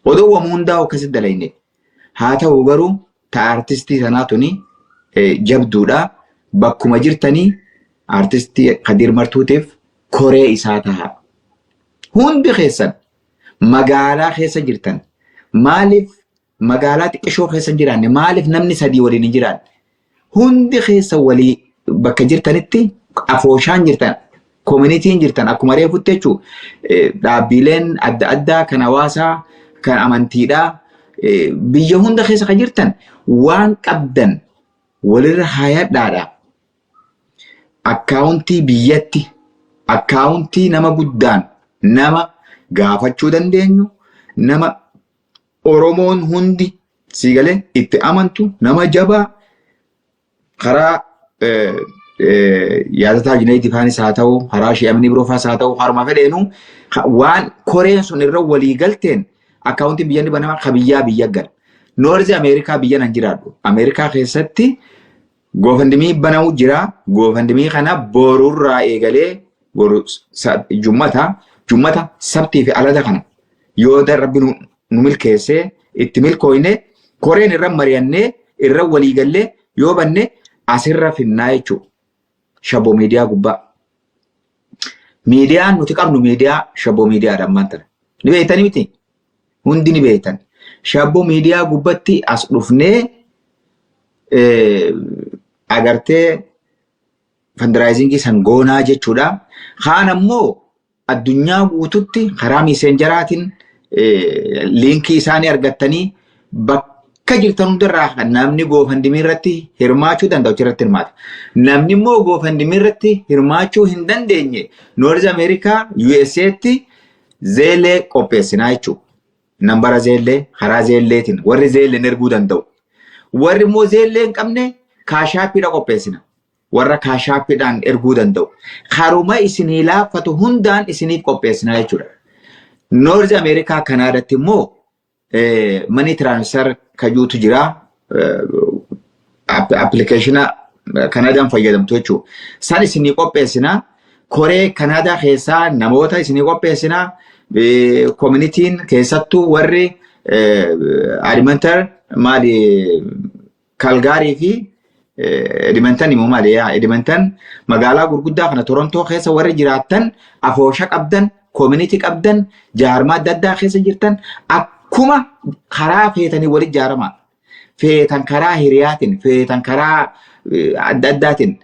Odoo waan hundaa akkasitti dalayne haa ta'u garuu ta artistii tanaa tuni jabduudha. Bakkuma jirtanii artistii Kadir Martuutiif koree isaa ta'a. Hundi keessan magaalaa keessa jirtan maaliif magaalaa xiqqishoo keessa hin jiraanne maaliif namni sadii waliin hin jiraanne hundi keessa walii bakka jirtanitti afooshaan jirtan koominitiin jirtan akkuma reefutti jechuun dhaabbileen adda addaa kan hawaasaa kan amantiidhaa biyya hunda keessa kan jirtan waan qabdan walirra haayadhaadha. Akkaawuntii biyyatti akkaawuntii nama guddaan nama gaafachuu dandeenyu nama Oromoon hundi siigalee itti amantu nama jabaa karaa yaadataa Junaayid Ifaanis haa ta'u karaa Shee'amni Biroofaas haa ta'u haruma fedheenu waan koreen sun irra walii galteen akkaawuntiin biyyanni banamaa ka biyya gala. Noorzi Ameerikaa biyya nan jiraadhu. Ameerikaa keessatti goofandimii banamuu jira. Goofandimii kana boruurraa eegalee boru jummata sabtii fi alada kana yoo darabbi nu milkeessee itti milkooyne koreen irra mari'annee irra walii gallee yoo banne asirra finnaa jechuudha. Shaboo miidiyaa gubbaa. Miidiyaan nuti qabnu miidiyaa shaboo miidiyaadhaan maantana. Ni beektanii miti? Hundi ni beektan. Shaboo miidiyaa gubbatti as dhufnee agartee fandiraayizingii san goonaa jechuudha. Kaan ammoo addunyaa guututti karaa miiseenjaraatiin liinkii isaanii argattanii bakka jirtan hundarraa namni goofandimii irratti hirmaachuu danda'u irratti hirmaata. Namni immoo goofandimii irratti hirmaachuu hin dandeenye Noorz Ameerikaa USA'tti zeelee qopheessinaa jechuudha. Nambara zeelee karaa zeeleetiin warri zeeleen erguu danda'u. Warri immoo zeelee hin qabne kaashaappiidha qopheessina. Warra kaashaappiidhaan erguu danda'u. Karuma isinii laaffatu hundaan isiniif qopheessinaa jechuudha. Noorz Ameerikaa kanaa irratti immoo mani tiraansfer kajuutu jira. Appilikeeshina Kanaadaan fayyadamtu jechuudha. San isinii qopheessinaa. Koree Kanaadaa keessaa namoota isinii qopheessinaa. Koominitiin keessattuu warri Edmonton maali Kalgaarii fi Edmonton immoo maali Edmonton magaalaa gurguddaa kana Torontoo keessa warri jiraattan afoosha qabdan koominitii qabdan jaarmaa adda addaa keessa jirtan akkuma karaa feetanii walitti jaaramaa feetan karaa hiriyaatiin feetan karaa adda addaatiin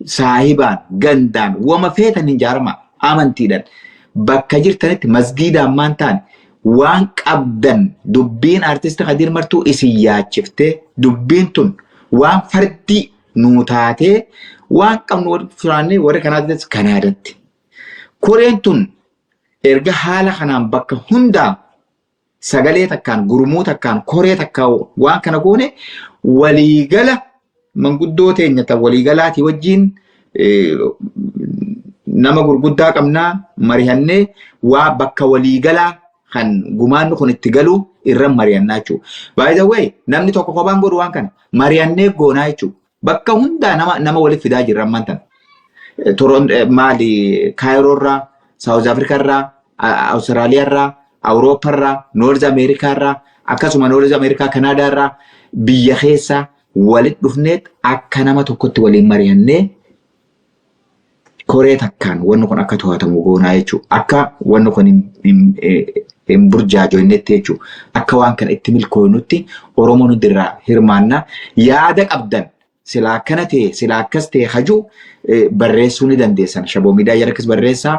saahibaan gandaan wama feetan hin jaaramaa amantiidhaan. Bakka jirtanitti masgiidaan maan ta'an waan qabdan dubbiin artisti Kadir Martuu isin yaachiftee dubbiin tun waan fardii nuu taatee waan qabnu furaannee warri Kanaadatti. Koreen tun erga haala kanaan bakka hundaa sagalee takkaan gurmuu takkaan koree takkaan waan kana goone waliigala manguddoo teenyata waliigalaatii wajjiin nama gurguddaa qabnaa mari'annee waa bakka waliigalaa kan gumaannu kun itti galu irra mari'annaa jechuudha. By the way namni tokko kophaan godhu waan kana mari'annee goonaa jechuudha. Bakka hundaa nama walitti fidaa jirra ammaan tana. Maali Kaayiroo irraa, Saawuz Afrikaa irraa, Awustiraaliyaa irraa, Awurooppaa irraa, Noorz Ameerikaa irraa akkasuma Noorz Ameerikaa Kanaadaa irraa biyya keessaa walitti dhufnee akka nama tokkotti waliin mari'annee koree takkaan wanni kun akka to'atamu goonaa jechuudha. Akka wanni kun hin burjaajoonnetti jechuudha. Akka waan kana itti milkooynutti Oromoo nuti irraa hirmaannaa yaada qabdan silaa akkana ta'e silaa akkas ta'e hajuu barreessuu ni dandeessan. Shaboo miidiyaa jalakkas barreessaa.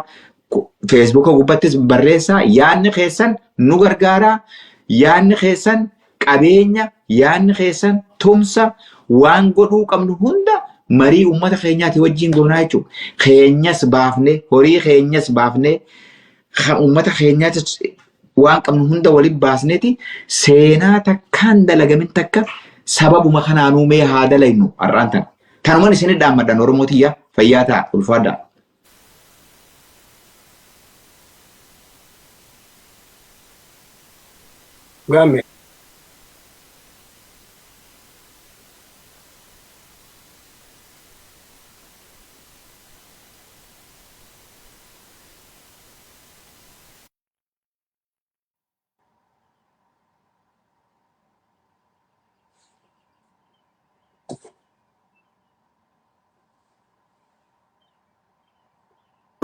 Feesbuuka gubbattis barreessaa. Yaadni keessan nu gargaaraa. Yaadni keessan qabeenya. Yaadni keessan tumsa waan godhuu qabnu hunda marii ummata keenyaati wajjin goonaa jechuudha. Keenyas baafnee horii keenyas baafnee ummata keenyaatis waan qabnu hunda waliin baasneeti seenaa takkaan dalagamin takka sababuma kanaan uumee haa dalaynu har'aan tana. Tanumaan isin dhaammadhaan Oromootiyyaa fayyaa ta'a ulfaadhaa. Gamme.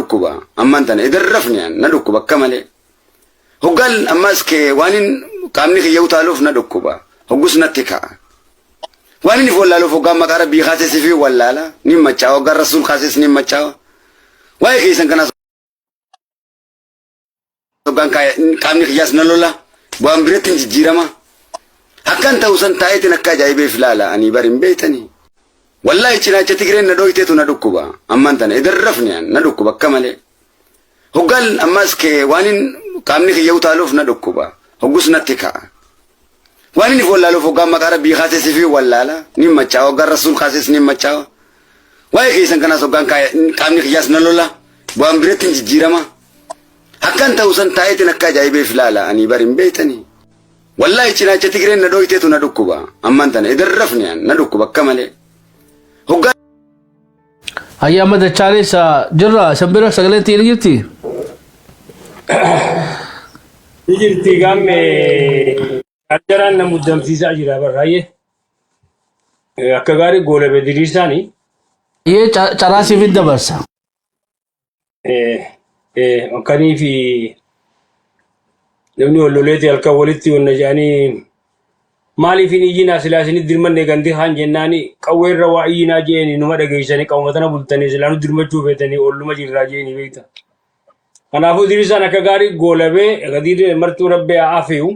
dhukkuba ammaan tana idarrafni na dhukkuba akka malee hoggal ammas kee waanin qaamni kiyya utaaluuf na dhukkuba hoggus natti ka'a waanin if wallaaluuf hoggaan maqaa rabbii kaasee fi wallaala ni machaa'u hoggaan rasuul kaasees ni machaa'u waa'ee keessan kanaas hoggaan qaamni kiyyaas na lola bu'aan biratti hin jijjiirama akkan ta'u san taa'eetiin akka ajaa'ibeef laala ani barin beeytanii wallahi cinaacha Tigreen na dhoyteetu na dhukkuba ammaan tana idarrafni na dhukkuba akka malee hoggal ammas kee waanin qaamni kiyya utaaluuf na dhukkuba hoggus natti ka'a waanin if wallaaluuf hoggaan maqaa rabbii kaasee fi wallaala ni machaa'u hoggaan rasuul kaasees ni machaa'u waa'ee keessan kanaas hoggaan qaamni kiyyaas na lola bu'aan biratti hin jijjiirama akkan ta'u san taa'eetiin akka ajaa'ibeef laala ani barin beeytanii wallahi cinaacha Tigreen na dhoyteetu na dhukkuba ammaan tana idarrafni na dhukkuba akka malee hoggaan Hayya Ahmad Charles jirra sambira sagaleen tiin jirti. Jirti gamme jarjaraan na muddamsiisaa jira barraayye akka gaarii goole bediriisaanii Yee caraasiif hin dabarsa. akkanii fi namni walloleeti halkan walitti wanna jedhanii maaliif hin iyyinaa silaa isinit dirmanne ganti haan jennaani qawweerra waa iyyinaa jeeni numa dhageessanii qawmatana bultanii silaa nu dirmachuu feetanii olluma jirraa jeeni beekta. Kanaafuu diriisaan akka gaarii goolabee gadiir martuu rabbee afiyu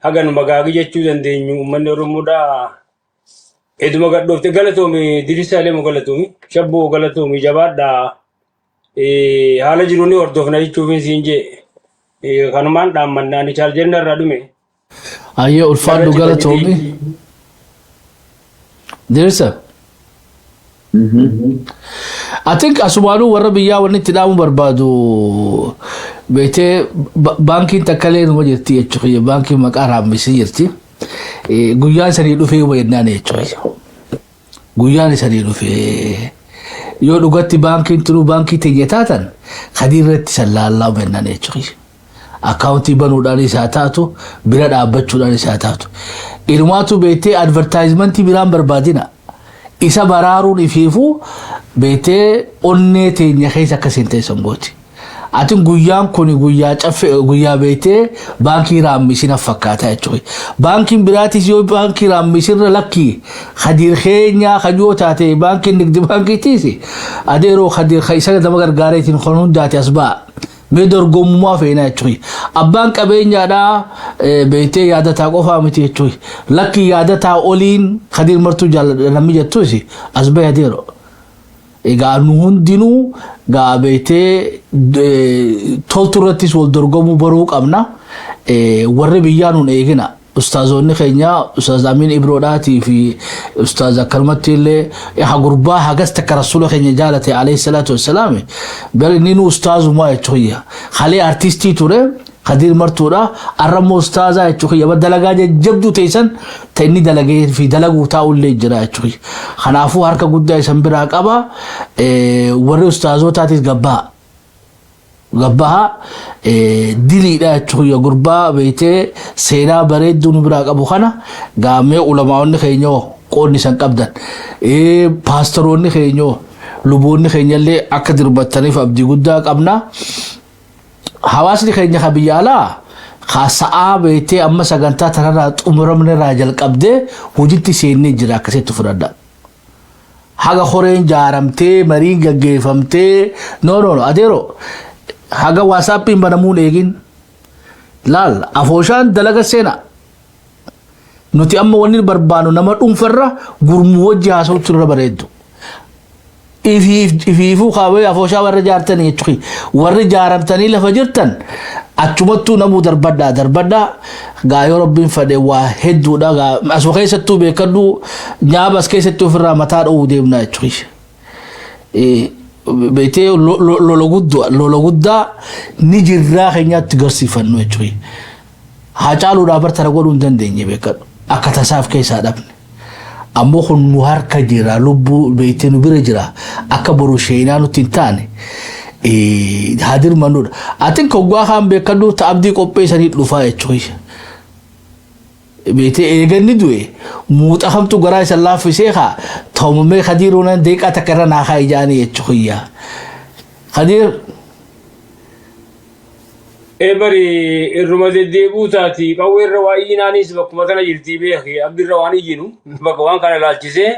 haga nu magaagi jechuu dandeenyu uummanni Oromoodhaa eduma gadhoofte galatoomi diriisaalee moo galatoomi shabboo galatoomi jabaadhaa haala jiruuni hordofna jechuufin siin jee kanumaan dhaammannaani chaarjenna irraa dhume. Hayya ulfaadhu galatoomi. Dirisa. I think asumaanu warra biyyaa wanni itti dhaamu barbaadu beetee baankiin takkalee numa jirti jechuudha baankiin maqaa raammisii jirti guyyaan sanii dhufee wayannaan jechuudha guyyaan sanii dhufee yoo dhugatti baankiin tunuu baankii teenya taatan kadii irratti sallaallaa wayannaan jechuudha akkaawuntii banuudhaanis haa taatu bira dhaabbachuudhaanis haa taatu ilmaatu beetee advertaayizimentii biraan barbaadina. Isa baraaruun ifiifuu beetee onnee teenya keessa akka seenteessan gooti. Atiin guyyaan kun guyyaa caffee guyyaa beetee baankii raammisina fakkaataa jechuudha. Baankiin biraatis yoo baankii raammisirra lakkii hadiir keenyaa kajoo taate baankiin nigdi baankiitiis adeeroo hadiir isa nama gargaareetiin kun hundaati as ba'a. Mee dorgomummaa feena jechuudha. Abbaan qabeenyaadhaa beetee yaadataa qofaa miti jechuudha. Lakki yaadataa oliin hadiir martuu jaalladhamii jettuus as ba'e adeero. Egaa nu hundinuu gaa beetee toltu irrattis wal dorgomuu baruu qabna. Warri biyyaa nuun eegina. Ustaazonni keenya Ustaaz Amin Ibroodhaatii fi Ustaaz akkanumatti illee gurbaa hagas takka rasuula keenya jaalate alayhi salaatu wassalaam bari inni nu ustaazumaa jechuudha. Halee artistii ture Kadiir martuudha arramoo ustaazaa jechuudha. Dalagaa jajjabduu teessan ta'inni dalagee fi dalaguu taa'ullee jira jechuudha. Kanaafuu harka guddaa isan biraa qaba warri ustaazotaatis gabbaa. Gabbaha diliidha jechuudha gurbaa beetee seenaa bareedduu nu biraa qabu kana gaamee ulamaa'onni keenyoo qoonni san qabdan paastoroonni keenyoo luboonni keenyallee akka dirbattaniif abdii guddaa qabna. Hawaasni keenya ka biyya alaa sa'aa beetee amma sagantaa tanarraa xumuramne irraa jalqabdee hojiitti seennee jira akkasitti fudhadha. Haga horeen jaaramtee mariin gaggeeffamtee no adeero. Haga WhatsAppiin banamuun eegin laal afooshaan dalaga seena nuti amma wanni barbaanu nama dhuunfarra gurmuu wajji haasawutti irra bareeddu ifiifuu kaawee afooshaa warra jaartan jechuudha warri jaaramtanii lafa jirtan achumattuu namuu darbadhaa gaa yoo rabbiin fedhe waa hedduudha gaa asuma keessattuu beekadhu nyaaba as keessatti ofirraa mataa dha'uu deemna jechuudha. Beetee lola guddaa ni jirraa keenyaatti garsiifannu jechuudha. Hacaaluudhaa bartara godhuu hin dandeenye beekadhu akka tasaaf keessaa dhabne. Ammoo kun nu harka jira lubbuu beetee nu bira jira akka boru sheenaa nutti hin taane haadir manuudha. Atiin koggaa kaan beekadhu ta'abdii qopheessanii dhufaa jechuudha. Beetee eeganni du'e muuxa hamtu garaa isa laaffisee haa ta'umamee kadiiruunan deeqaa takka irra naakaa ijaanii jechuudha. Kadir. Ebari irruma deddeebuu taati qawwee irra waa'inaanis bakkuma kana jirtii beeki abdirra waan iyyinu bakka waan kana laalchisee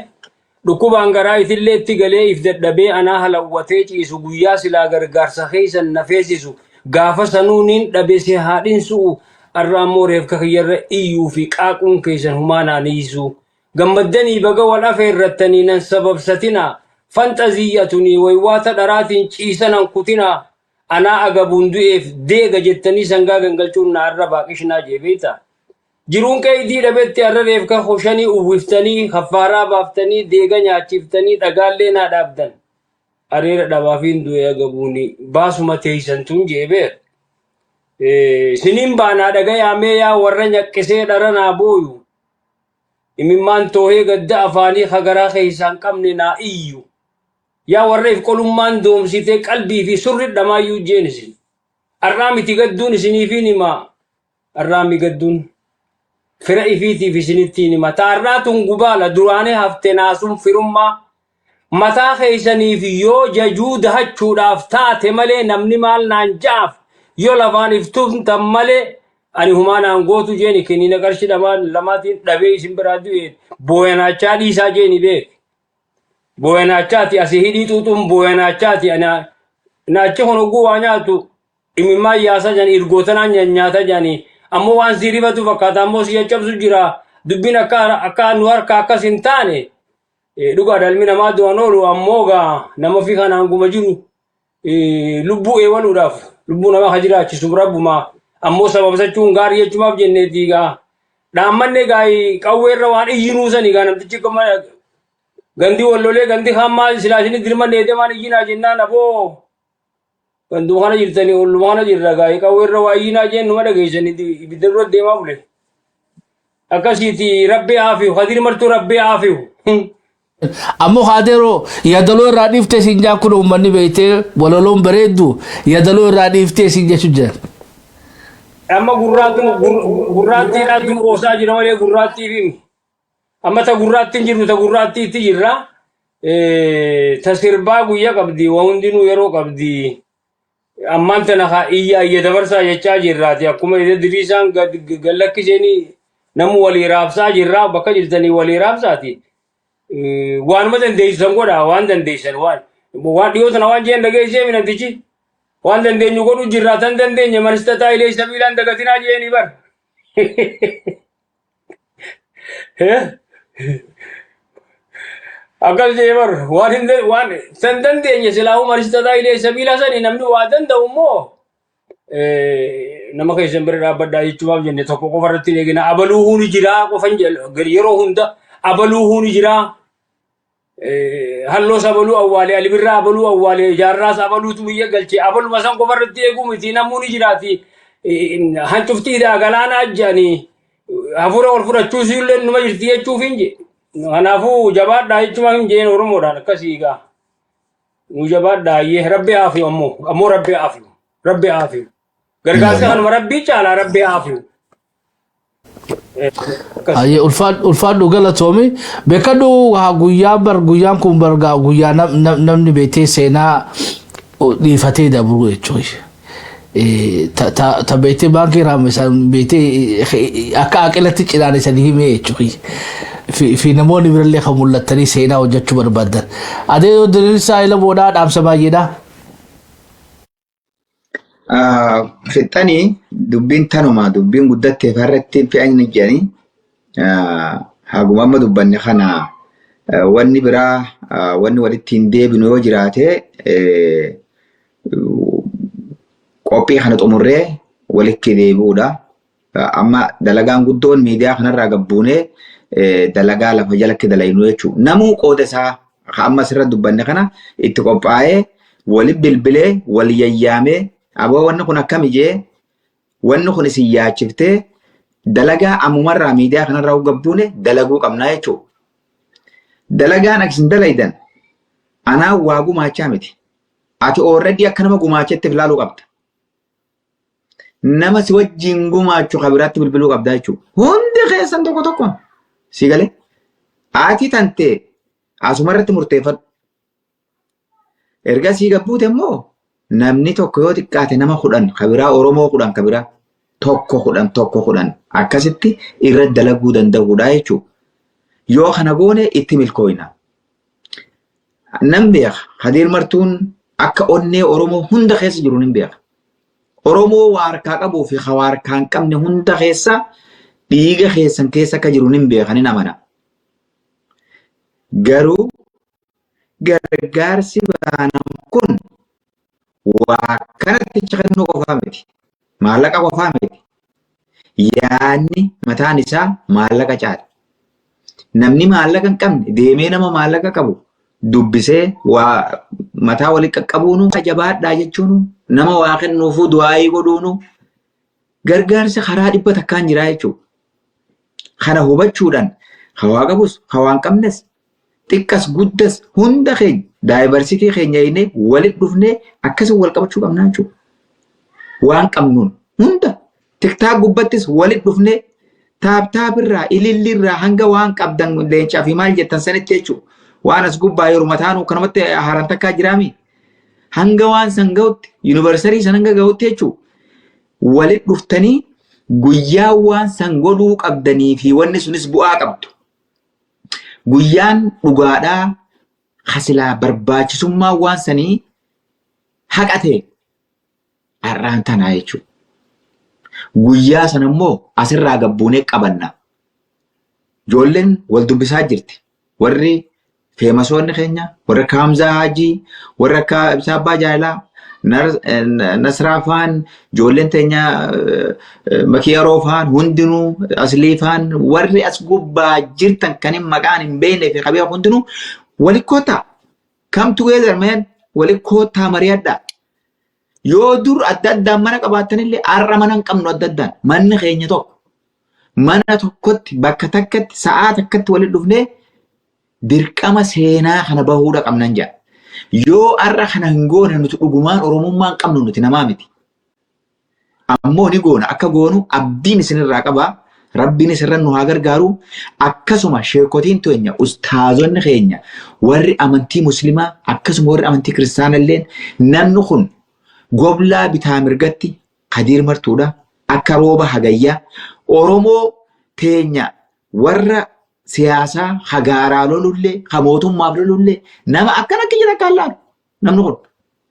dhukkubaan garaa itillee itti galee if dadhabee anaa halawwatee ciisu guyyaa silaa gargaarsa keessan nafeesisu gaafa sanuuniin dhabese haadhin su'u arraa mooreef kakiyyarra iyyuu fi qaaquun keessan humaanaaniisu gammaddanii baga wal afee irrattanii nan sababsatinaa fanxaziyyatuni waywaata dharaatiin ciisanan kutinaa anaa agabundu'eef deega jettanii sangaa gangalchuun na arra baaqishnaa jeebeeta. Jiruun qeeydii dhabetti arrareef ka hoshanii uwwiftanii haffaaraa baaftanii deega nyaachiftanii dhagaallee naa dhaabdan. Areera dhabaafiin du'e agabuuni baasuma teeysantuun jeebeer. Siniin baanaa dhagayaamee yaa warra nyaqqisee dhara naa booyu. Imimmaan toohee gadda afaanii hagaraa keeysaan qabne naa iyyu. Yaa warreef qolummaan doomsitee qalbii fi surri dhamaayyuu jeenisin. Arraa miti gadduun isiniifiin himaa. Arraa mi gadduun. Fira ifiitiif isinittiin hima. Taarraatuun gubaala duraanee hafte naasuun firummaa. Mataa keeysaniif yoo jajuu dahachuudhaaf taate malee namni maal naan jaaf. Yoo lafaan iftuuftan malee ani humaanaan gootu jeeni kennina qarshi lamaatiin dhabee isin biraa du'e booyanaachaa dhiisaa jeeni beek. Booyanachaati asii hidhii xuuxuun booyanachaati naachi honoguu waa nyaatu imimmaa yaasa jani irgootanaan nyaata jani ammoo waan siirifatu fakkaata ammoo siya cabsu jira dubbin akka nu harka akkas hin taane dhugaa dhalmi namaa du'an oolu ammoo gaa nama fi kanaan guma jiru lubbuu eewaluudhaaf lubbuu nama hajiraachisu rabbumaa ammoo sababsachuun gaarii jechumaaf jenneetii gaa dhaammanne gaa qawweerra waan iyyinuusani gaa namtichi gandi wallolee gandi hammaa silaashini dirma needemaan iyyinaa jennaan aboo gandu kana jirtanii olluma kana jirra gaa'ee qawweerra waa iyyinaa jennuma dhageessanii ibidda dura deemaa bule akkasiiti rabbi aafiu hadir martuu rabbi aafiu. Ammoo haaderoo yaadaloo irraa dhiiftee siin jaa kun uummanni beektee waloloon bareeddu yaadaloo irraa dhiiftee siin jechu jira. Amma gurraattiidhaatu oosaa jira malee gurraattiif amma ta gurraattiin jirtu ta gurraattiitti jirra ta sirbaa guyyaa qabdi waa hundinuu yeroo qabdi ammaan tana iyya dabarsaa jechaa jirraati akkuma diriisaan gallakkiseenii namu walii raabsaa jirraa bakka jirtanii walii raabsaati waanuma dandeeysan godha waan dandeeysan waan dhiyoo tana waan jeen dhageessee minantichi waan dandeenyu godhu jirraa tan dandeenye manistataa ilee sabiilaan dagatinaa jeeni bar. Akkas jeebar waan san dandeenye silaahu manistataa ilee sabiila sani namni waa danda'u immoo nama keessan bira dhaabbadhaa jechuudhaaf jenne tokko qofa irratti eegina abaluuhuu ni jiraa qofan yeroo hunda abaluuhuu ni jiraa halloos abaluu awwaalee alibirraa abaluu awwaalee jaarraas abaluutu biyya galchee abaluma san qofa irratti eeguu miti namuu ni jiraati hancuftiidhaa galaana ajjaanii hafuura wal fudhachuu siillee numa jirti jechuuf hin jee kanaafuu jabaadhaa jechuudha hin jeen oromoodhaan akkasii gaa nu jabaadhaa yee rabbi aafiu ammoo rabbi aafiu gargaarsa kanuma rabbii caalaa rabbi aafiu. Aye ulfaadhu galatoomi beekadhu guyyaan kun bargaa guyyaa namni beetee seenaa dhiifatee dabru jechuudha. Ta beetee baankii raamesaan beetee akka aqilatti cinaan isanii himee jechuudha. Fi namoonni birallee kan mul'atanii seenaa hojjechuu barbaadan. Adee yoo diriirsaa ila boodhaa dhaamsa baay'eedha. Fixanii dubbiin tanuma dubbiin guddattee farratti fe'anii jedhanii haguma amma dubbanne kana wanni biraa wanni walitti hin deebinu yoo jiraate qophii kana xumurree walitti deebi'uudha. Amma dalagaan guddoon miidiyaa kanarraa gabbuunee dalagaa lafa jalatti dalaynu jechuudha. Namuu qooda isaa amma asirra dubbanne kana itti qophaa'ee wali bilbilee wal yayyaamee aboo wanni kun akkam ijee wanni kun isin yaachiftee dalagaa ammumarraa miidiyaa kanarraa gabbuune dalaguu qabnaa jechuudha. Dalagaan aksin dalaydan anaa waa gumaachaa miti. Ati already akka nama gumaachetti ilaaluu qabda. Nama si wajjin gumaachu kabiraatti bilbiluu qabda jechuudha. Hundi keessan tokko tokkoon si galee ati tantee asumarratti murteeffadhu. Erga sii gabbuute immoo namni tokko yoo xiqqaate nama 10 kabiraa Oromoo 10 kabiraa tokko 10 akkasitti irra dalaguu danda'uudha jechuudha. Yoo kana goone itti milkooyna. Nam beeka Hadiir Martuun akka onnee Oromoo hunda keessa jiru nin beeka. Oromoo waa harkaa qabuu fi waa harkaa hin qabne hunda keessa dhiiga keessan keessa akka jiru nin beeka nin amana. Garuu gargaarsi baanam kun waa kanatti caqannoo qofaa miti. Maallaqa qofaa miti. Yaanni mataan isaa maallaqa caala. Namni maallaqa hin qabne deemee nama maallaqa qabu dubbisee waa mataa walitti qaqqabuunu jabaadhaa jechuun nama waa kennuufuu du'aayii godhuunu gargaarsa karaa dhibba takkaan jira jechuudha. Kana hubachuudhaan hawaa qabus hawaa hin qabnes xiqqas guddas hunda keenya daayivarsitii keenya innee walitti dhufnee akkasii wal qabachuu qabnaa jechuudha. Waan qabnuun hunda tiktaak gubbattis walitti dhufnee taaptaapirraa ilillirraa hanga waan qabdan leencaa fi maal jettan sanitti jechuudha. Waan as gubbaa yeroo mataanuu kanamatti haaran takkaa jiraami. Hanga waan san ga'utti yuunivarsarii san hanga ga'utti jechuudha. Walitti dhuftanii guyyaa waan san godhuu qabdanii fi wanni sunis bu'aa qabdu. Guyyaan dhugaadhaa hasilaa barbaachisummaa waan sanii haqatee har'aan tanaa jechuudha. Guyyaa sana immoo asirraa gabbuunee qabanna. Ijoolleen wal dubbisaa jirti. Warri feemasoonni keenya, warra akka Hamzaa Haajii, warra akka Ibsaa Abbaa Jaayilaa, Nasraafaan, ijoolleen teenya Makiyaroo faan, hundinuu Aslii faan, warri as gubbaa jirtan kan hin maqaan hin beekne fi qabee hundinuu walitti kootaa. Come together man, walitti kootaa mari'adhaa. Yoo dur adda addaan mana qabaatanillee har'a mana hin qabnu adda addaan manni keenya tokko mana tokkotti bakka takkatti sa'aa takkatti walitti dhufnee dirqama seenaa kana bahuudha qabnan jedha. Yoo har'a kana hin goone nuti dhugumaan Oromummaan qabnu nuti namaa miti. Ammoo ni goona akka goonu abdiin isinirraa qabaa. Rabbiin isirra nu haa gargaaru. Akkasuma sheekotiin teenya ustaazonni keenya warri amantii muslimaa akkasuma warri amantii kiristaanallee namni kun goblaa bitaa mirgatti Hadiir Martuudha akka rooba hagayyaa Oromoo teenya warra siyaasaa hagaaraa lolullee hamootummaaf lolullee nama akkana kiyya takkaallaan namni kun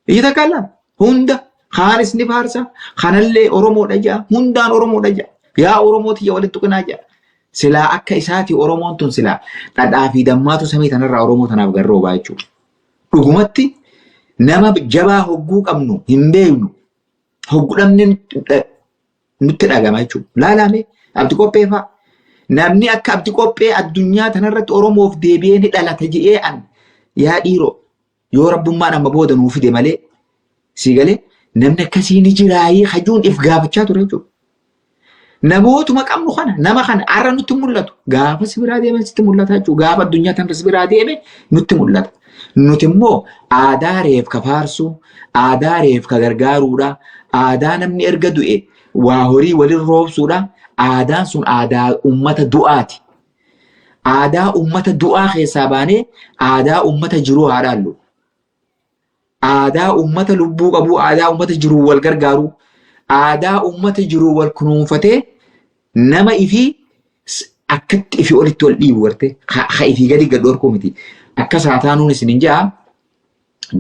iyya takkaallaan hunda kaanis ni faarsa kanallee Oromoodha ja'a hundaan Oromoodha ja'a yaa Oromoo tiyya walitti tuqinaa ja'a silaa akka isaati Oromoon tun silaa dhadhaa fi dammaatu samii tanarraa Oromoo tanaaf garroobaa jechuudha. Dhugumatti nama jabaa hogguu qabnu hin beeknu hogguu dhabne nutti dhagama jechuudha. Laalame abdi qophee fa'a. Namni akka abdi qophee addunyaa tanarratti Oromoof deebi'ee ni dhalata je'ee an yaa dhiiroo yoo rabbummaan amma booda nuu fide malee sii galee namni akkasii ni jiraayee hajuun if gaafachaa ture jechuudha. Namootuma qabnu kana nama kana har'a nutti mul'atu gaafa si biraa deemen sitti mul'ata jechuudha. Gaafa addunyaa tanarra si biraa deeme nutti mul'ata. Nuti immoo aadaa reef ka faarsu, aadaa reef ka gargaaruudha, aadaa namni erga du'e waa horii walin roobsuudha. Aadaan sun aadaa ummata du'aati. Aadaa ummata du'aa keessaa baanee aadaa ummata jiruu haa dhaallu. Aadaa ummata lubbuu qabu, aadaa ummata jiruu wal gargaaru, aadaa ummata jiruu wal kunuunfatee nama ifii akkatti ifii olitti wal dhiibu garte ha ifii gadi gad dhorkuu miti. Akka saataanuun isin hin ja'a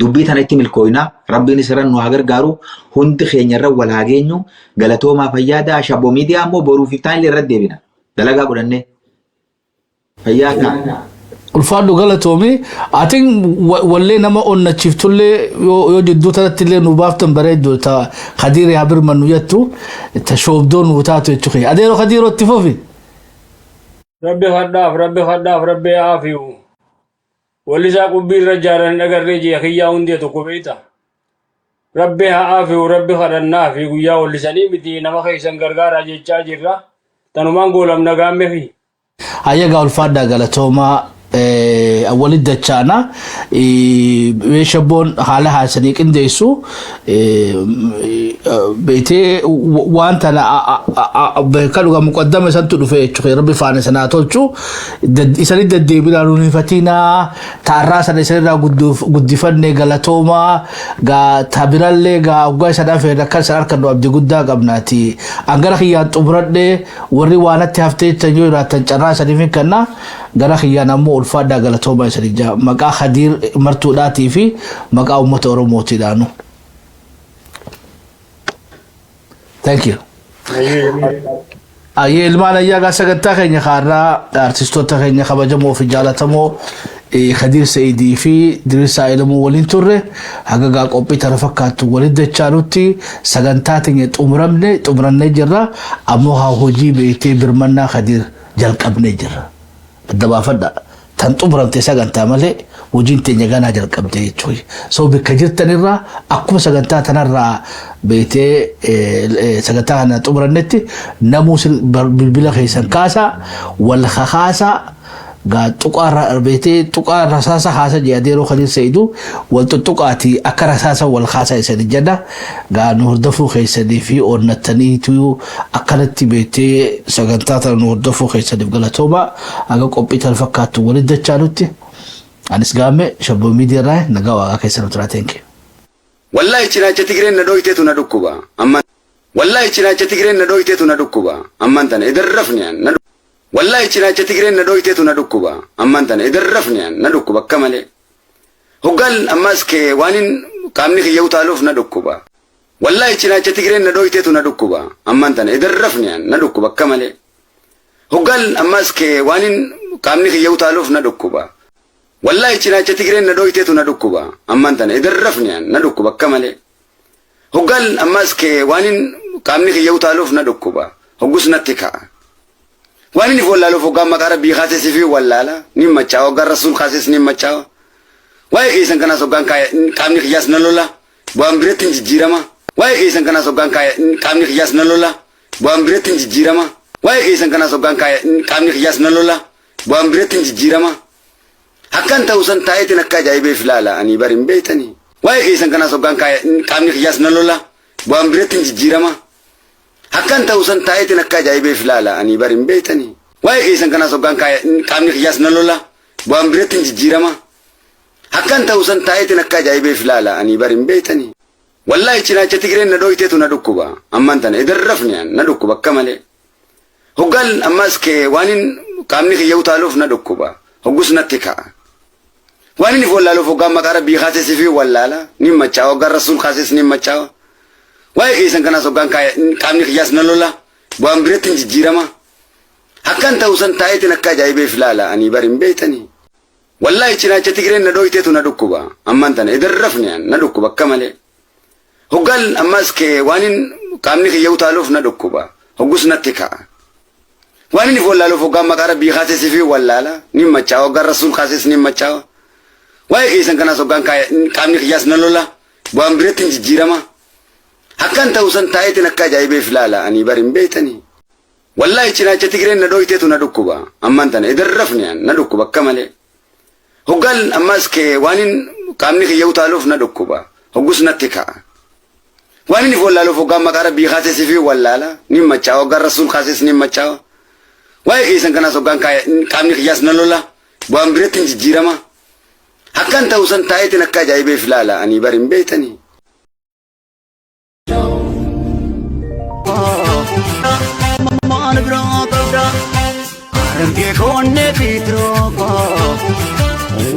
dubbii tana itti milkooyna rabbiin isirra nu haa gargaaru hundi keenyarra wal haa geenyu galatoomaa fayyaada Shaboo miidiyaa ammoo boruuf iftaan illee irratti deebina dalagaa godhannee fayyaada. Ulfaadhu galatoomii atiin wallee nama onnachiiftullee yoo jidduu tanatti illee nu baaftan bareeddu ta Hadiir yaa birmannu jettu ta shoobdoo nu taatu jechuudha. Adeeroo Hadiiroo itti fufi. Rabbi hadhaaf rabbi aafiyu. Wallisaa qubbii irra jaaran agarree ji'a kiyyaa hundee tokko beekta. Rabbi haa aafiyu rabbi kadhannaa fi guyyaa wallisanii miti nama keessan gargaaraa jechaa jirra. Tanumaan goolamna gaamme fi. Ayyagaa ulfaadhaa galatoomaa awwalit dachaana shaboon haala haasanii qindeessu beetee wanta kan dhugaa muqaddama isantu dhufe jechuudha rabbi faana sanaa tolchu isanii deddeebiidhaan unifatinaa taarraa sana isanirraa guddifannee galatoomaa gaa tabirallee gaa waggaa isanaa feerra kan isan harkan abdii guddaa qabnaati angara kiyyaan xumuradhee warri waanatti haftee jecha yoo jiraatan carraa isaniif hin kenna gara kiyyaan ammoo ulfaadhaa galatoomaa isanii jaa maqaa Khadiir martuudhaatii fi maqaa uummata Oromootiidhaanu. Thank you. Ayyee ilmaan ayyaa sagantaa keenya kaarraa artistoota keenya kabajamoo fi jaalatamoo Khadiir Saidii fi Diriirsaa Ilamuu waliin turre haga qophii tana fakkaattu waliin dachaanutti sagantaa teenya xumurannee jirra ammoo haa hojii beektee birmannaa Khadiir jalqabnee jirra. Adda baafadha tan xumuramtee sagantaa malee hojiin teenya ganaa jalqabdee jechuudha. So bakka jirtanirraa akkuma sagantaa tanarraa beektee sagantaa kana xumurannetti namuu bilbila keessan kaasaa wal kakaasaa gaa tuqaarraa beektee tuqaa rasaasa haasa jedhee Khadiir Saiduu wal tuqaati akka rasaasa wal kaasaa isanii jedha gaa nu hordofuu keessanii fi onnattaniitu akkanatti beektee sagantaa tana nu hordofuu keessaniif galatooma haga qophii tan fakkaattu waliin dachaanutti anis gaame shabboo miidiyaa nagaa waaqa keessan turaa teenke. Wallahi cinaacha Tigreen na dhoyteetu na dhukkuba amman wallahi cinaacha Tigreen na dhoyteetu na dhukkuba amman tana idarrafniyaan na wallahi cinaacha Tigreen na dhoyteetu na dhukkuba amman tana idarrafniyaan na dhukkuba akka malee hoggaan ammas kee waanin qaamni kiyya utaaluuf na dhukkuba wallahi cinaacha Tigreen na dhoyteetu na dhukkuba amman tana idarrafniyaan na dhukkuba akka malee hoggaan ammas kee waanin qaamni kiyya utaaluuf na dhukkuba wallahi cinaacha Tigreen na dhoyteetu na dhukkuba amman tana idarrafniyaan na dhukkuba akka malee hoggaan ammas kee waanin qaamni kiyya utaaluuf na dhukkuba hoggus natti ka'a waan inni follaaluuf hoggaan maqaa rabbii kaases fi wallaala ni machaawa hoggaan rasuul kaases ni machaawa waa'ee keessan kanaas hoggaan qaamni kiyyaas na lola bu'aan biratti hin jijjiirama waa'ee keessan kanaas hoggaan qaamni kiyyaas na lola bu'aan biratti hin jijjiirama waa'ee keessan kanaas hoggaan qaamni kiyyaas na lola bu'aan biratti hin jijjiirama akkan ta'u san taa'eetiin akka ajaa'ibeef ilaala ani bari hin beeytanii waa'ee keessan kanaas hoggaan qaamni kiyyaas na lola bu'aan biratti hin jijjiirama akkan ta'u san taa'eetiin akka ajaa'ibeef ilaala ani bari hin beeytanii waa'ee keessan kanaas hoggaan qaamni kiyyaas na lola bu'aan biratti hin jijjiirama akkan ta'u san taa'eetiin akka ajaa'ibeef ilaala ani bari hin beeytanii wallahi cinaacha Tigreen na dhoyteetu na dhukkuba amman tana idarrafniyaan na dhukkuba akka malee hoggaan ammas kee waanin qaamni kiyya utaaluuf na dhukkuba hoggus natti ka'a waan inni follaaluuf hoggaan maqaa rabbii kaases fi wallaala ni machaawa hoggaan rasuul kaases ni machaawa waa'ee keessan kanaas hoggaan qaamni kiyyaas na lola bu'aan biratti hin jijjiirama akkan ta'u san taa'eetiin akka ajaa'ibeef ilaala ani bari hin beeytanii wallahi cinaacha Tigreen na dhoyteetu na dhukkuba amman tana idarrafniyaan na dhukkuba akka malee hoggaan ammas kee waanin qaamni kiyya utaaluuf na dhukkuba hoggus natti ka'a waan inni follaaluuf hoggaan maqaa rabbii kaases fi wallaala ni machaawa hoggaan rasuul kaases ni machaawa waa'ee keessan kanaas hoggaan qaamni kiyyaas na lola bu'aan biratti hin jijjiirama akkan ta'u san taa'eetiin akka ajaa'ibeef ilaala ani bari hin beeytanii wallahi cinaacha Tigreen na dhoyteetu na dhukkuba amman tana idarrafniyaan na dhukkuba akka malee hoggaan ammas kee waanin qaamni kiyya utaaluuf na dhukkuba hoggus natti ka'a waan inni follaaluuf hoggaan maqaa rabbii kaases fi wallaala ni machaawa hoggaan rasuul kaases ni machaawa waa'ee keessan kanaas hoggaan qaamni kiyyaas na lola bu'aan biratti hin jijjiirama akkan ta'u san taa'eetiin akka ajaa'ibeef ilaala ani bari hin beeytanii maan biraa qabda argee koonne bitiroo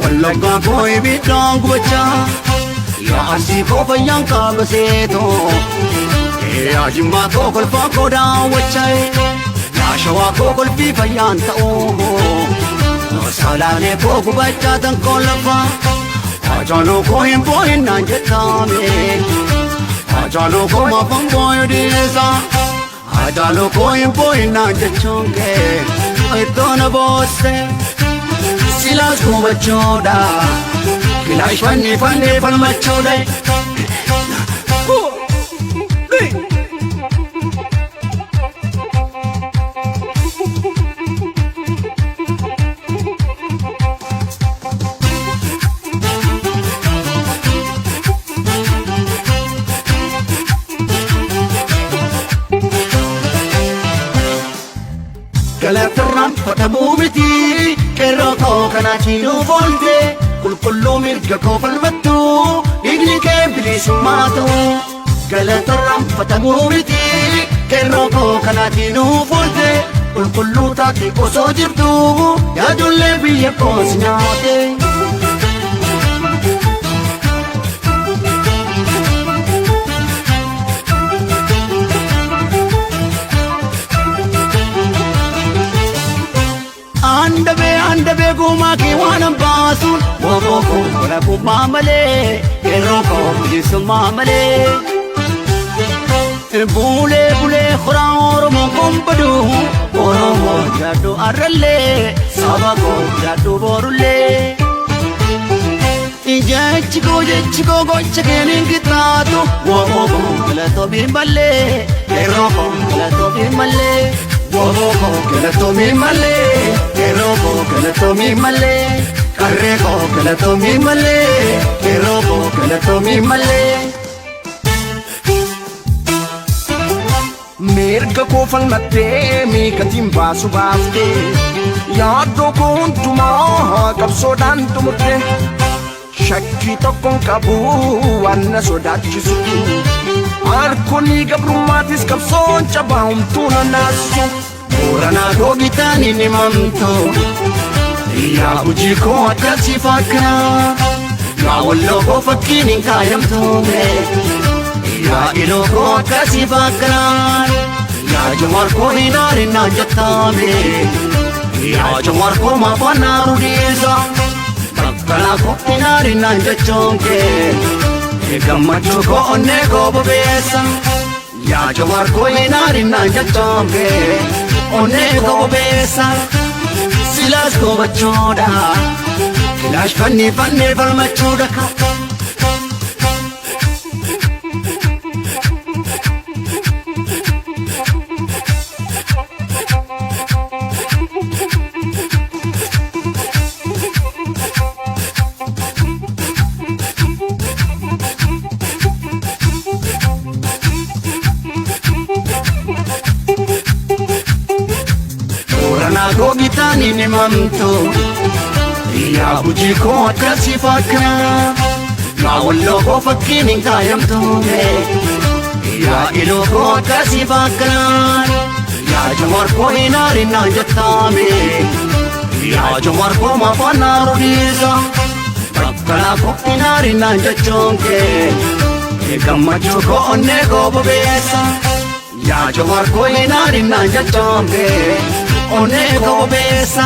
wallaggaa koo ibiddaan gubachaa yaasii koo fayyaan qaaba seetoo yaa jimmaa koo kolfaa koo daawwachaa yaa shawaa koo kolfii fayyaan ta'oo salaalee koo gubachaa tan koo lafaa ajaaloo koo hin boo'innaan jettaame ajaaloo koo maafan boo'u dhiyeessaa ajaaloo koo hin boo'innaan jechuunke ittoona boosse silaas gubachoodha kilaash fannee falmachoodha. irraanfatamuu miti qeerroo koo kanaatiin nuuf oolte qulqulluu mirga koo falmattu dhiigni kee bilisummaa ta'u galata irraanfatamuu miti qeerroo koo kanaatiin nuuf oolte qulqulluu taate osoo jirtu yaadollee biyya koo si nyaate. Andabe guma ki wanan basun wobo ko wala ko mamale ero ko bilisumma male bule khura oromo kompadu oromo jaddu arralle sabako jaddu borulle jechiko gochkenin kitatu wobo ko wala to bimalle ero ko wala to bimalle wobo ko wala to bimalle Kerobo kalatomi male, karrego kalatomi male, kerobo kalatomi male. Mirga ko falmatte mi katim basu bafte, yaado ko untuma kabsodan tumute. Shakki tokkon qabu wanna sodaachisu, harkonni gabrummaatis qabsoon cabaa'umtuu nanaasisu. Orana dogitani ni mamto ya ujiko atasi fakra ya wallo fakini kayamto me ya iloko atasi fakra ya jamar ko hinari na jattame ya jamar ko mafana rudisa bakala ko hinari na jachonke gammachu ko onne ko besa ya jamar ko hinari na jachonke One go besa silas go bachoda kilash fanni balmachoda ka Gogitani ni mamto ya bujiko atasi fakra ya wallo fakini kayamto me ya iloko atasi fakra ya jamar ko hinari na jattame ya jamar ko mafana rudisa bakala ko hinari na jachonke gammachu ko onne go besa ya jamar ko hinari na jachonke One go besa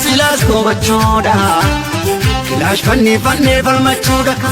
silas go bachoda kilash fanni balmachoda ka